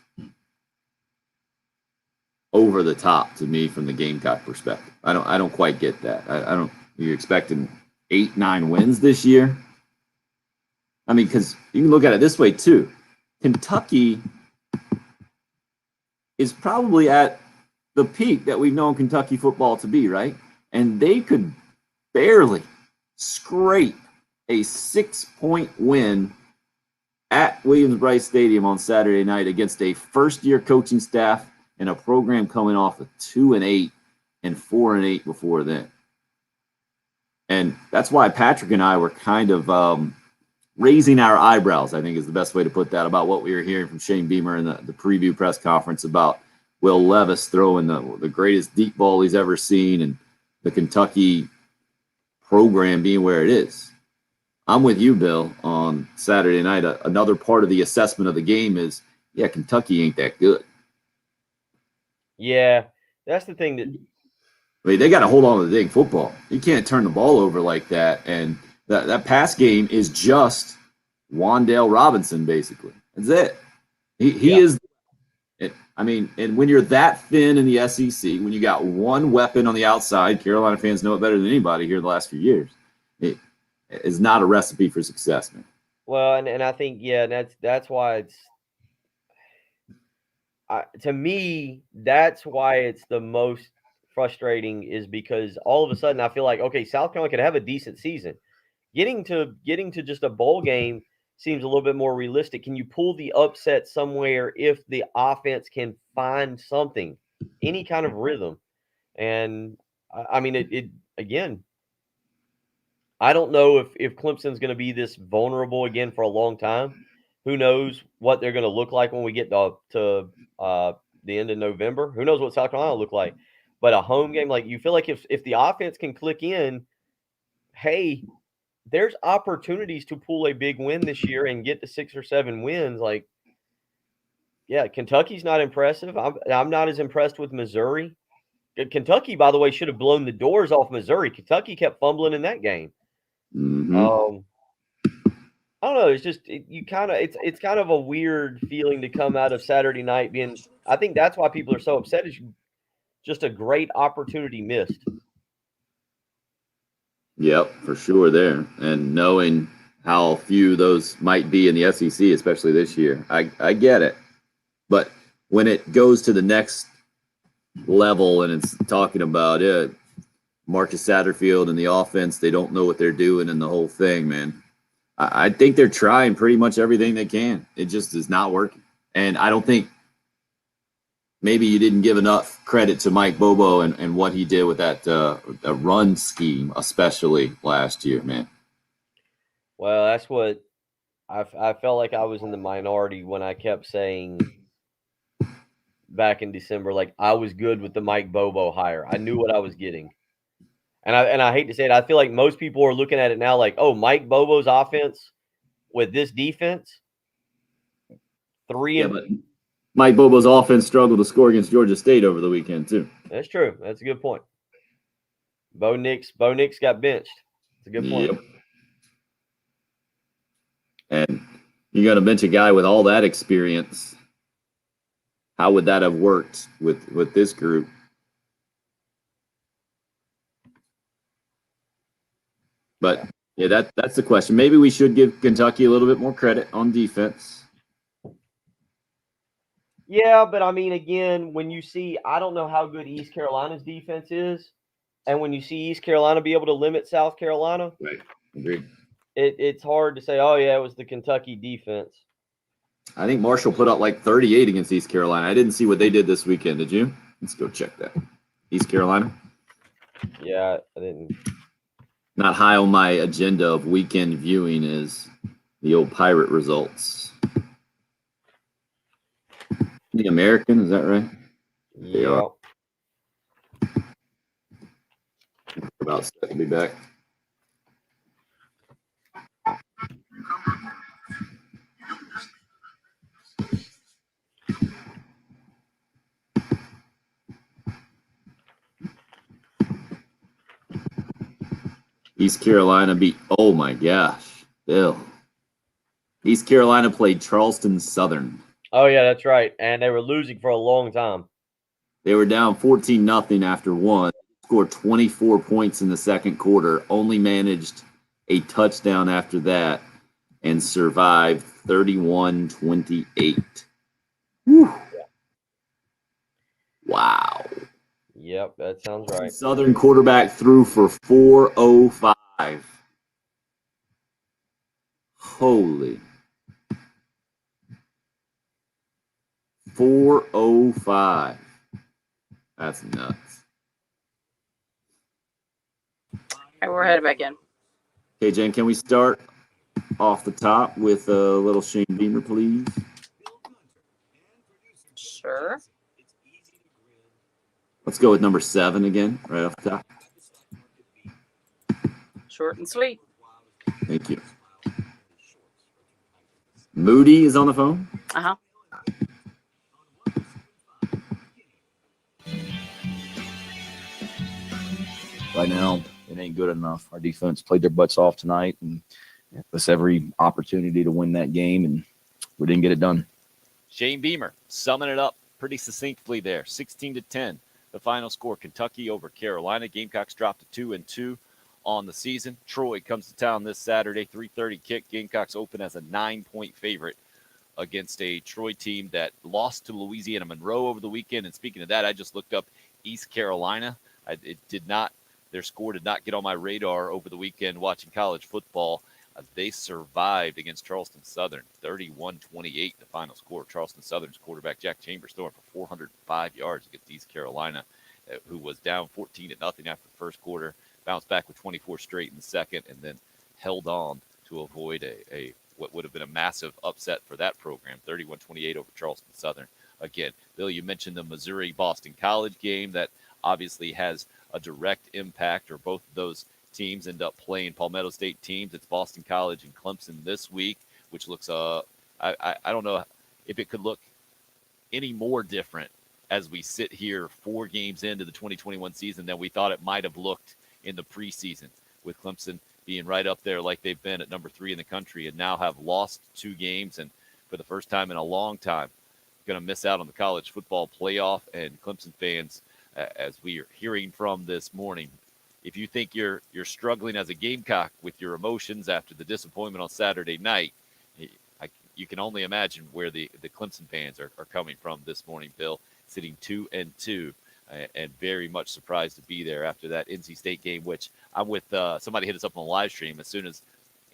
over the top to me from the Gamecock perspective. I don't quite get that. You're expecting 8-9 wins this year? I mean, because you can look at it this way too. Kentucky is probably at the peak that we've known Kentucky football to be, right? And they could barely scrape a 6-point win at Williams-Brice Stadium on Saturday night against a first-year coaching staff and a program coming off of 2-8 and 4-8 before then. And that's why Patrick and I were kind of raising our eyebrows, I think is the best way to put that, about what we were hearing from Shane Beamer in the preview press conference about Will Levis throwing the greatest deep ball he's ever seen and the Kentucky program being where it is. I'm with you, Bill, on Saturday night. Another part of the assessment of the game is, yeah, Kentucky ain't that good. Yeah, that's the thing that. I mean, they got to hold on to the dang football. You can't turn the ball over like that. And that pass game is just Wan'Dale Robinson, basically. That's it. He is. I mean, and when you're that thin in the SEC, when you got one weapon on the outside, Carolina fans know it better than anybody here the last few years. It is not a recipe for success, man. Well, and I think, yeah, that's why it's to me, that's why it's the most frustrating, is because all of a sudden I feel like, okay, South Carolina could have a decent season. Getting to just a bowl game seems a little bit more realistic. Can you pull the upset somewhere if the offense can find something, any kind of rhythm? And I mean, it again, I don't know if Clemson's going to be this vulnerable again for a long time. Who knows what they're going to look like when we get to the end of November? Who knows what South Carolina will look like? But a home game, like, you feel like if the offense can click in, hey, there's opportunities to pull a big win this year and get to 6 or 7 wins. Like, yeah, Kentucky's not impressive. I'm not as impressed with Missouri. Kentucky, by the way, should have blown the doors off Missouri. Kentucky kept fumbling in that game. Mm-hmm. I don't know. It's just it's kind of a weird feeling to come out of Saturday night being. I think that's why people are so upset. Is just a great opportunity missed. Yep, for sure there. And knowing how few those might be in the SEC, especially this year, I get it. But when it goes to the next level and it's talking about it, Marcus Satterfield and the offense, they don't know what they're doing and the whole thing, man. I think they're trying pretty much everything they can. It just is not working. And I don't think maybe you didn't give enough credit to Mike Bobo and what he did with that run scheme, especially last year, man. Well, that's what I felt like I was in the minority when I kept saying back in December, like I was good with the Mike Bobo hire. I knew what I was getting. And I hate to say it, I feel like most people are looking at it now like, oh, Mike Bobo's offense with this defense, But Mike Bobo's offense struggled to score against Georgia State over the weekend, too. That's true. That's a good point. Bo Nix got benched. It's a good point. Yep. And you got to bench a guy with all that experience. How would that have worked with this group? But yeah, that's the question. Maybe we should give Kentucky a little bit more credit on defense. Yeah, but I mean, again, when you see, I don't know how good East Carolina's defense is, and when you see East Carolina be able to limit South Carolina, right? Agreed. It's hard to say, oh yeah, it was the Kentucky defense. I think Marshall put up like 38 against East Carolina. I didn't see what they did this weekend. Did you? Let's go check that. East Carolina? Yeah, I didn't. Not high on my agenda of weekend viewing is the old Pirate results. The American, is that right? They are. About set to be back. East Carolina beat, oh my gosh, Bill. East Carolina played Charleston Southern. Oh, yeah, that's right. And they were losing for a long time. They were down 14-0 after one, scored 24 points in the second quarter, only managed a touchdown after that, and survived 31-28. Whew. Wow. Yep, that sounds right. Southern quarterback threw for 405. Holy. 405. That's nuts. All right, we're headed back in. Okay, Jen, can we start off the top with a little Shane Beamer, please? Sure. Let's go with number 7 again, right off the top. Short and sweet. Thank you. Moody is on the phone. Uh-huh. Right now, it ain't good enough. Our defense played their butts off tonight and gave us every opportunity to win that game, and we didn't get it done. Shane Beamer summing it up pretty succinctly there. 16-10, the final score. Kentucky over Carolina. Gamecocks dropped to 2-2 on the season. Troy comes to town this Saturday, 3:30 kick. Gamecocks open as a 9-point favorite against a Troy team that lost to Louisiana Monroe over the weekend. And speaking of that, I just looked up East Carolina. Their score did not get on my radar over the weekend watching college football. They survived against Charleston Southern, 31-28, the final score. Charleston Southern's quarterback Jack Chambers throwing for 405 yards against East Carolina, who was down 14-0 after the first quarter, bounced back with 24 straight in the second, and then held on to avoid a what would have been a massive upset for that program, 31-28 over Charleston Southern. Again, Bill, you mentioned the Missouri-Boston College game that obviously has a direct impact, or both of those teams end up playing Palmetto State teams. It's Boston College and Clemson this week, which looks I don't know if it could look any more different as we sit here 4 games into the 2021 season than we thought it might have looked in the preseason, with Clemson being right up there like they've been at number 3 in the country and now have lost 2 games, and for the first time in a long time going to miss out on the college football playoff. And Clemson fans, as we are hearing from this morning, if you think you're struggling as a Gamecock with your emotions after the disappointment on Saturday night, you can only imagine where the Clemson fans are coming from this morning, Bill, sitting 2-2. And very much surprised to be there after that NC State game, which I'm with somebody hit us up on the live stream. As soon as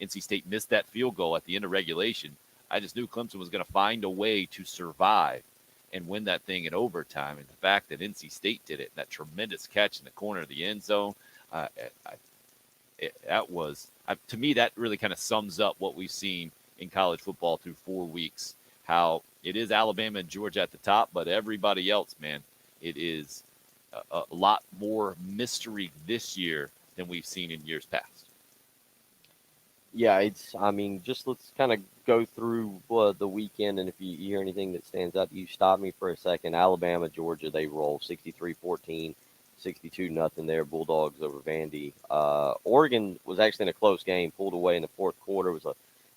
NC State missed that field goal at the end of regulation, I just knew Clemson was going to find a way to survive and win that thing in overtime. And the fact that NC State did it, that tremendous catch in the corner of the end zone, to me, that really kind of sums up what we've seen in college football through 4 weeks, how it is Alabama and Georgia at the top, but everybody else, man, it is a lot more mystery this year than we've seen in years past. Yeah, just let's kind of go through the weekend, and if you hear anything that stands out, you stop me for a second. Alabama, Georgia, they roll 63-14, 62-0 there, Bulldogs over Vandy. Oregon was actually in a close game, pulled away in the fourth quarter. It was a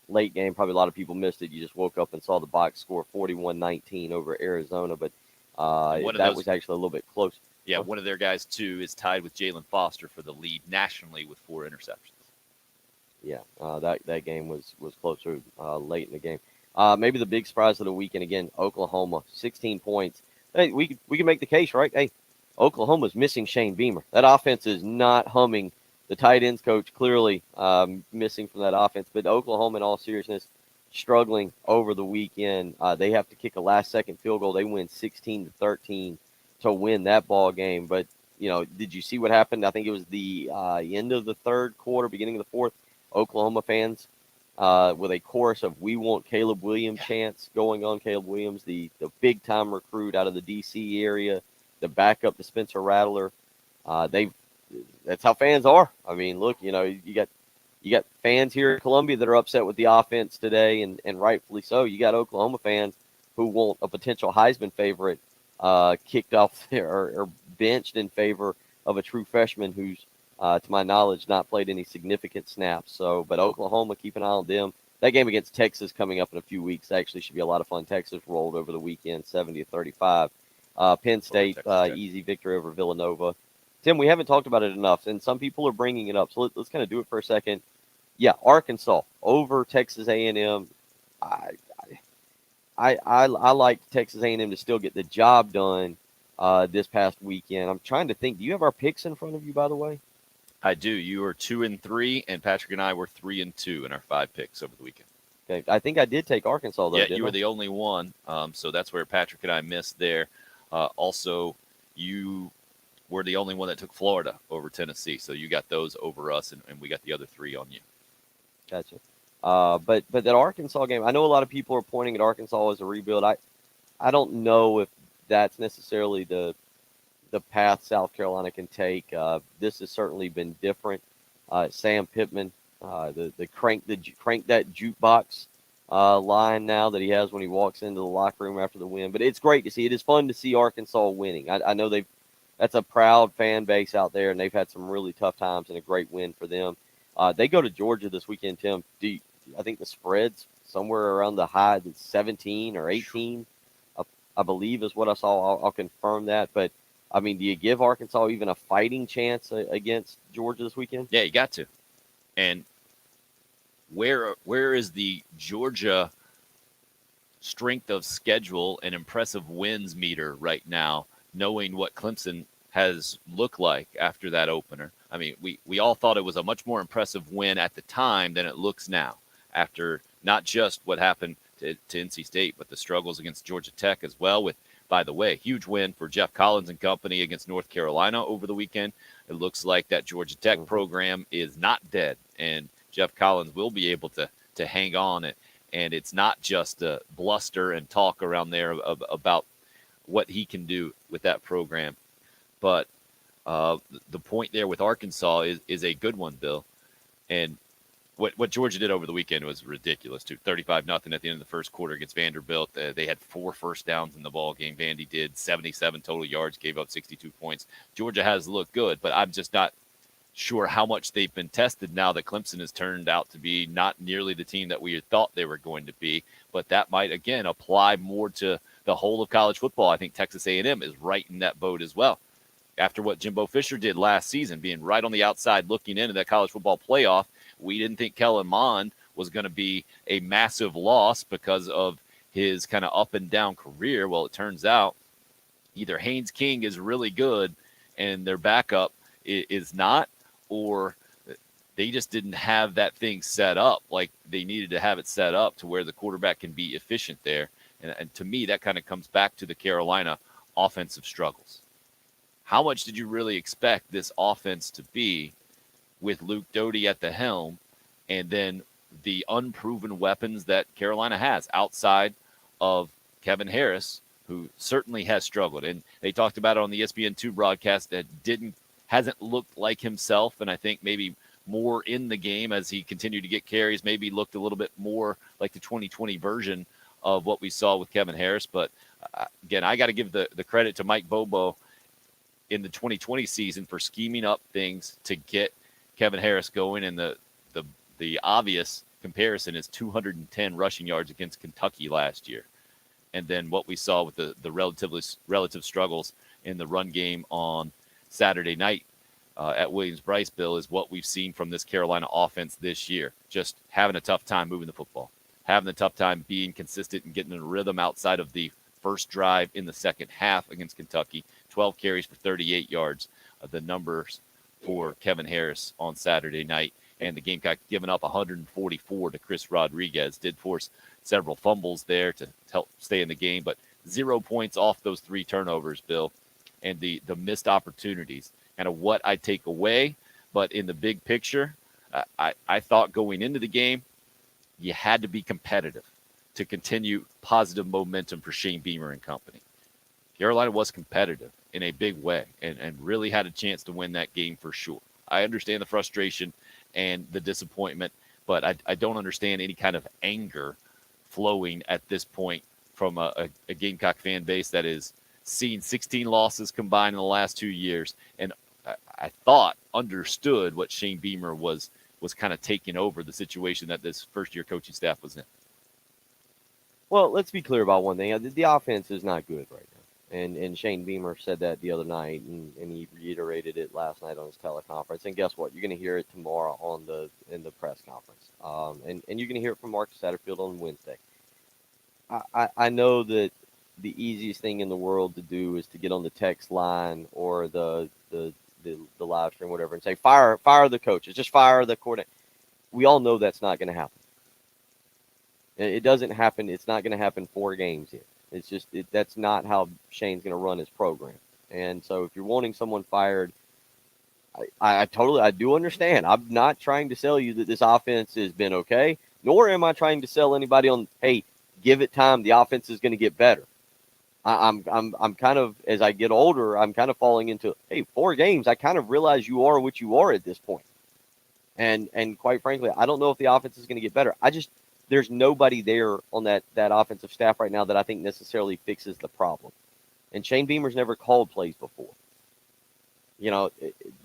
late game. Probably a lot of people missed it. You just woke up and saw the box score 41-19 over Arizona, but was actually a little bit close. Yeah, one of their guys, too, is tied with Jalen Foster for the lead nationally with 4 interceptions. Yeah, that game was closer late in the game. Maybe the big surprise of the weekend, again, Oklahoma, 16 points. Hey, we can make the case, right? Hey, Oklahoma's missing Shane Beamer. That offense is not humming. The tight ends coach clearly missing from that offense. But Oklahoma, in all seriousness, struggling over the weekend. They have to kick a last-second field goal. They win 16-13 to win that ball game. But, did you see what happened? I think it was the end of the third quarter, beginning of the fourth. Oklahoma fans with a chorus of "We Want Caleb Williams" chants going on. Caleb Williams, the big-time recruit out of the D.C. area, the backup to Spencer Rattler. That's how fans are. I mean, look, you got fans here in Columbia that are upset with the offense today, and rightfully so. You got Oklahoma fans who want a potential Heisman favorite kicked off there or benched in favor of a true freshman who's, to my knowledge, not played any significant snaps. So, but Oklahoma, keep an eye on them. That game against Texas coming up in a few weeks actually should be a lot of fun. Texas rolled over the weekend, 70-35. Penn State, easy victory over Villanova. Tim, we haven't talked about it enough, and some people are bringing it up, so let's kind of do it for a second. Yeah, Arkansas over Texas A&M. I like Texas A&M to still get the job done this past weekend. I'm trying to think. Do you have our picks in front of you, by the way? I do. You are 2-3, and Patrick and I were 3-2 in our 5 picks over the weekend. Okay, I think I did take Arkansas though. Yeah, you were the only one. So that's where Patrick and I missed there. Also, you were the only one that took Florida over Tennessee. So you got those over us, and we got the other 3 on you. Gotcha. But that Arkansas game, I know a lot of people are pointing at Arkansas as a rebuild. I don't know if that's necessarily the path South Carolina can take. This has certainly been different. Sam Pittman, the crank that jukebox line now that he has when he walks into the locker room after the win. But it's great to see. It is fun to see Arkansas winning. I know that's a proud fan base out there, and they've had some really tough times, and a great win for them. They go to Georgia this weekend, Tim. I think the spread's somewhere around the high 17 or 18, I believe is what I saw. I'll confirm that. But, I mean, do you give Arkansas even a fighting chance against Georgia this weekend? Yeah, you got to. And where is the Georgia strength of schedule and impressive wins meter right now, knowing what Clemson has looked like after that opener? I mean, we all thought it was a much more impressive win at the time than it looks now, after not just what happened to NC State, but the struggles against Georgia Tech as well. With, by the way, huge win for Jeff Collins and company against North Carolina over the weekend. It looks like that Georgia Tech program is not dead, and Jeff Collins will be able to hang on it. And it's not just bluster and talk around there about what he can do with that program. But the point there with Arkansas is a good one, Bill. And what Georgia did over the weekend was ridiculous, too. 35-0 at the end of the first quarter against Vanderbilt. They had 4 first downs in the ball game. Vandy did 77 total yards, gave up 62 points. Georgia has looked good, but I'm just not sure how much they've been tested now that Clemson has turned out to be not nearly the team that we had thought they were going to be. But that might, again, apply more to the whole of college football. I think Texas A&M is right in that boat as well. After what Jimbo Fisher did last season, being right on the outside looking into that college football playoff, we didn't think Kellen Mond was going to be a massive loss because of his kind of up and down career. Well, it turns out either Haynes King is really good and their backup is not, or they just didn't have that thing set up like they needed to have it set up to where the quarterback can be efficient there. And to me, that kind of comes back to the Carolina offensive struggles. How much did you really expect this offense to be with Luke Doty at the helm, and then the unproven weapons that Carolina has outside of Kevin Harris, who certainly has struggled? And they talked about it on the ESPN2 broadcast that hasn't looked like himself, and I think maybe more in the game as he continued to get carries, maybe looked a little bit more like the 2020 version of what we saw with Kevin Harris. But again, I got to give the credit to Mike Bobo in the 2020 season for scheming up things to get Kevin Harris going. And the obvious comparison is 210 rushing yards against Kentucky last year. And then what we saw with the relative struggles in the run game on Saturday night at Williams-Brice, Bill, is what we've seen from this Carolina offense this year. Just having a tough time moving the football, having a tough time being consistent and getting in a rhythm outside of the first drive in the second half against Kentucky. 12 carries for 38 yards, the numbers for Kevin Harris on Saturday night. And the Gamecock giving up 144 to Chris Rodriguez. Did force several fumbles there to help stay in the game, but 0 points off those 3 turnovers, Bill. And the missed opportunities, kind of what I take away. But in the big picture, I thought going into the game, you had to be competitive to continue positive momentum for Shane Beamer and company. Carolina was competitive in a big way and really had a chance to win that game for sure. I understand the frustration and the disappointment, but I don't understand any kind of anger flowing at this point from a Gamecock fan base that is seen 16 losses combined in the last 2 years, and I thought understood what Shane Beamer was kind of taking over the situation that this first-year coaching staff was in. Well, let's be clear about one thing. The offense is not good right now. And Shane Beamer said that the other night, and he reiterated it last night on his teleconference. And guess what? You're going to hear it tomorrow in the press conference. And you're going to hear it from Marcus Satterfield on Wednesday. I know that the easiest thing in the world to do is to get on the text line or the live stream, whatever, and say, fire the coaches, just fire the coordinator. We all know that's not going to happen. It doesn't happen. It's not going to happen 4 games in. It's just that's not how Shane's going to run his program. And so if you're wanting someone fired, I do understand. I'm not trying to sell you that this offense has been okay, nor am I trying to sell anybody on, hey, give it time, the offense is going to get better. I'm kind of, as I get older, I'm kind of falling into, hey, 4 games, I kind of realize you are what you are at this point. And quite frankly, I don't know if the offense is going to get better. There's nobody there on that offensive staff right now that I think necessarily fixes the problem. And Shane Beamer's never called plays before. You know,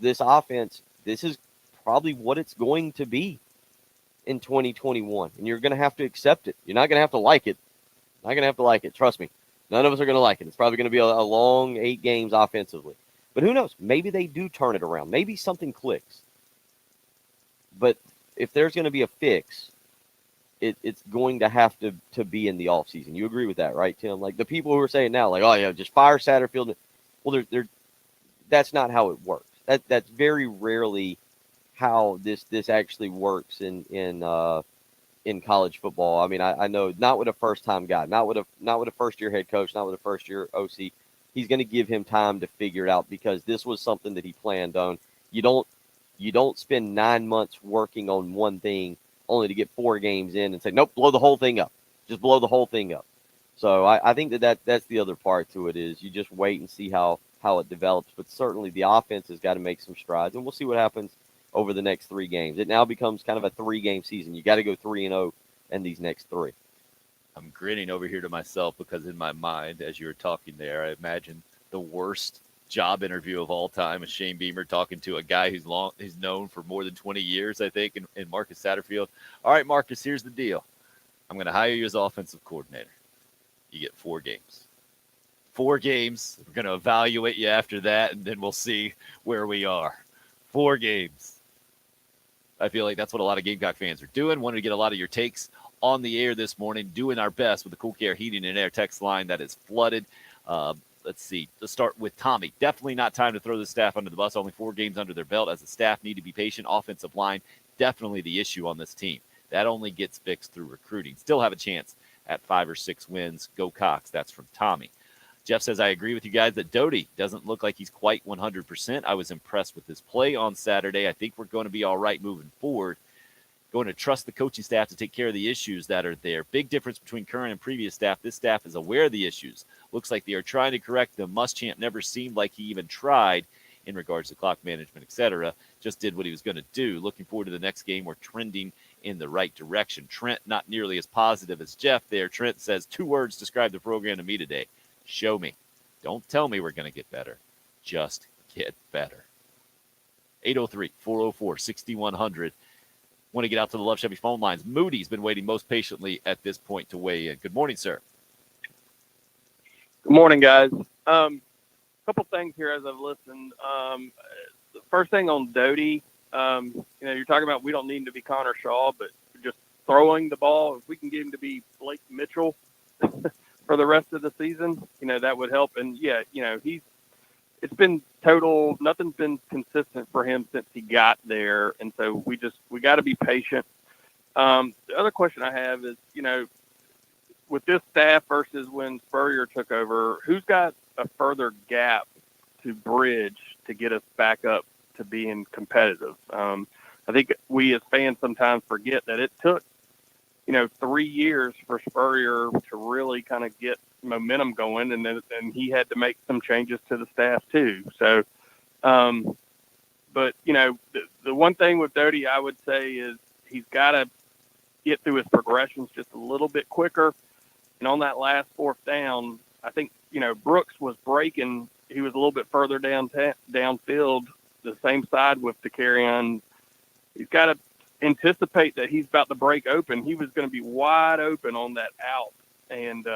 this offense, this is probably what it's going to be in 2021. And you're going to have to accept it. You're not going to have to like it. Not going to have to like it. Trust me. None of us are going to like it. It's probably going to be a long 8 games offensively. But who knows? Maybe they do turn it around. Maybe something clicks. But if there's going to be a fix, it's going to have to be in the offseason. You agree with that, right, Tim? Like the people who are saying now, like, oh, yeah, just fire Satterfield. Well, that's not how it works. That's very rarely how this actually works in college football. I mean, I know not with a first-time guy, not with a first-year head coach, not with a first-year OC. He's going to give him time to figure it out because this was something that he planned on. You don't spend 9 months working on one thing only to get 4 games in and say, nope, blow the whole thing up. Just blow the whole thing up. So I think that's the other part to it is you just wait and see how it develops. But certainly the offense has got to make some strides, and we'll see what happens over the next 3 games. It now becomes kind of a 3-game season. You got to go 3-0 in these next 3. I'm grinning over here to myself because in my mind, as you were talking there, I imagine the worst job interview of all time is Shane Beamer talking to a guy who's known for more than 20 years, I think, in Marcus Satterfield. All right, Marcus, here's the deal. I'm going to hire you as offensive coordinator. You get 4 games. 4 games. We're going to evaluate you after that, and then we'll see where we are. 4 games. I feel like that's what a lot of Gamecock fans are doing. Wanted to get a lot of your takes on the air this morning, doing our best with the Cool Care Heating and Air text line that is flooded. Let's see. Let's start with Tommy. Definitely not time to throw the staff under the bus. Only 4 games under their belt. As a staff, need to be patient. Offensive line, definitely the issue on this team. That only gets fixed through recruiting. Still have a chance at 5 or 6 wins. Go Cox. That's from Tommy. Jeff says, I agree with you guys that Doty doesn't look like he's quite 100%. I was impressed with his play on Saturday. I think we're going to be all right moving forward. Going to trust the coaching staff to take care of the issues that are there. Big difference between current and previous staff. This staff is aware of the issues. Looks like they are trying to correct them. Muschamp never seemed like he even tried in regards to clock management, etc. Just did what he was going to do. Looking forward to the next game. We're trending in the right direction. Trent, not nearly as positive as Jeff there. Trent says 2 words describe the program to me today. Show me. Don't tell me we're going to get better. Just get better. 803-404-6100. Want to get out to the Love Chevy phone lines. Moody's been waiting most patiently at this point to weigh in. Good morning, sir. Good morning, guys. Couple things here as I've listened. The first thing on Doty, you're talking about we don't need him to be Connor Shaw, but just throwing the ball, if we can get him to be Blake Mitchell for the rest of the season, that would help. And it's been total, nothing's been consistent for him since he got there. And so we got to be patient. The other question I have is, with this staff versus when Spurrier took over, who's got a further gap to bridge to get us back up to being competitive? I think we as fans sometimes forget that it took, 3 years for Spurrier to really kind of get momentum going, and then he had to make some changes to the staff too. So, but the one thing with Doty I would say is he's got to get through his progressions just a little bit quicker. And on that last 4th down, I think Brooks was breaking. He was a little bit further downfield, the same side with Dakereon. He's got to anticipate that he's about to break open. He was going to be wide open on that out and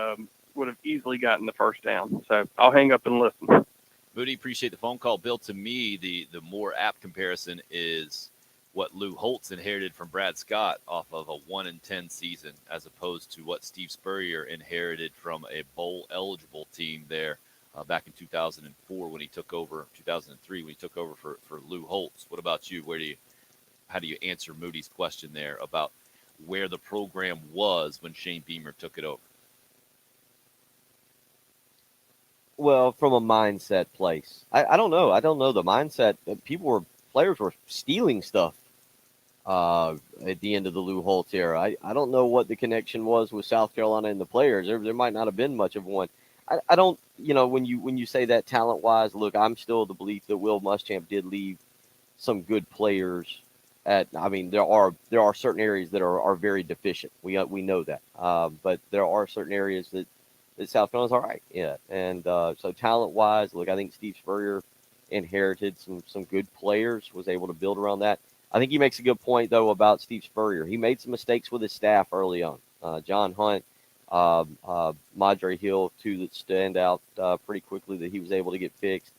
would have easily gotten the 1st down. So I'll hang up and listen. Moody, appreciate the phone call. Bill, to me, the more apt comparison is what Lou Holtz inherited from Brad Scott off of a 1-10 season, as opposed to what Steve Spurrier inherited from a bowl-eligible team there back in 2004 when he took over, 2003 when he took over for Lou Holtz. What about you? How do you answer Moody's question there about where the program was when Shane Beamer took it over? Well, from a mindset place, I don't know. I don't know the mindset. Players were stealing stuff at the end of the Lou Holtz era. I don't know what the connection was with South Carolina and the players. There might not have been much of one. I don't, when you say that talent wise, look, I'm still of the belief that Will Muschamp did leave some good players. There are certain areas that are very deficient. We know that, but there are certain areas that South Carolina's all right. Yeah, and so talent wise, look, I think Steve Spurrier inherited some good players, was able to build around that. I think he makes a good point though about Steve Spurrier. He made some mistakes with his staff early on. John Hunt, Madre Hill, 2 that stand out pretty quickly that he was able to get fixed.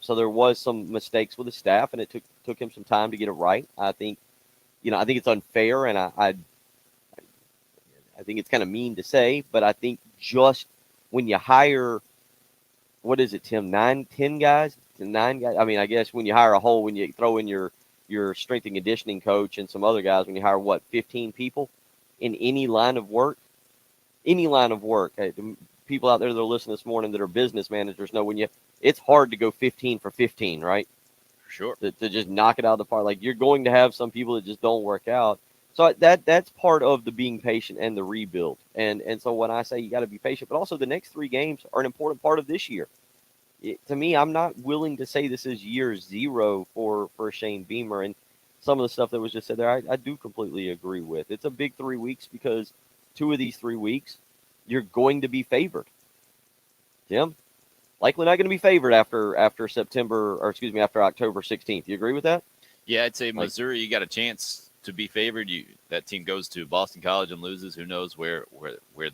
So there was some mistakes with the staff, and it took him some time to get it right. I think it's unfair, and I think it's kind of mean to say, but I think just when you hire, what is it, Tim, 9 guys? I guess when you hire when you throw in your strength and conditioning coach and some other guys, when you hire 15 people in any line of work, people out there that are listening this morning that are business managers know it's hard to go 15 for 15, right? Sure. To just knock it out of the park. Like, you're going to have some people that just don't work out. So that's part of the being patient and the rebuild. And so when I say you got to be patient, but also the next 3 games are an important part of this year. To me, I'm not willing to say this is year 0 for Shane Beamer. And some of the stuff that was just said there, I do completely agree with. It's a big 3 weeks because 2 of these 3 weeks, you're going to be favored. Tim, likely not going to be favored after October 16th. You agree with that? Yeah, I'd say Missouri, you got a chance to be favored. That team goes to Boston College and loses. Who knows where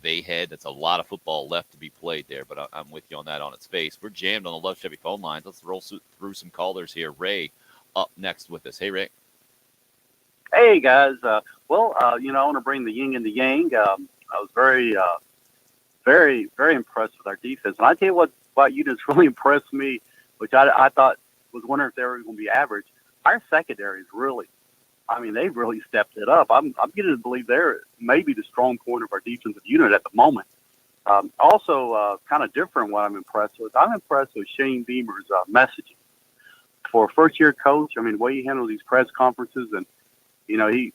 they head? That's a lot of football left to be played there, but I'm with you on that on its face. We're jammed on the Love Chevy phone lines. Let's roll through some callers here. Ray up next with us. Hey, Ray. Hey guys, I want to bring the yin and the yang. I was very impressed with our defense, and I tell you what units really impressed me, which I thought was wondering if they were going to be average. Our secondary is they've really stepped it up. I'm getting to believe they're maybe the strong point of our defensive unit at the moment. Also, kind of different. What I'm impressed with Shane Beamer's messaging for a first-year coach. I mean, the way he handles these press conferences, and he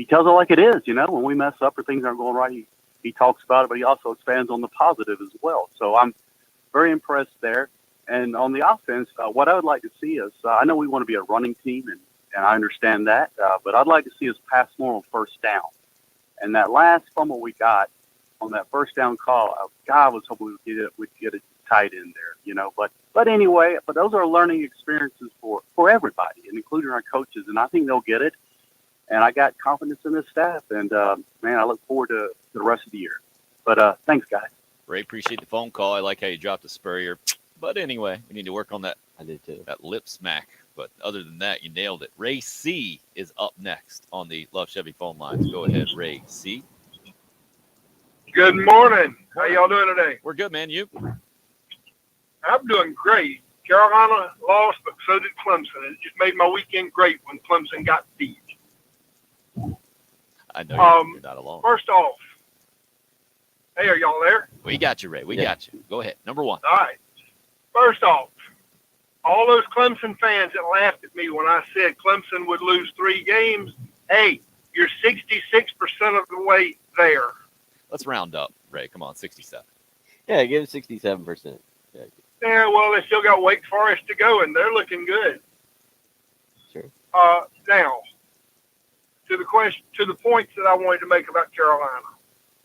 tells it like it is. When we mess up or things aren't going right, he talks about it, but he also expands on the positive as well. So I'm very impressed there. And on the offense, what I would like to see is, I know we want to be a running team, and I understand that, but I'd like to see us pass more on first down. And that last fumble we got on that first down call, I was hoping we'd get it tight in there, But anyway, those are learning experiences for everybody, and including our coaches, and I think they'll get it. And I got confidence in this staff, and I look forward to the rest of the year. But thanks, guys. Ray, appreciate the phone call. I like how you dropped the Spurrier. But anyway, we need to work on that. I did too. That lip smack. But other than that, you nailed it. Ray C is up next on the Love Chevy phone lines. Go ahead, Ray C. Good morning. How y'all doing today? We're good, man. You? I'm doing great. Carolina lost, but so did Clemson. It just made my weekend great when Clemson got beat. I know you're not alone. First off, hey, are y'all there? We got you, Ray. We got you. Go ahead. Number one. All right. First off, all those Clemson fans that laughed at me when I said Clemson would lose 3 games, hey, you're 66% of the way there. Let's round up, Ray. Come on, 67. Yeah, give it 67%. Yeah, well, they still got Wake Forest to go, and they're looking good. Sure. Now, to the points that I wanted to make about Carolina,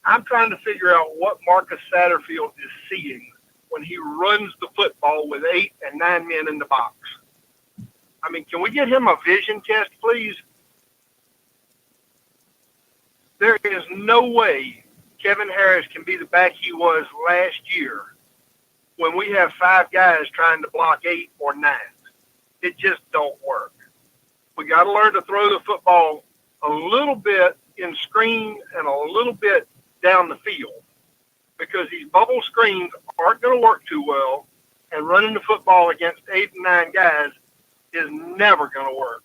I'm trying to figure out what Marcus Satterfield is seeing when he runs the football with 8 and 9 men in the box. I mean, can we get him a vision test, please? There is no way Kevin Harris can be the back he was last year when we have 5 guys trying to block 8 or 9. It just don't work. We got to learn to throw the football a little bit in screen and a little bit down the field, because these bubble screens aren't going to work too well, and running the football against 8 and 9 guys is never going to work.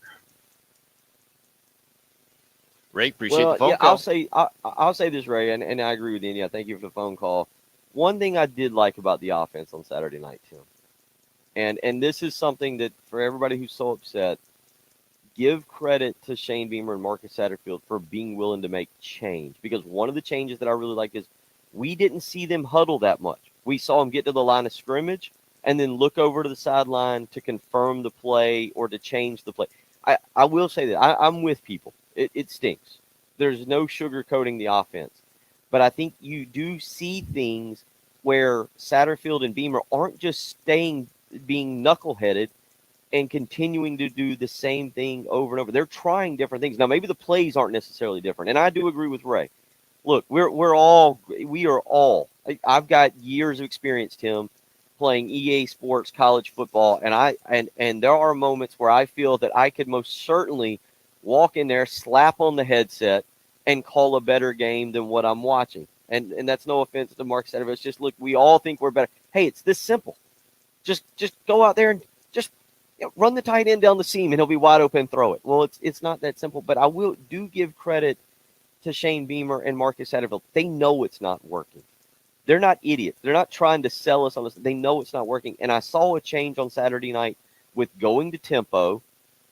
Ray, appreciate the phone call. I'll say this, Ray, and I agree with Indy. I thank you for the phone call. One thing I did like about the offense on Saturday night, Tim, and this is something that for everybody who's so upset, give credit to Shane Beamer and Marcus Satterfield for being willing to make change. Because one of the changes that I really like is we didn't see them huddle that much. We saw them get to the line of scrimmage and then look over to the sideline to confirm the play or to change the play. I will say that I'm with people. It stinks. There's no sugarcoating the offense. But I think you do see things where Satterfield and Beamer aren't just being knuckleheaded and continuing to do the same thing over and over. They're trying different things. Now, maybe the plays aren't necessarily different. And I do agree with Ray. Look, we are all. I've got years of experience, Tim, playing EA Sports college football, and there are moments where I feel that I could most certainly walk in there, slap on the headset, and call a better game than what I'm watching. And that's no offense to Mark Satterfield. It's just, look, we all think we're better. Hey, it's this simple. Just go out there and just run the tight end down the seam, and he'll be wide open. Throw it. Well, it's not that simple. But I do give credit to Shane Beamer and Marcus Satterfield. They know it's not working. They're not idiots. They're not trying to sell us on this. They know it's not working. And I saw a change on Saturday night with going to tempo,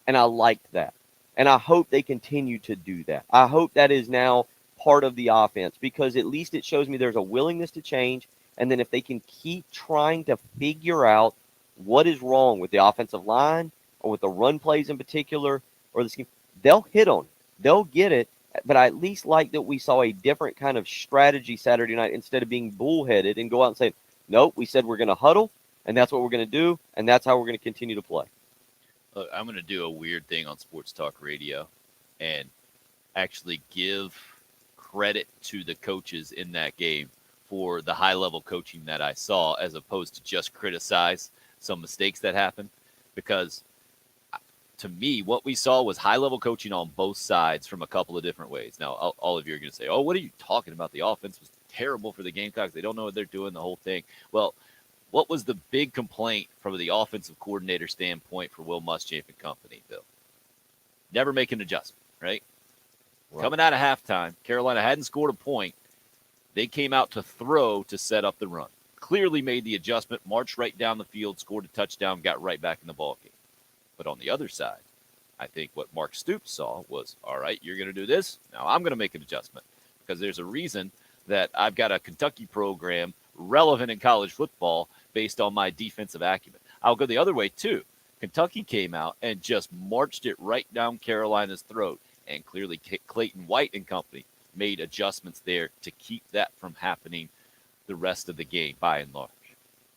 and I liked that. And I hope they continue to do that. I hope that is now part of the offense, because at least it shows me there's a willingness to change. And then if they can keep trying to figure out what is wrong with the offensive line or with the run plays in particular or the scheme, they'll hit on it. They'll get it. But I at least like that we saw a different kind of strategy Saturday night instead of being bullheaded and go out and say, nope, we said we're going to huddle, and that's what we're going to do, and that's how we're going to continue to play. Look, I'm going to do a weird thing on Sports Talk Radio and actually give credit to the coaches in that game for the high-level coaching that I saw, as opposed to just criticize some mistakes that happened, because to me, what we saw was high-level coaching on both sides from a couple of different ways. Now, all of you are going to say, oh, what are you talking about? The offense was terrible for the Gamecocks. They don't know what they're doing, the whole thing. Well, what was the big complaint from the offensive coordinator standpoint for Will Muschamp and company, Bill? Never make an adjustment, right? Coming out of halftime, Carolina hadn't scored a point. They came out to throw to set up the run. Clearly made the adjustment, marched right down the field, scored a touchdown, got right back in the ballgame. But on the other side, I think what Mark Stoops saw was, all right, you're going to do this. Now I'm going to make an adjustment because there's a reason that I've got a Kentucky program relevant in college football based on my defensive acumen. I'll go the other way, too. Kentucky came out and just marched it right down Carolina's throat. And clearly Clayton White and company made adjustments there to keep that from happening the rest of the game by and large.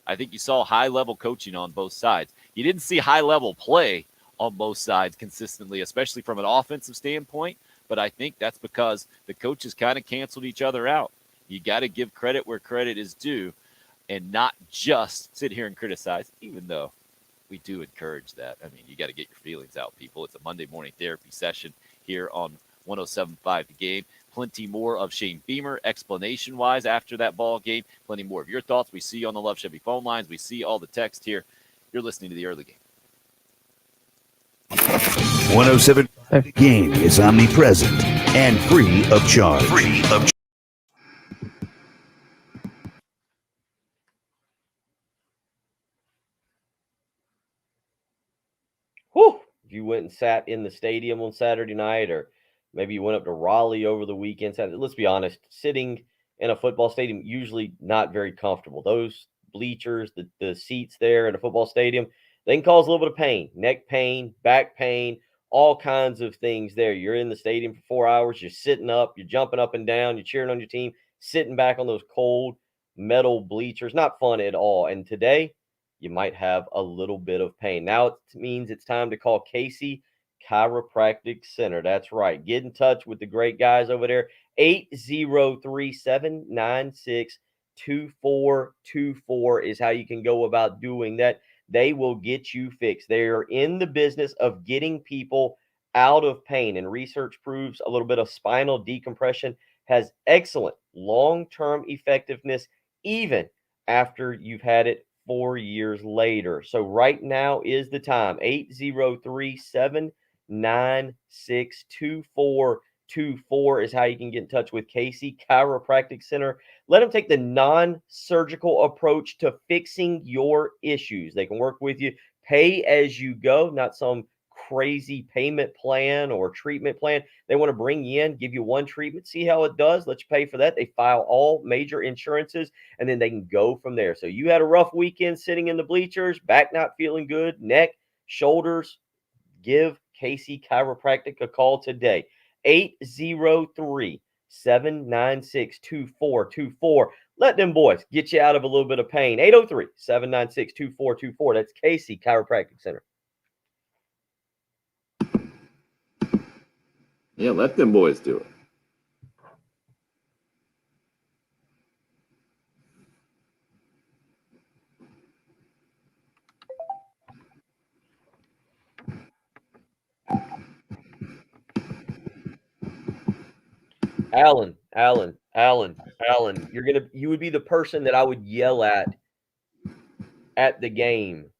I think you saw high-level coaching on both sides. You didn't see high-level play on both sides consistently, especially from an offensive standpoint, but I think that's because the coaches kind of canceled each other out. You got to give credit where credit is due and not just sit here and criticize, even though we do encourage that. I mean, you got to get your feelings out, people. It's a Monday morning therapy session here on 107.5 The Game. Plenty more of Shane Beamer explanation-wise after that ball game. Plenty more of your thoughts. We see you on the Love Chevy phone lines. We see all the text here. You're listening to the early game. 107 The Game is omnipresent and free of charge. Whew. If you went and sat in the stadium on Saturday night, or maybe you went up to Raleigh over the weekend, let's be honest, sitting in a football stadium, usually not very comfortable. Those bleachers, the seats there in a football stadium, they can cause a little bit of pain, neck pain, back pain, all kinds of things there. You're in the stadium for 4 hours, you're sitting up, you're jumping up and down, you're cheering on your team, sitting back on those cold metal bleachers, not fun at all. And today, you might have a little bit of pain. Now it means it's time to call Casey Chiropractic Center. That's right. Get in touch with the great guys over there. 803-796-2424 is how you can go about doing that. They will get you fixed. They are in the business of getting people out of pain, and research proves a little bit of spinal decompression has excellent long-term effectiveness even after you've had it 4 years later. So right now is the time. 803-796-2424 is how you can get in touch with Casey Chiropractic Center. Let them take the non-surgical approach to fixing your issues. They can work with you, pay as you go, not some crazy payment plan or treatment plan. They want to bring you in, give you one treatment, see how it does, let you pay for that. They file all major insurances, and then they can go from there. So you had a rough weekend sitting in the bleachers, back not feeling good, neck, shoulders, give Casey Chiropractic a call today. 803-796-2424. Let them boys get you out of a little bit of pain. 803-796-2424. That's Casey Chiropractic Center. Yeah, let them boys do it. Alan, you would be the person that I would yell at the game.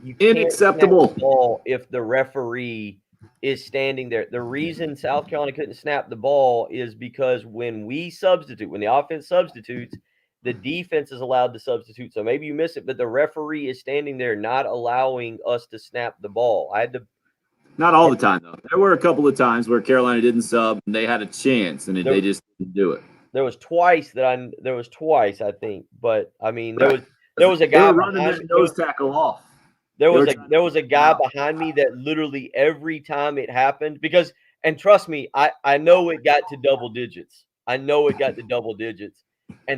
You can't Unacceptable. snap the ball if the referee is standing there. The reason South Carolina couldn't snap the ball is because when the offense substitutes, the defense is allowed to substitute. So maybe you miss it, but the referee is standing there not allowing us to snap the ball. Not all the time, though. There were a couple of times where Carolina didn't sub and they had a chance and they just didn't do it. There was twice, I think. But I mean, there was a guy running their nose tackle off. There was a guy behind me that literally every time it happened, and trust me, I know it got to double digits. And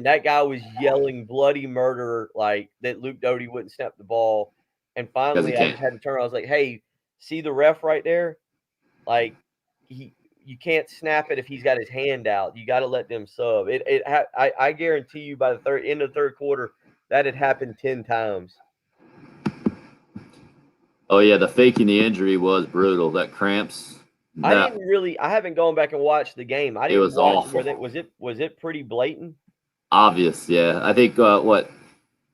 that guy was yelling bloody murder, like that Luke Doty wouldn't snap the ball. And finally I just had to turn. I was like, hey, see the ref right there? Like you can't snap it if he's got his hand out. You got to let them sub. I guarantee you by the end of the third quarter, that had happened 10 times. Oh yeah, the faking the injury was brutal. That cramps. I that- haven't gone back and watched the game. I It didn't was watch awful. was it pretty blatant? Obvious, yeah. I think what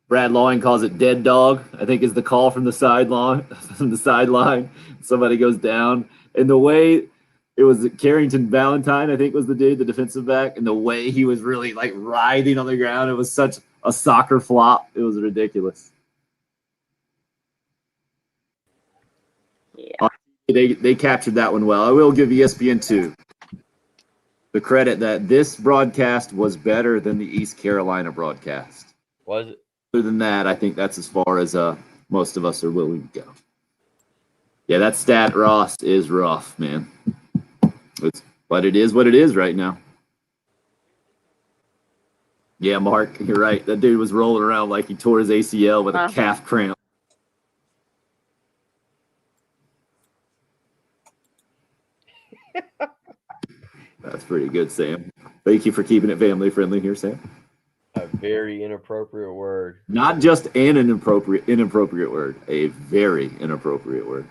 Brad Lawing calls it dead dog, I think is the call from the sideline. From the sideline, somebody goes down, and the way it was Carrington Valentine, I think was the dude, the defensive back, and the way he was really like writhing on the ground, it was such a soccer flop. It was ridiculous. Yeah. They captured that one well. I will give ESPN2 the credit that this broadcast was better than the East Carolina broadcast. Was it? Other than that, I think that's as far as most of us are willing to go. Yeah, that stat Ross is rough, man. But it is what it is right now. Yeah, Mark, you're right. That dude was rolling around like he tore his ACL with a calf cramp. That's pretty good, Sam. Thank you for keeping it family friendly here, Sam. A very inappropriate word. Not just an inappropriate word, a very inappropriate word.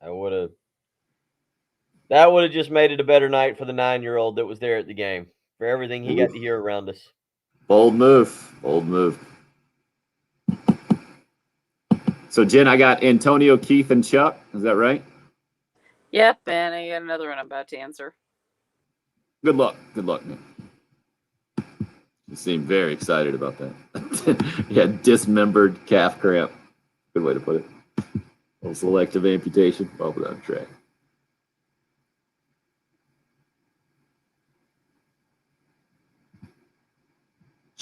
That would have just made it a better night for the 9-year-old that was there at the game, for everything he got to hear around us. Bold move. Bold move. So, Jen, I got Antonio, Keith, and Chuck. Is that right? Yep, and I got another one I'm about to answer. Good luck. Good luck, man. You seem very excited about that. Yeah, dismembered calf cramp. Good way to put it. A little selective amputation. Well, without a track.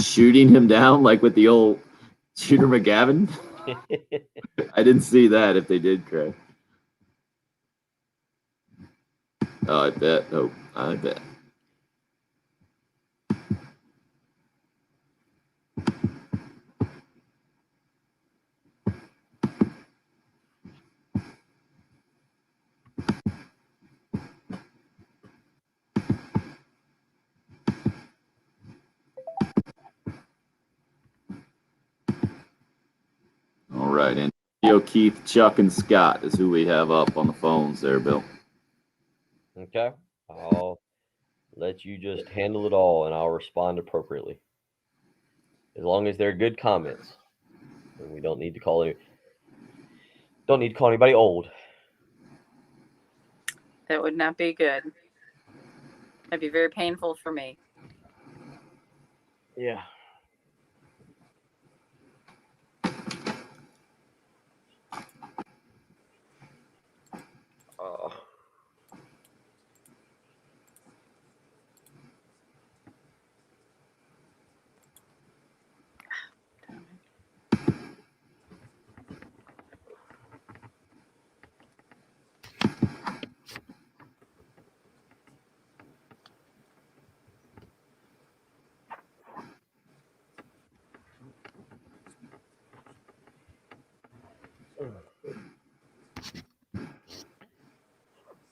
Shooting him down like with the old Shooter McGavin? I didn't see that if they did, Craig. Oh, I bet. Oh, I bet. All right, Antonio, Keith, Chuck, and Scott is who we have up on the phones there, Bill. Okay. I'll let you just handle it all, and I'll respond appropriately. As long as they're good comments. And we don't need to call anybody old. That would not be good. That'd be very painful for me. Yeah.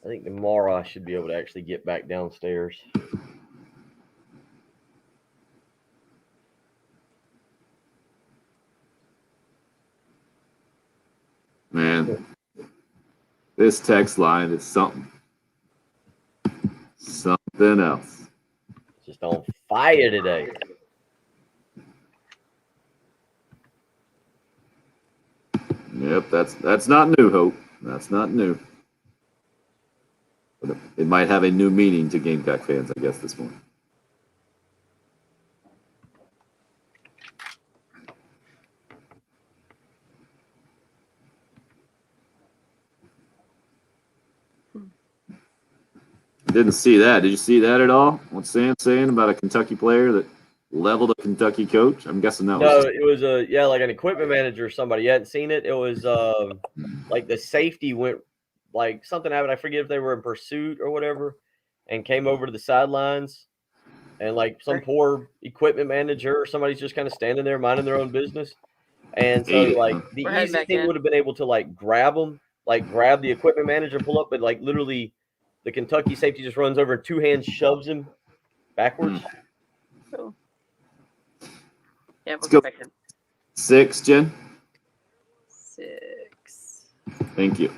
I think tomorrow I should be able to actually get back downstairs. Man, this text line is something else. Just on fire today. Yep, that's not new, Hope. That's not new. But it might have a new meaning to Gamecock fans, I guess, this morning. Didn't see that. Did you see that at all? What's Sam saying about a Kentucky player that leveled a Kentucky coach? I'm guessing that No, was. it was like an equipment manager or somebody. You hadn't seen it. It was like the safety went like something happened. I forget if they were in pursuit or whatever, and came over to the sidelines, and like some poor equipment manager or somebody's just kind of standing there minding their own business, and so like the We're heading easy back thing in. would have been able to like grab them, like grab the equipment manager, pull up, but like literally, the Kentucky safety just runs over and two hands shoves him backwards. Cool. Yeah, Let's we'll go. go back in. 6, Jen. 6. Thank you.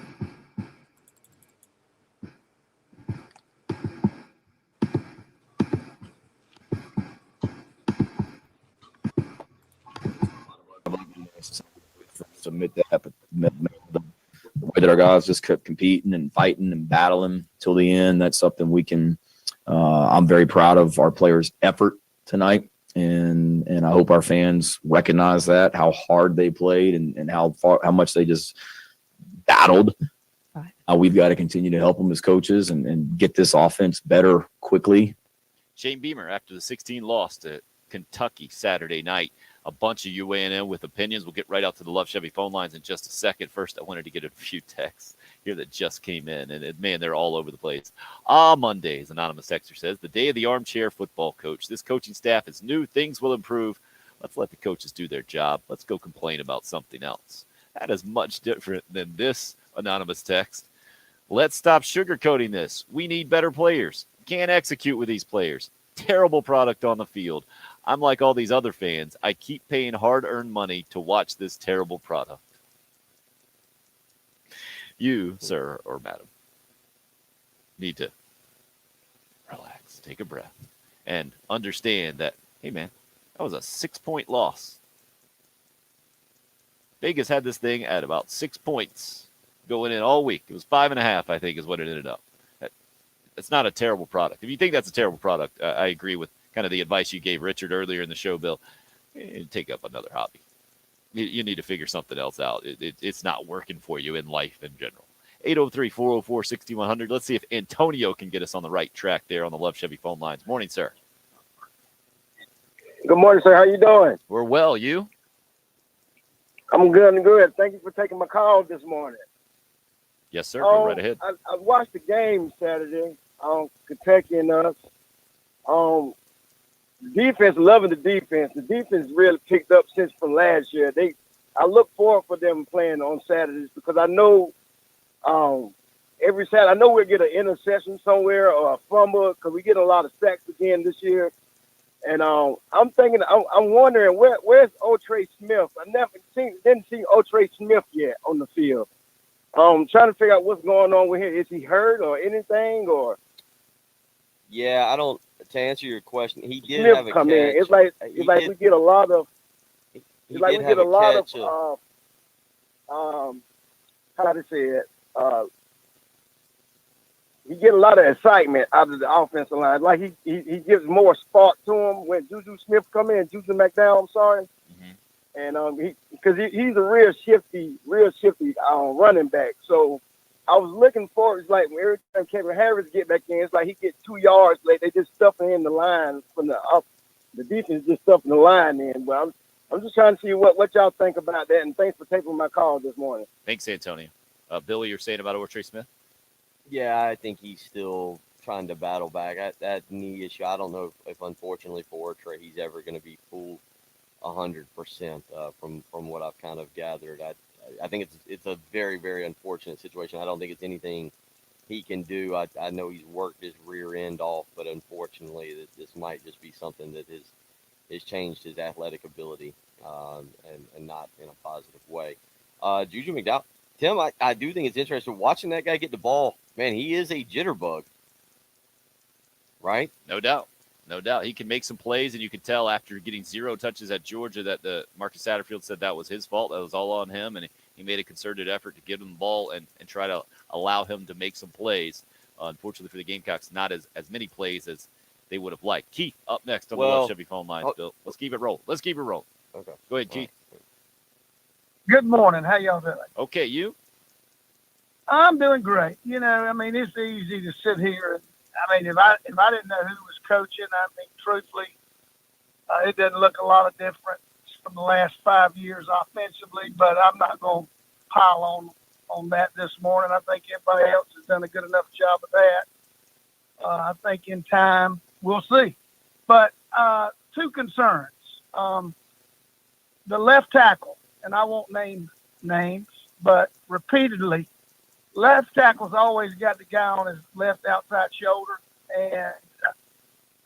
Submit that, but the way that our guys just kept competing and fighting and battling till the end, that's something we can. I'm very proud of our players' effort tonight, and I hope our fans recognize that, how hard they played and how much they just battled. We've got to continue to help them as coaches and get this offense better quickly. Shane Beamer, after the 16 loss to Kentucky Saturday night, a bunch of UANM with opinions. We'll get right out to the Love Chevy phone lines in just a second. First, I wanted to get a few texts here that just came in, and man, they're all over the place. Mondays, anonymous texter says, the day of the armchair football coach. This coaching staff is new. Things will improve. Let's let the coaches do their job. Let's go complain about something else. That is much different than this anonymous text. Let's stop sugarcoating this. We need better players. Can't execute with these players. Terrible product on the field. I'm like all these other fans. I keep paying hard-earned money to watch this terrible product. You, sir or madam, need to relax, take a breath, and understand that, hey, man, that was a 6-point loss. Vegas had this thing at about 6 points going in all week. It was 5.5, I think, is what it ended up. It's not a terrible product. If you think that's a terrible product, I agree with kind of the advice you gave Richard earlier in the show, Bill. Take up another hobby. You need to figure something else out. It's not working for you in life in general. 803-404-6100. Let's see if Antonio can get us on the right track there on the Love Chevy phone lines. Morning, sir. Good morning, sir. How you doing? We're well. You? I'm good and good. Thank you for taking my call this morning. Yes, sir. Go right ahead. I watched the game Saturday on Kentucky and us. Defense, loving the defense. The defense really picked up since from last year. I look forward for them playing on Saturdays because I know every Saturday, I know we'll get an interception somewhere or a fumble because we get a lot of sacks again this year. And I'm thinking, I'm wondering where's Otrey Smith? I didn't see Otrey Smith yet on the field. Trying to figure out what's going on with him. Is he hurt or anything or? Yeah, I don't. To answer your question, he did Smith have a come catch. in. It's like we get a lot of. It's like we get a lot of. How to say it? He get a lot of excitement out of the offensive line. Like he gives more spark to him when Juju Smith come in. Juju McDowell, I'm sorry. And because he's a real shifty running back. So I was looking for it's like when every time Kevin Harris get back in, it's like he gets 2 yards. Like they just stuffing in the line from the up. The defense just stuffing the line in. But I'm just trying to see what y'all think about that. And thanks for taking my call this morning. Thanks, Antonio. Billy, you're saying about Otrey Smith? Yeah, I think he's still trying to battle back. That knee issue, I don't know if unfortunately for Otrey, he's ever going to be full 100% from what I've kind of gathered. I think it's a very, very unfortunate situation. I don't think it's anything he can do. I know he's worked his rear end off, but unfortunately this might just be something that has changed his athletic ability and not in a positive way. Juju McDowell, Tim, I do think it's interesting watching that guy get the ball. Man, he is a jitterbug, right? No doubt. No doubt. He can make some plays, and you can tell after getting 0 touches at Georgia that the Marcus Satterfield said that was his fault. That was all on him, and he made a concerted effort to give him the ball and try to allow him to make some plays. Unfortunately for the Gamecocks, not as many plays as they would have liked. Keith, up next on the Love Chevy phone lines, Bill. Let's keep it rolling. Okay. Go ahead, Keith. Good morning. How y'all doing? Okay, you? I'm doing great. You know, I mean, it's easy to sit here. I mean, if I didn't know who was coaching, I mean, truthfully, it doesn't look a lot of different from the last 5 years offensively, but I'm not going to pile on that this morning. I think everybody else has done a good enough job of that. I think in time, we'll see. But 2 concerns. The left tackle, and I won't name names, but repeatedly, left tackle's always got the guy on his left outside shoulder. And,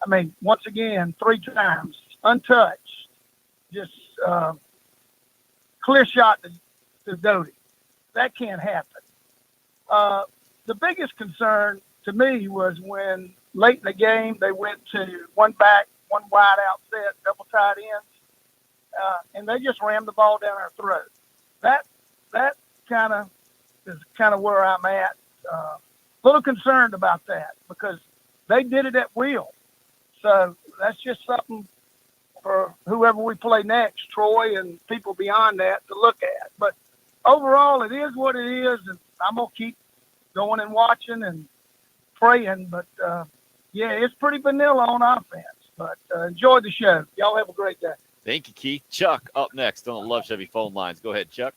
I mean, once again, 3 times, untouched, just clear shot to Doty. that can't happen. The biggest concern to me was when late in the game they went to one back, one wide out set, double tight ends, and they just rammed the ball down our throat. That kind of is kind of where I'm at. A little concerned about that because they did it at will. So that's just something for whoever we play next, Troy and people beyond that, to look at. But overall, it is what it is, and I'm going to keep going and watching and praying. But, yeah, it's pretty vanilla on offense. But enjoy the show. Y'all have a great day. Thank you, Keith. Chuck up next on the Love Chevy phone lines. Go ahead, Chuck.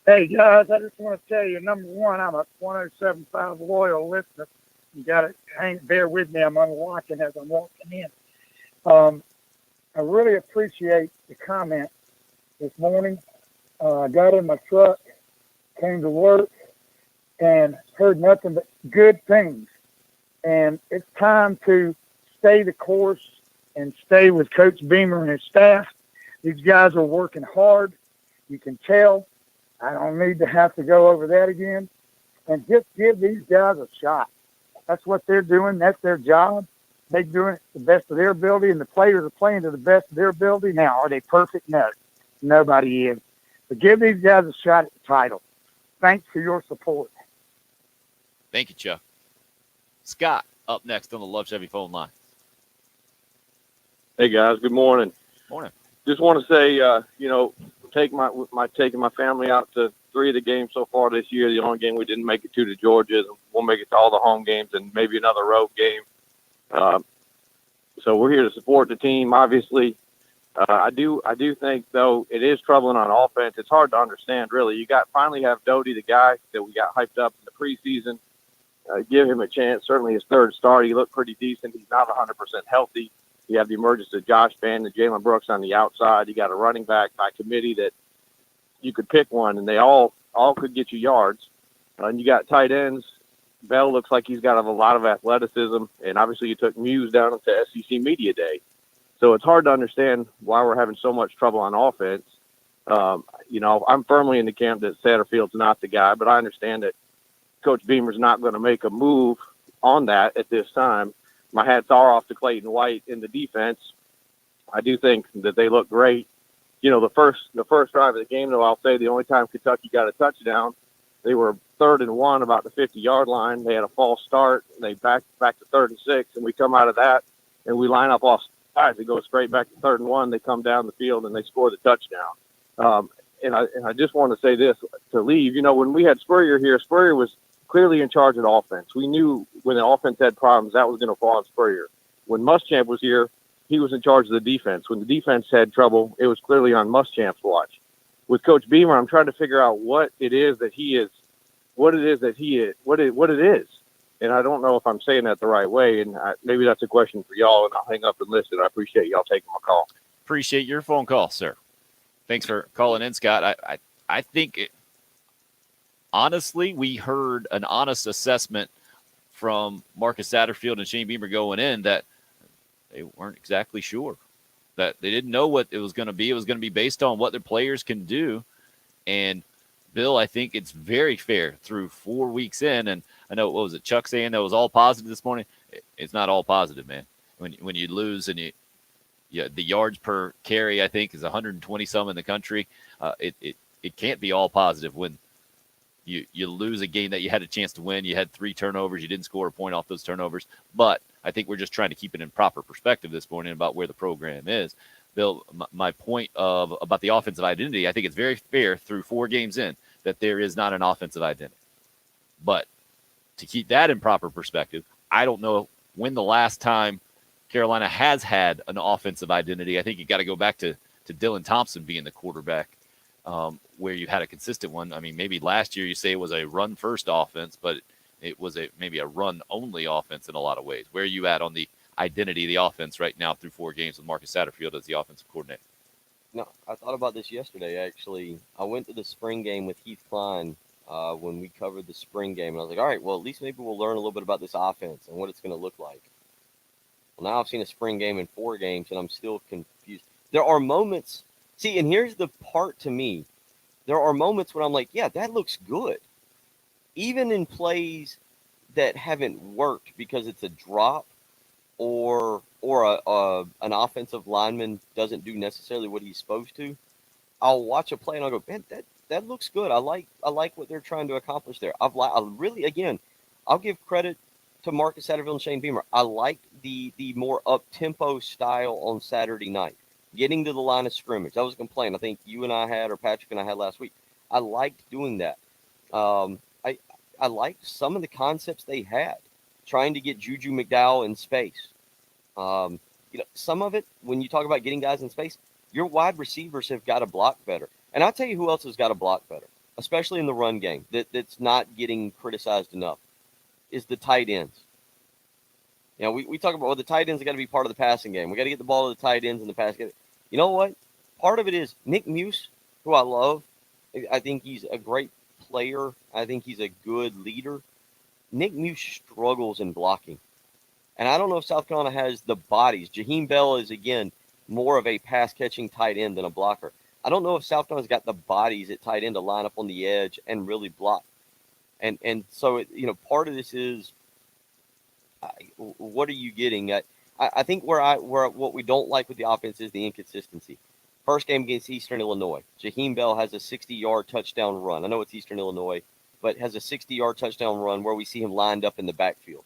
Hey, guys, I just want to tell you, number one, I'm a 107.5 loyal listener. You got to bear with me. I'm watching as I'm walking in. I really appreciate the comment this morning. I got in my truck, came to work, and heard nothing but good things. And it's time to stay the course and stay with Coach Beamer and his staff. These guys are working hard. You can tell. I don't need to have to go over that again. And just give these guys a shot. That's what they're doing. That's their job. They're doing it to the best of their ability, and the players are playing to the best of their ability. Now, are they perfect? No. Nobody is. But give these guys a shot at the title. Thanks for your support. Thank you, Chuck. Scott up next on the Love Chevy phone line. Hey, guys. Good morning. Morning. Just want to say, taking my family out to 3 of the games so far this year. The only game we didn't make it to Georgia. We'll make it to all the home games and maybe another road game. So we're here to support the team. Obviously, I do think though it is troubling on offense. It's hard to understand really. You finally have Doty, the guy that we got hyped up in the preseason. Give him a chance. Certainly his third start, he looked pretty decent. He's not 100% healthy. You have the emergence of Josh Vann and Jalen Brooks on the outside. You got a running back by committee that you could pick one, and they all could get you yards. And you got tight ends. Bell looks like he's got a lot of athleticism, and obviously you took Muse down to SEC Media Day. So it's hard to understand why we're having so much trouble on offense. I'm firmly in the camp that Satterfield's not the guy, but I understand that Coach Beamer's not going to make a move on that at this time. My hats are off to Clayton White in the defense. I do think that they look great. The first drive of the game, though, I'll say the only time Kentucky got a touchdown, they were 3rd and 1 about the 50-yard line. They had a false start. They back to 3rd and 6, and we come out of that, and we line up off sides. They go straight back to 3rd and 1. They come down the field, and they score the touchdown. And I just want to say this to leave. When we had Spurrier here, Spurrier was clearly in charge of the offense. We knew when the offense had problems, that was going to fall on Spurrier. When Muschamp was here, he was in charge of the defense. When the defense had trouble, it was clearly on Muschamp's watch. With Coach Beamer, I'm trying to figure out what it is. And I don't know if I'm saying that the right way. And maybe that's a question for y'all, and I'll hang up and listen. I appreciate y'all taking my call. Appreciate your phone call, sir. Thanks for calling in, Scott. I think honestly, we heard an honest assessment from Marcus Satterfield and Shane Beamer going in that they weren't exactly sure, that they didn't know what it was going to be. It was going to be based on what their players can do. And Bill, I think it's very fair through 4 weeks in. And I know, what was it, Chuck saying that was all positive this morning? It's not all positive, man. When you lose and the yards per carry, I think, is 120 some in the country. It can't be all positive when you lose a game that you had a chance to win. You had 3 turnovers. You didn't score a point off those turnovers. But I think we're just trying to keep it in proper perspective this morning about where the program is. Bill, my point about the offensive identity, I think it's very fair through 4 games in that there is not an offensive identity. But to keep that in proper perspective, I don't know when the last time Carolina has had an offensive identity. I think you got to go back to Dylan Thompson being the quarterback, where you had a consistent one. I mean, maybe last year you say it was a run-first offense, but it was maybe a run-only offense in a lot of ways. Where are you at on the identity of the offense right now through 4 games with Marcus Satterfield as the offensive coordinator? No, I thought about this yesterday, actually. I went to the spring game with Heath Klein when we covered the spring game, and I was like, all right, well, at least maybe we'll learn a little bit about this offense and what it's going to look like. Well, now I've seen a spring game in 4 games, and I'm still confused. There are moments – see, and here's the part to me there are moments when I'm like, yeah, that looks good. Even in plays that haven't worked because it's a drop or an offensive lineman doesn't do necessarily what he's supposed to, I'll watch a play and I'll go, man, that looks good. I like what they're trying to accomplish there. I'll give credit to Marcus Satterfield and Shane Beamer. I like the more up-tempo style on Saturday night, getting to the line of scrimmage. That was a complaint I think you and I had, or Patrick and I had last week. I liked doing that. I liked some of the concepts they had, trying to get Juju McDowell in space. Some of it, when you talk about getting guys in space, your wide receivers have got to block better. And I'll tell you who else has got to block better, especially in the run game, that's not getting criticized enough, is the tight ends. We talk about, the tight ends have got to be part of the passing game. We got to get the ball to the tight ends in the pass game. You know what? Part of it is Nick Muse, who I love. I think he's a great player. I think he's a good leader. Nick Muse struggles in blocking. And I don't know if South Carolina has the bodies. Jaheim Bell is, again, more of a pass-catching tight end than a blocker. I don't know if South Carolina's got the bodies at tight end to line up on the edge and really block. And so, part of this is, what are you getting at? I think what we don't like with the offense is the inconsistency. First game against Eastern Illinois, Jaheim Bell has a 60-yard touchdown run. I know it's Eastern Illinois, but has a 60-yard touchdown run where we see him lined up in the backfield.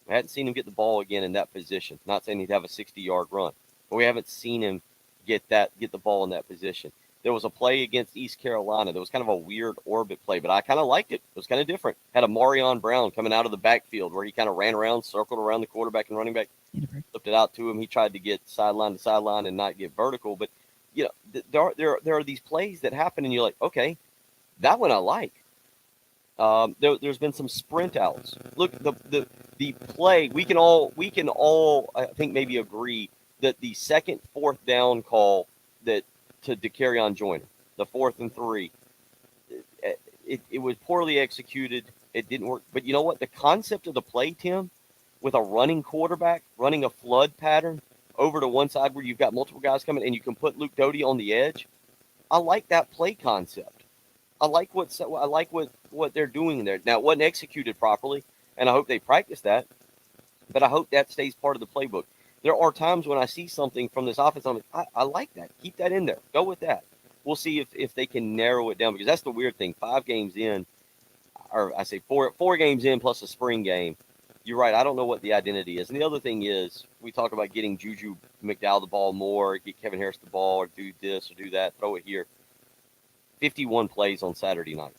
I hadn't seen him get the ball again in that position. Not saying he'd have a 60-yard run, but we haven't seen him get the ball in that position. There was a play against East Carolina that was kind of a weird orbit play, but I kind of liked it. It was kind of different. Had a Marion Brown coming out of the backfield where he kind of ran around, circled around the quarterback and running back, flipped it out to him. He tried to get sideline to sideline and not get vertical, but there are these plays that happen, and you're like, okay, that one I like. There's been some sprint outs. Look, the play, we can all I think maybe agree that the second fourth down call to Dakereon Joyner, the 4th and 3, it was poorly executed. It didn't work. But you know what? The concept of the play, Tim, with a running quarterback, running a flood pattern over to one side where you've got multiple guys coming and you can put Luke Doty on the edge. I like that play concept. I like what they're doing there. Now, it wasn't executed properly, and I hope they practice that, but I hope that stays part of the playbook. There are times when I see something from this offense, I'm like, I like that. Keep that in there. Go with that. We'll see if they can narrow it down, because that's the weird thing. 5 games in, or I say 4 games in plus a spring game, you're right. I don't know what the identity is. And the other thing is, we talk about getting Juju McDowell the ball more, get Kevin Harris the ball, or do this or do that, throw it here. 51 plays on Saturday night.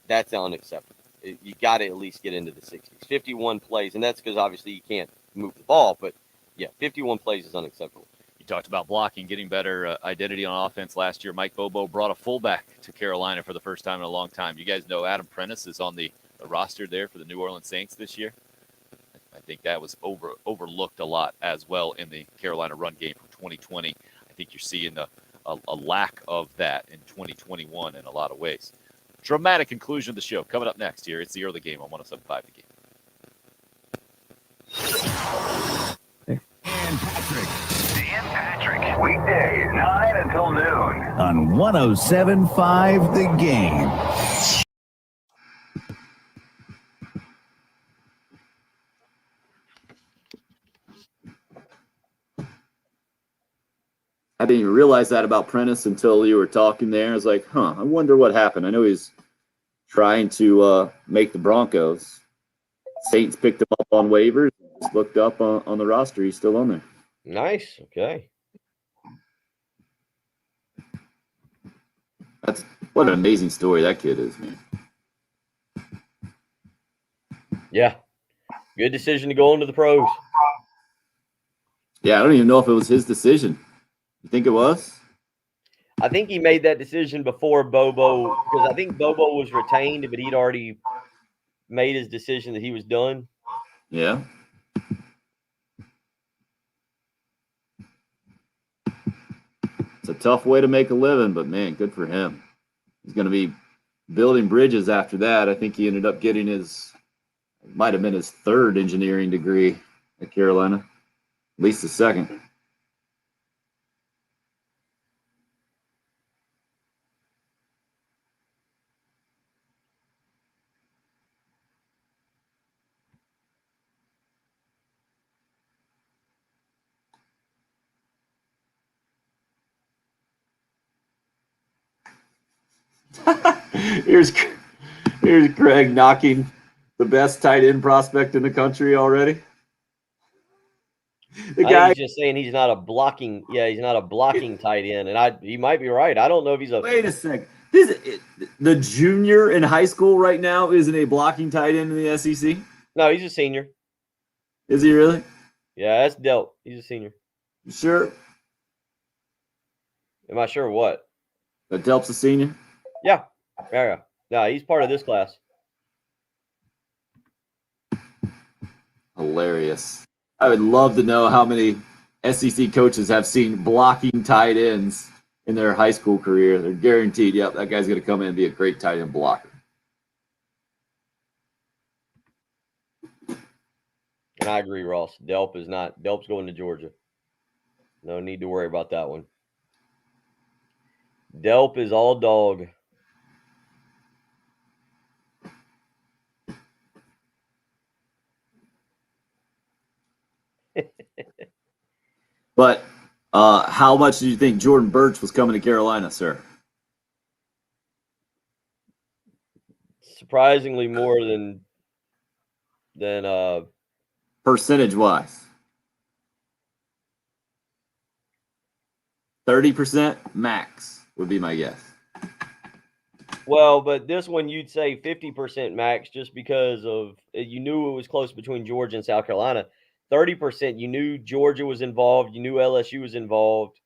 That's unacceptable. You got to at least get into the 60s. 51 plays, and that's because obviously you can't move the ball, but yeah, 51 plays is unacceptable. You talked about blocking, getting better identity on offense last year. Mike Bobo brought a fullback to Carolina for the first time in a long time. You guys know Adam Prentice is on the roster there for the New Orleans Saints this year. I think that was overlooked a lot as well in the Carolina run game from 2020. I think you're seeing a lack of that in 2021 in a lot of ways. Dramatic conclusion of the show coming up next here. It's the early game on 107.5 The Game. Dan Patrick. Weekdays, 9 until noon. On 107.5 The Game. I didn't even realize that about Prentice until you were talking there. I was like, I wonder what happened. I know he's trying to make the Broncos. Saints picked him up on waivers. Just looked up on the roster. He's still on there. Nice. Okay. What an amazing story that kid is, man. Yeah. Good decision to go into the pros. Yeah, I don't even know if it was his decision. You think it was? I think he made that decision before Bobo, because I think Bobo was retained, but he'd already made his decision that he was done. Yeah. It's a tough way to make a living, but man, good for him. He's going to be building bridges after that. I think he ended up getting might have been his 3rd engineering degree at Carolina, at least the 2nd. Here's Greg knocking the best tight end prospect in the country already. The guy just saying he's not a blocking. Yeah, he's not a blocking tight end, and he might be right. I don't know if he's a. Wait a second. The junior in high school right now isn't a blocking tight end in the SEC. No, he's a senior. Is he really? Yeah, that's Delp. He's a senior. You sure? Am I sure what? That Delp's a senior? Yeah. Yeah, he's part of this class. Hilarious. I would love to know how many SEC coaches have seen blocking tight ends in their high school career. They're guaranteed, yep, that guy's going to come in and be a great tight end blocker. And I agree, Ross. Delp's going to Georgia. No need to worry about that one. Delp is all dog. But how much do you think Jordan Burch was coming to Carolina, sir? Surprisingly more than percentage-wise. 30% max would be my guess. Well, but this one you'd say 50% max just because of you knew it was close between Georgia and South Carolina. 30%, you knew Georgia was involved. You knew LSU was involved.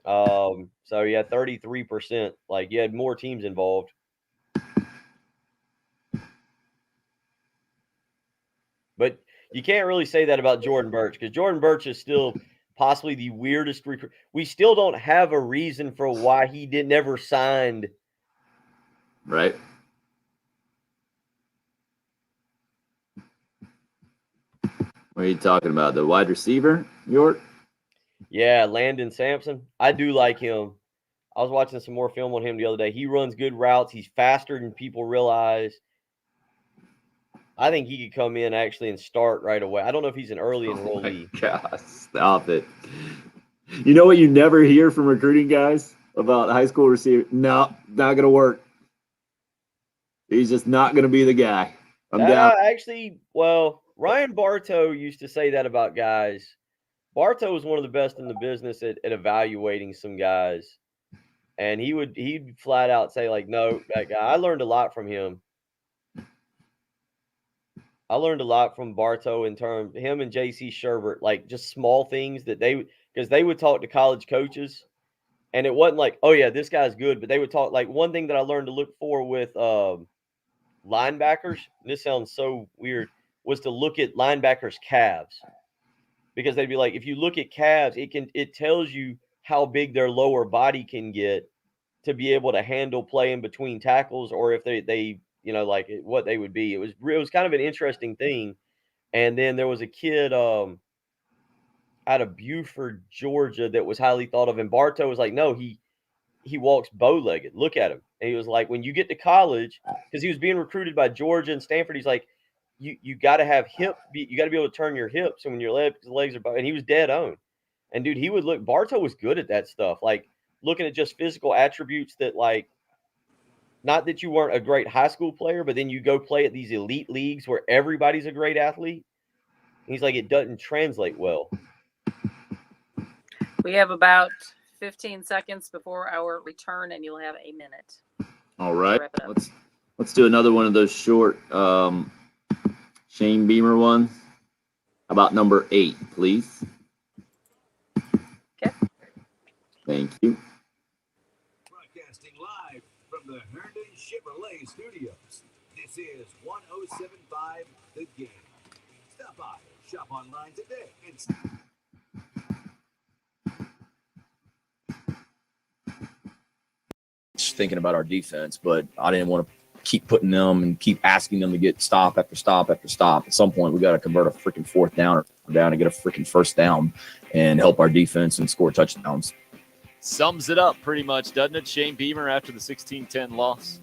So you had 33%. Like you had more teams involved. But you can't really say that about Jordan Burch because Jordan Burch is still possibly the weirdest recruit. We still don't have a reason for why he never signed. Right. What are you talking about? The wide receiver, York? Yeah, Landon Sampson. I do like him. I was watching some more film on him the other day. He runs good routes. He's faster than people realize. I think he could come in actually and start right away. I don't know if he's an early enrollee. Oh God, stop it. You know what you never hear from recruiting guys about high school receiver? No, not going to work. He's just not going to be the guy. I'm down. Actually, well, Ryan Bartow used to say that about guys. Bartow was one of the best in the business at evaluating some guys. And he'd flat out say, like, no, that guy. I learned a lot from him. I learned a lot from Bartow in terms him and JC Sherbert, like just small things that because they would talk to college coaches and it wasn't like, oh yeah, this guy's good. But they would talk like one thing that I learned to look for with linebackers. This sounds so weird, was to look at linebackers' calves. Because they'd be like, if you look at calves, it tells you how big their lower body can get to be able to handle play in between tackles, or if they like what they would be. It was kind of an interesting thing. And then there was a kid out of Buford, Georgia, that was highly thought of. And Bartow was like, no, he walks bow-legged. Look at him. And he was like, when you get to college, because he was being recruited by Georgia and Stanford, he's like, you got to have you got to be able to turn your hips, and when your legs are bow. And he was dead on. And dude, Bartow was good at that stuff. Like looking at just physical attributes that like, not that you weren't a great high school player, but then you go play at these elite leagues where everybody's a great athlete. He's like, it doesn't translate well. We have about 15 seconds before our return, and you'll have a minute. All right. Let's do another one of those short Shane Beamer ones. How about number 8, please? Okay. Thank you. Broadcasting live from the Herndon Chevrolet Studios. This is 1075 The Game. Stop by, shop online today, and thinking about our defense, but I didn't want to keep putting them and keep asking them to get stop after stop after stop. At some point, we got to convert a freaking fourth down or down and get a freaking first down and help our defense and score touchdowns. Sums it up pretty much, doesn't it? Shane Beamer after the 16-10 loss.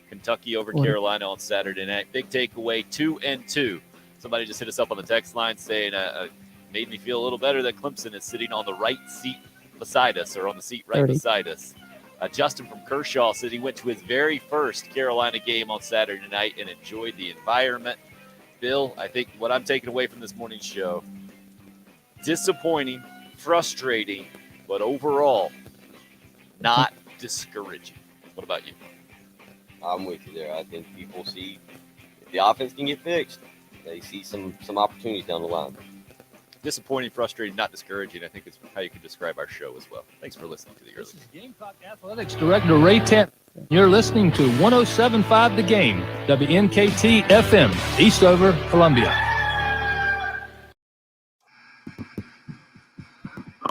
Kentucky over Carolina on Saturday night. Big takeaway, 2-2. Somebody just hit us up on the text line saying, made me feel a little better that Clemson is sitting on the right seat beside us, or on the seat right beside us. Justin from Kershaw said he went to his very first Carolina game on Saturday night and enjoyed the environment. Bill, I think what I'm taking away from this morning's show, disappointing, frustrating, but overall, not discouraging. What about you? I'm with you there. I think people see if the offense can get fixed, they see some opportunities down the line. Disappointing, frustrating, not discouraging. I think it's how you could describe our show as well. Thanks for listening to the early. Gamecock Athletics Director Ray Tent. You're listening to 107.5 The Game, WNKT FM, Eastover, Columbia.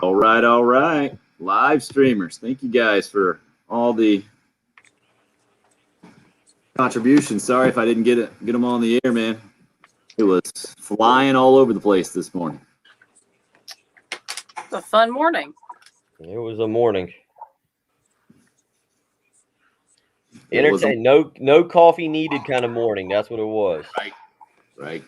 All right. Live streamers. Thank you guys for all the contributions. Sorry if I didn't get them on the air, man. It was flying all over the place this morning. It's a fun morning. It was a morning. Entertain, no coffee needed kind of morning. That's what it was. Right.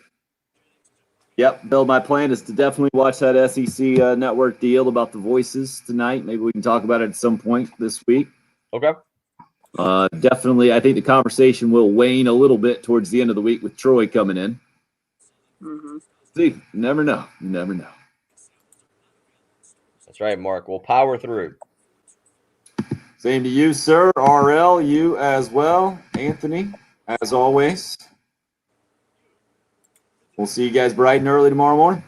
Yep, Bill, my plan is to definitely watch that SEC network deal about the voices tonight. Maybe we can talk about it at some point this week. Okay. Definitely, I think the conversation will wane a little bit towards the end of the week with Troy coming in. Mm-hmm. See, you never know. That's right, Mark. We'll power through. Same to you, sir. RL, you as well. Anthony, as always. We'll see you guys bright and early tomorrow morning.